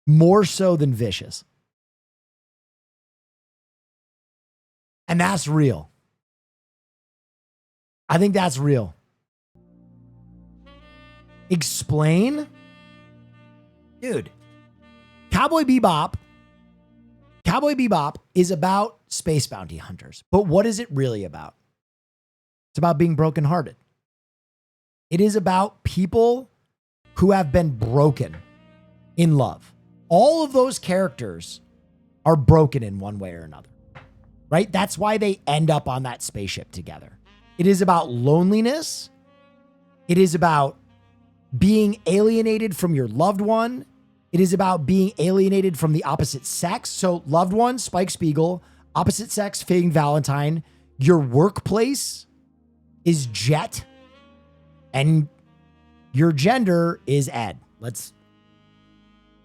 More so than Vicious. And that's real. I think that's real. Explain? Dude, Cowboy Bebop is about space bounty hunters. But what is it really about? It's about being brokenhearted. It is about people who have been broken in love. All of those characters are broken in one way or another, right? That's why they end up on that spaceship together. It is about loneliness. It is about being alienated from your loved one. It is about being alienated from the opposite sex. So loved one, Spike Spiegel, opposite sex, Fang Valentine. Your workplace is Jet, and your gender is Ed.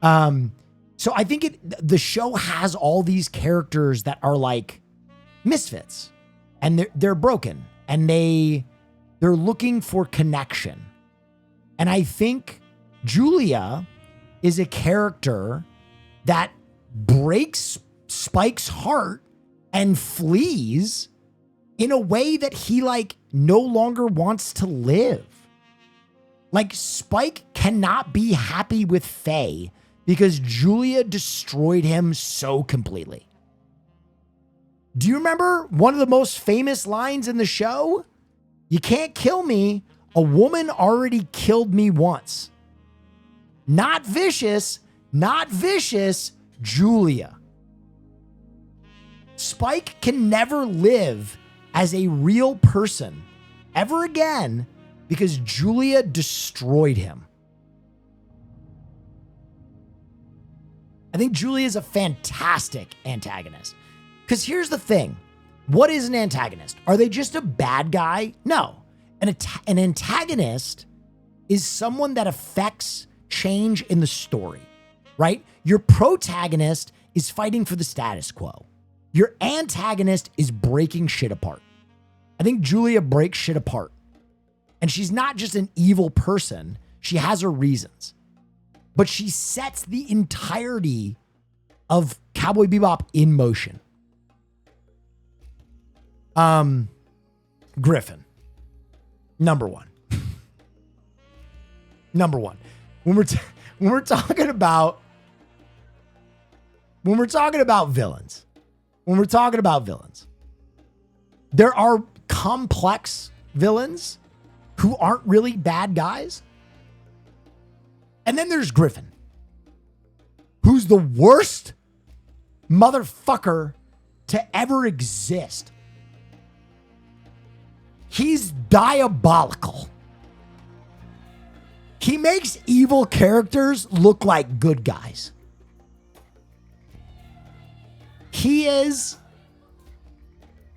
So I think the show has all these characters that are like misfits, and they're broken, and they're looking for connection. And I think Julia is a character that breaks Spike's heart and flees in a way that he like no longer wants to live. Like Spike cannot be happy with Faye because Julia destroyed him so completely. Do you remember one of the most famous lines in the show? You can't kill me. A woman already killed me once. Not Vicious, Julia. Spike can never live as a real person ever again because Julia destroyed him. I think Julia is a fantastic antagonist. Because here's the thing. What is an antagonist? Are they just a bad guy? No. An antagonist is someone that affects change in the story, right? Your protagonist is fighting for the status quo. Your antagonist is breaking shit apart. I think Julia breaks shit apart. And she's not just an evil person. She has her reasons. But she sets the entirety of Cowboy Bebop in motion. Griffin. Number one. Number one. When we're talking about villains, there are complex villains who aren't really bad guys. And then there's Griffin, who's the worst motherfucker to ever exist. He's diabolical. He makes evil characters look like good guys. He is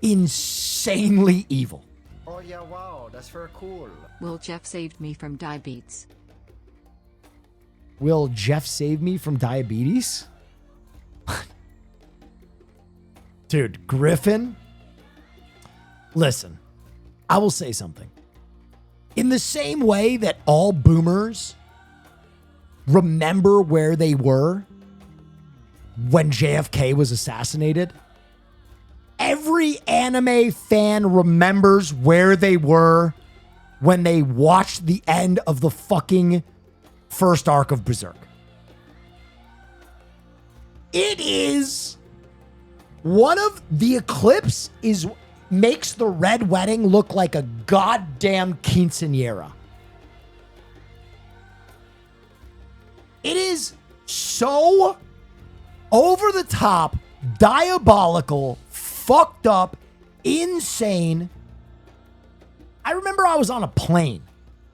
insanely evil. Oh yeah, wow, that's very cool. Will Jeff saved me from diabetes. Will Jeff save me from diabetes? Dude, Griffin. Listen, I will say something. In the same way that all boomers remember where they were when JFK was assassinated, every anime fan remembers where they were when they watched the end of the fucking first arc of Berserk. It is one of the Eclipse makes the Red Wedding look like a goddamn quinceañera. It is so over the top, diabolical, fucked up, insane. I remember I was on a plane.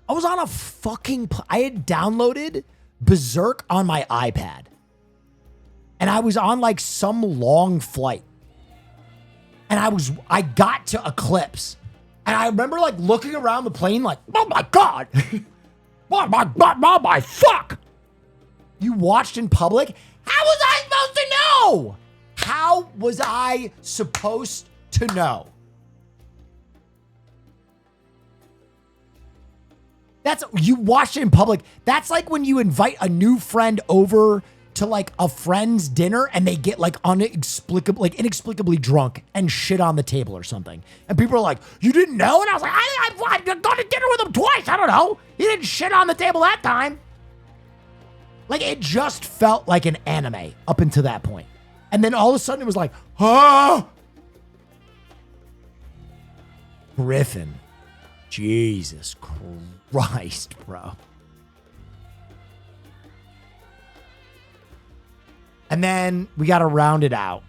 I was on a fucking I had downloaded Berserk on my iPad. And I was on like some long flight. and I got to Eclipse. And I remember like looking around the plane like, oh my God. Oh my fuck. You watched in public? How was I supposed to know? How was I supposed to know? You watched it in public. That's like when you invite a new friend over to like a friend's dinner and they get like inexplicably drunk and shit on the table or something. And people are like, you didn't know? And I was like, I've gone to dinner with him twice. I don't know. He didn't shit on the table that time. Like it just felt like an anime up until that point. And then all of a sudden it was like, huh? Griffin. Jesus Christ, bro. And then we got to round it out.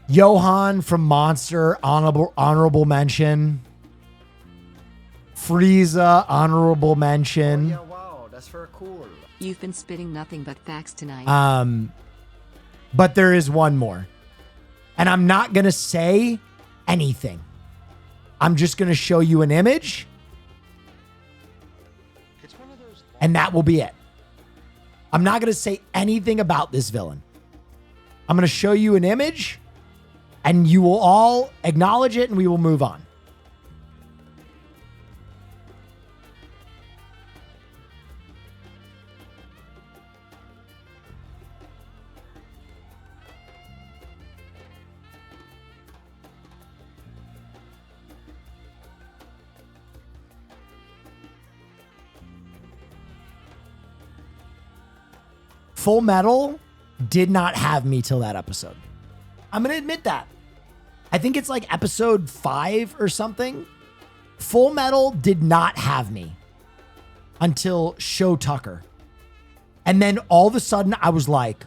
Johan from Monster, honorable mention. Frieza, honorable mention. Oh, yeah, wow, that's very cool. You've been spitting nothing but facts tonight. But there is one more. And I'm not going to say anything. I'm just going to show you an image. And that will be it. I'm not going to say anything about this villain. I'm going to show you an image and you will all acknowledge it and we will move on. Full Metal did not have me till that episode. I'm going to admit that. I think it's like episode 5 or something. Full Metal did not have me until Show Tucker. And then all of a sudden I was like,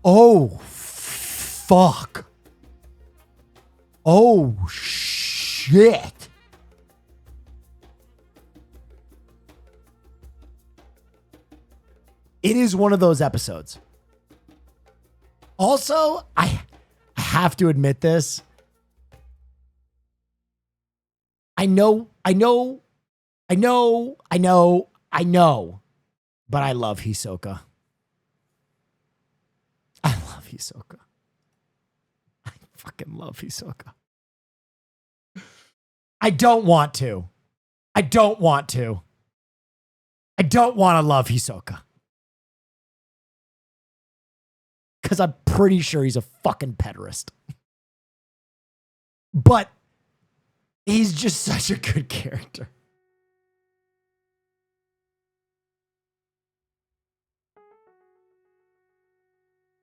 oh, fuck. Oh, shit. It is one of those episodes. Also, I have to admit this. I know, but I love Hisoka. I love Hisoka. I fucking love Hisoka. I don't want to love Hisoka. Because I'm pretty sure he's a fucking pederast. But he's just such a good character.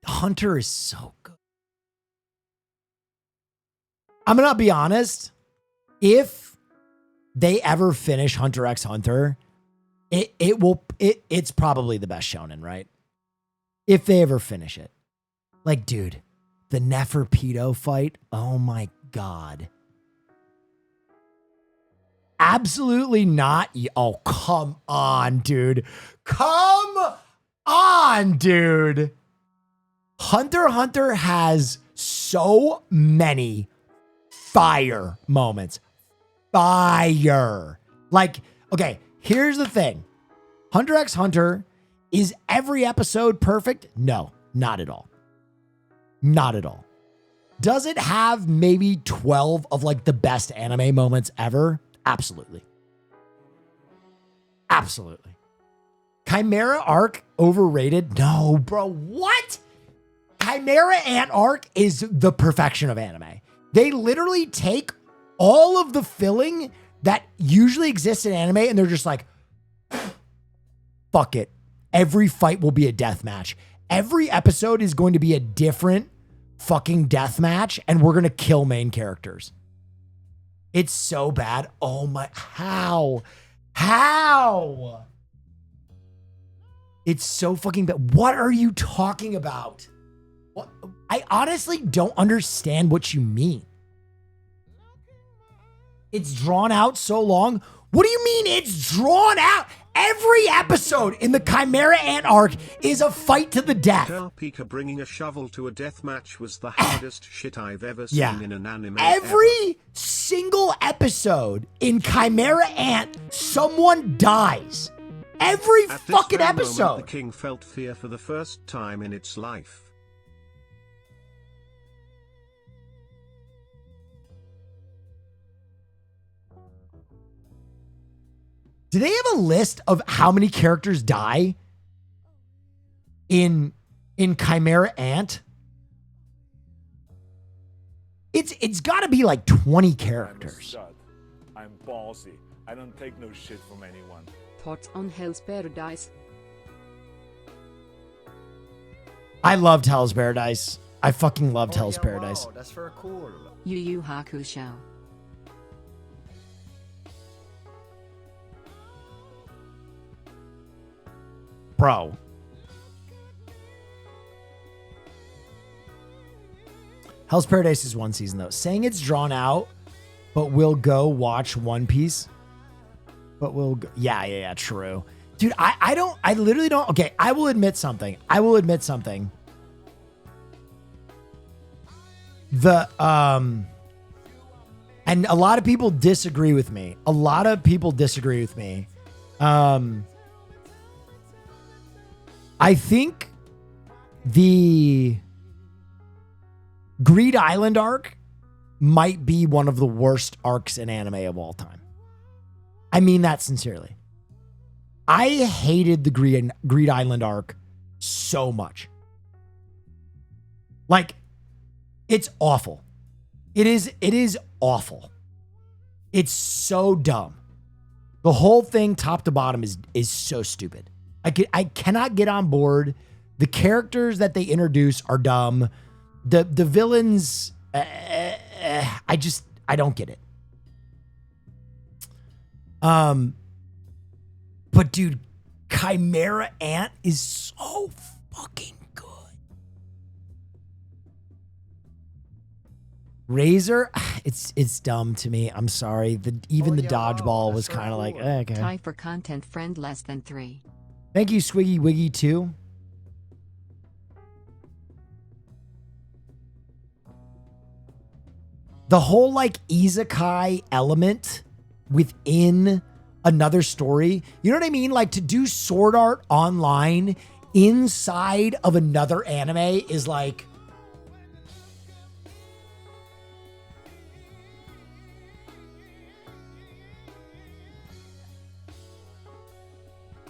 Hunter is so good. I'm going to be honest. If they ever finish Hunter x Hunter, it's probably the best shonen, right? If they ever finish it. Like, dude, the Neferpido fight. Oh my God. Absolutely not. Oh, come on, dude. Come on, dude. Hunter x Hunter has so many fire moments. Fire. Like, okay, here's the thing. Hunter x Hunter, is every episode perfect? No, not at all. Not at all. Does it have maybe 12 of like the best anime moments ever? Absolutely. Absolutely. Chimera arc overrated? No, bro. What? Chimera Ant arc is the perfection of anime. They literally take all of the filling that usually exists in anime and they're just like, fuck it. Every fight will be a death match. Every episode is going to be a different fucking death match and we're going to kill main characters. It's so bad. Oh my, how? It's so fucking bad. What are you talking about? What? I honestly don't understand what you mean. It's drawn out so long. What do you mean it's drawn out? Every episode in the Chimera Ant arc is a fight to the death. Pika bringing a shovel to a death match was the hardest shit I've ever seen Yeah. in an anime Every single episode in Chimera Ant, someone dies. Every At this fucking very moment, episode. the king felt fear for the first time in its life. Do they have a list of how many characters die in Chimera Ant? It's got to be like 20 characters. I'm ballsy. I don't take no shit from anyone. Thoughts on Hell's Paradise? I loved Hell's Paradise. I fucking loved Hell's Paradise. Wow, that's very cool. Yu Yu Hakusho. Bro. Hell's Paradise is one season though. Saying it's drawn out, but we'll go watch One Piece. But we'll go. Yeah, true. Dude, I literally don't. Okay, I will admit something. And a lot of people disagree with me. I think the Greed Island arc might be one of the worst arcs in anime of all time. I mean that sincerely. I hated the Greed Island arc so much. Like, it's awful. It is awful. It's so dumb. The whole thing, top to bottom, is so stupid. I cannot get on board. The characters that they introduce are dumb. The villains, I don't get it. But dude, Chimera Ant is so fucking good. Razor, it's dumb to me. I'm sorry. Even the dodgeball was kind of like, okay. Tie for content friend less than 3. Thank you, Swiggy Wiggy, too. The whole like isekai element within another story. You know what I mean? Like to do sword art online inside of another anime is like,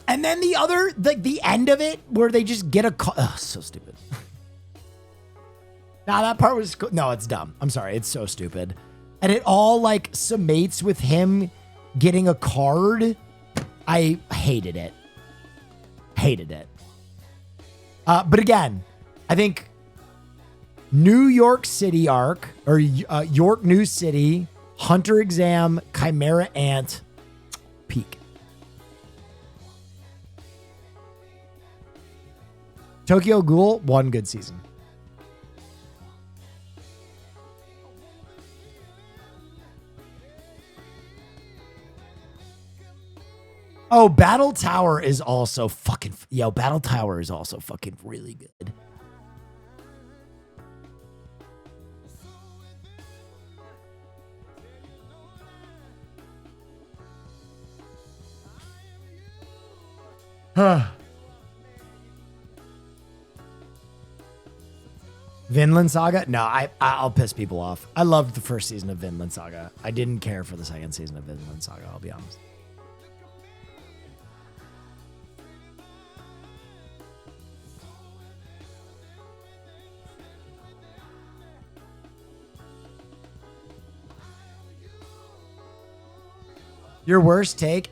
and then the other, like the end of it where they just get a call. Oh, so stupid. Nah, that part was cool. No, it's dumb. I'm sorry. It's so stupid. And it all like summates with him getting a card. I hated it. But again, I think New York City arc or York New City, Hunter Exam, Chimera Ant, peak. Tokyo Ghoul, one good season. Oh, Battle Tower is also fucking... Yo, Battle Tower is also fucking really good. Huh. Vinland Saga? No, I'll piss people off. I loved the first season of Vinland Saga. I didn't care for the second season of Vinland Saga, I'll be honest. Your worst take?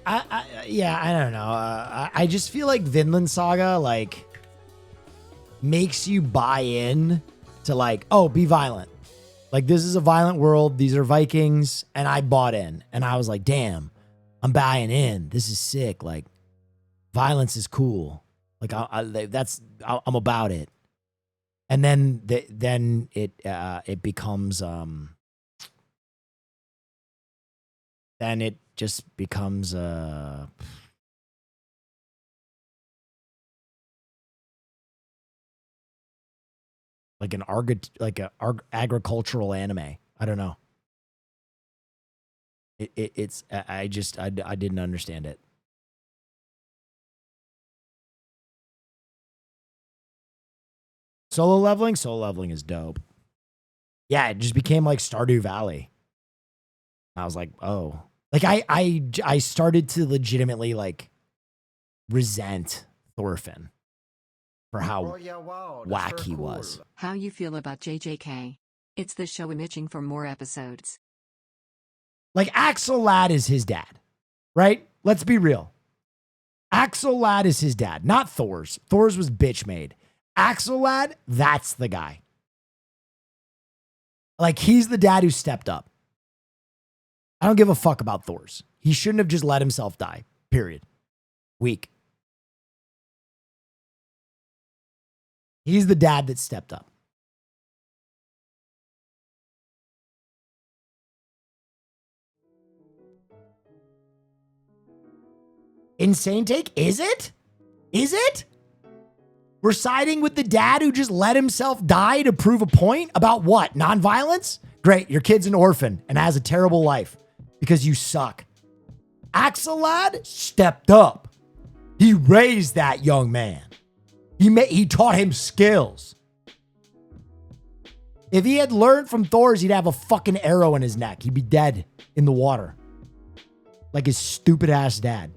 Yeah, I don't know. I just feel like Vinland Saga like makes you buy in to like, oh, be violent. Like this is a violent world. These are Vikings, and I bought in, and I was like, damn, I'm buying in. This is sick. Like, violence is cool. Like I'm about it. And then it becomes then it just becomes like an agricultural anime. I don't know. It's I didn't understand it. Solo leveling is dope. Yeah, it just became like Stardew Valley. I was like, oh, like I started to legitimately like resent Thorfinn for how whack he was. How you feel about JJK? It's the show itching for more episodes. Like Axelad is his dad, right? Let's be real. Axelad is his dad, not Thor's. Thor's was bitch made. Axelad, that's the guy. Like he's the dad who stepped up. I don't give a fuck about Thor's. He shouldn't have just let himself die. Period. Weak. He's the dad that stepped up. Insane take? Is it? Is it? We're siding with the dad who just let himself die to prove a point about what? Nonviolence? Great, your kid's an orphan and has a terrible life because you suck. Axelad stepped up. He raised that young man. He taught him skills. If he had learned from Thor's, he'd have a fucking arrow in his neck. He'd be dead in the water. Like his stupid ass dad.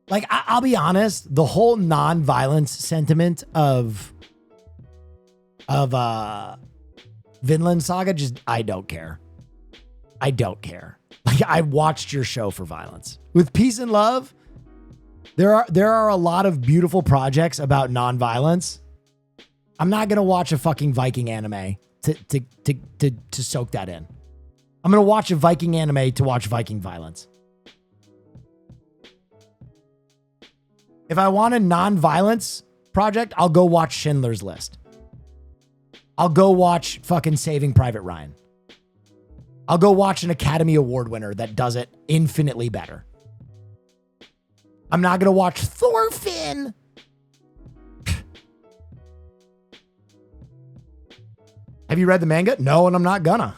Like, I'll be honest, the whole non-violence sentiment of Vinland Saga, just, I don't care. I don't care. Like, I watched your show for violence. With Peace and Love, there are a lot of beautiful projects about non-violence. I'm not going to watch a fucking Viking anime to soak that in. I'm going to watch a Viking anime to watch Viking violence. If I want a non-violence project, I'll go watch Schindler's List. I'll go watch fucking Saving Private Ryan. I'll go watch an Academy Award winner that does it infinitely better. I'm not going to watch Thorfinn. Have you read the manga? No, and I'm not gonna.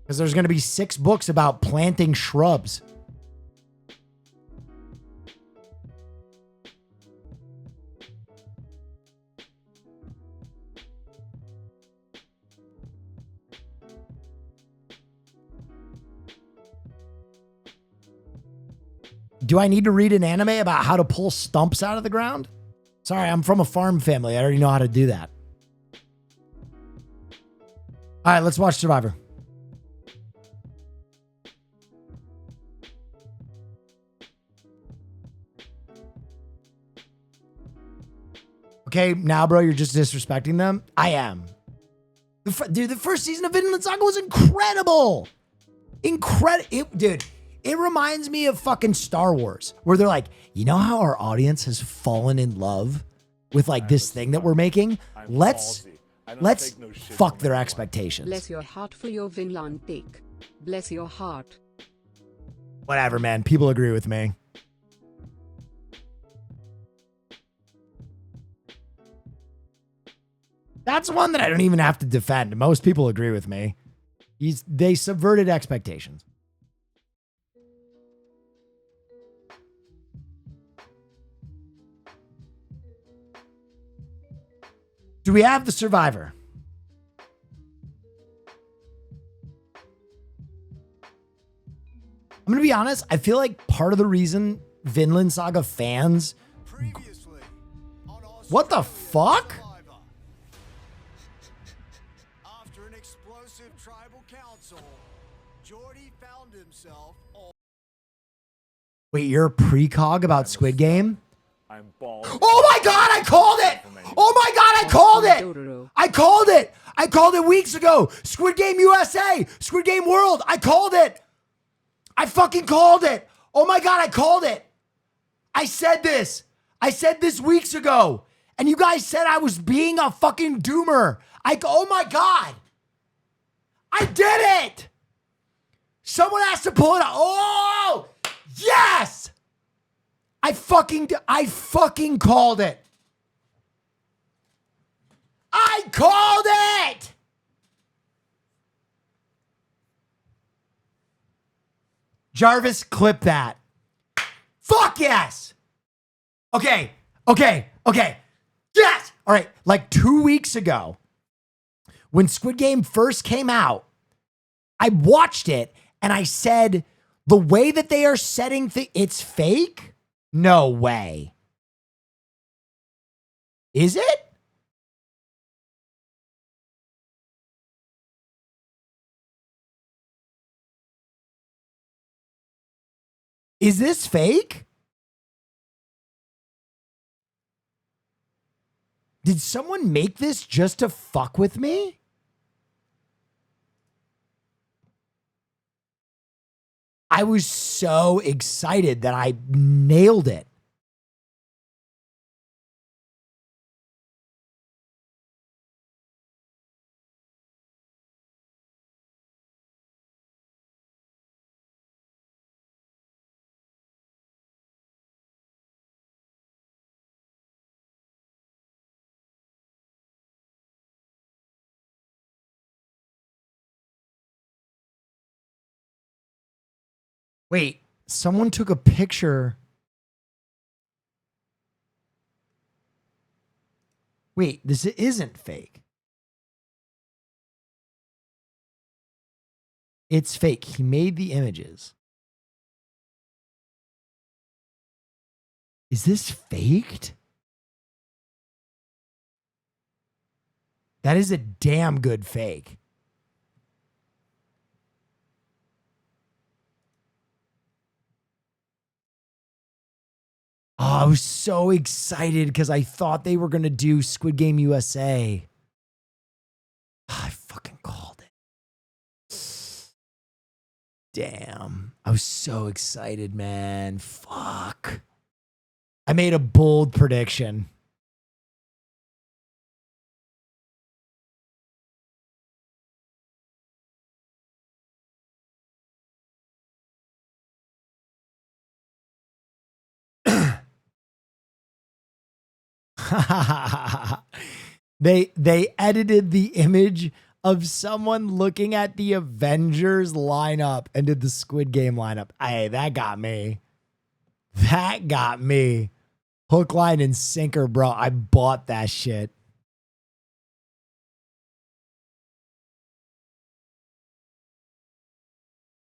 Because there's going to be 6 books about planting shrubs. Do I need to read an anime about how to pull stumps out of the ground? Sorry, I'm from a farm family. I already know how to do that. All right, let's watch Survivor. Okay, now, bro, you're just disrespecting them? I am. Dude, the first season of Vinland Saga was incredible. Dude, it reminds me of fucking Star Wars, where they're like, you know how our audience has fallen in love with like this thing that we're making? Let's fuck their expectations. Bless your heart for your Vinland take. Bless your heart. Whatever, man. People agree with me. That's one that I don't even have to defend. Most people agree with me. They subverted expectations. Do we have the Survivor? I'm going to be honest. I feel like part of the reason Vinland Saga fans... What the fuck? After an explosive tribal council, Jordy found himself... Wait, you're a precog about Squid Game? I'm bald. Oh my God, I called it! Oh my God, I called it! I called it! I called it weeks ago. Squid Game USA, Squid Game World. I called it. I fucking called it. Oh my God, I called it. I said this. I said this weeks ago. And you guys said I was being a fucking doomer. Oh my God. I did it. Someone has to pull it out. Oh, yes. I fucking called it. I called it. Jarvis, clip that. Fuck yes. Okay. Yes. All right. Like 2 weeks ago, when Squid Game first came out, I watched it and I said, the way that they are setting it's fake? No way. Is it? Is this fake? Did someone make this just to fuck with me? I was so excited that I nailed it. Wait, someone took a picture. Wait, this isn't fake. It's fake. He made the images. Is this faked? That is a damn good fake. Oh, I was so excited because I thought they were going to do Squid Game USA. I fucking called it. Damn. I was so excited, man. Fuck. I made a bold prediction. They edited the image of someone looking at the Avengers lineup and did the Squid Game lineup. Hey, that got me. That got me. Hook, line, and sinker, bro. I bought that shit.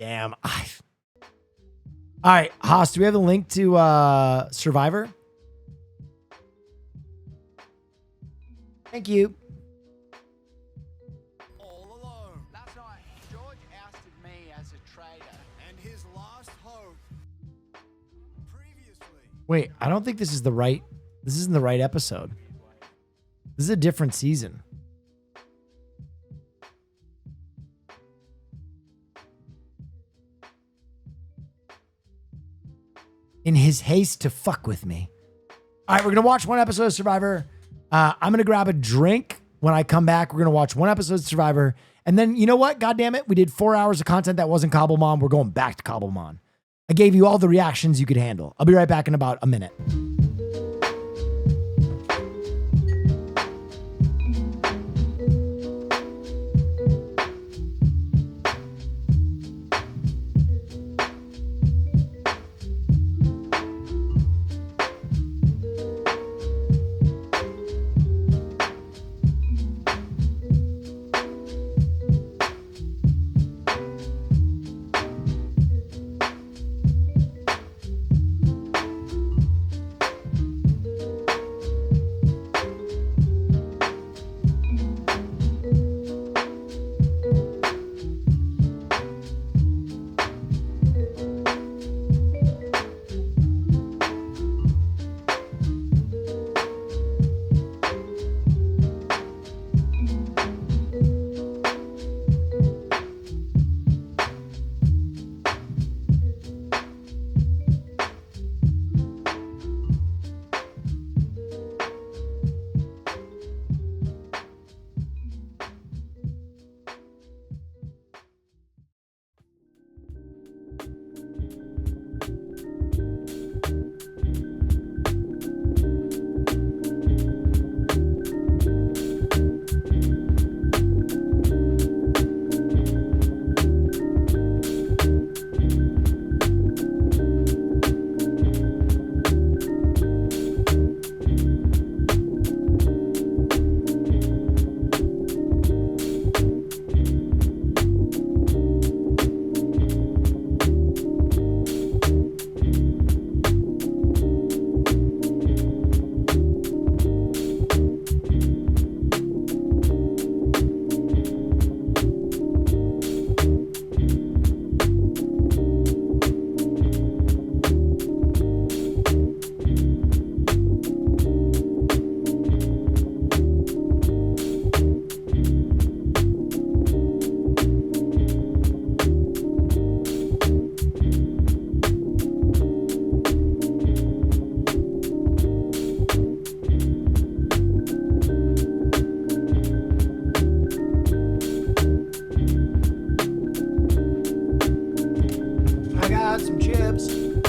Damn. All right, Haas, do we have a link to Survivor? Thank you. All alone. Last night, George ousted me as a traitor. And his last hope. Previously. Wait, I don't think this is the right. This isn't the right episode. This is a different season. In his haste to fuck with me. All right, we're going to watch one episode of Survivor. I'm going to grab a drink when I come back. We're going to watch one episode of Survivor. And then, you know what? God damn it. We did 4 hours of content that wasn't Cobbelmon. We're going back to Cobbelmon. I gave you all the reactions you could handle. I'll be right back in about a minute.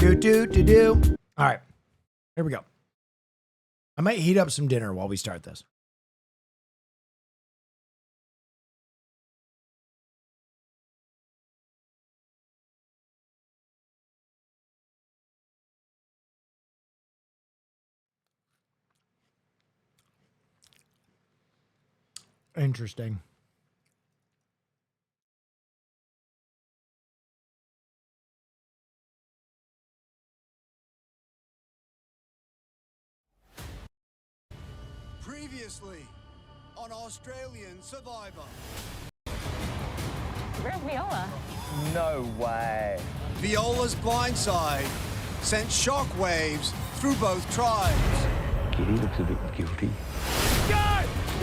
Do. All right, here we go. I might heat up some dinner while we start this. Interesting. Previously on Australian Survivor. Where's Viola? No way. Viola's blindside sent shockwaves through both tribes. Kitty looks a bit guilty. Go!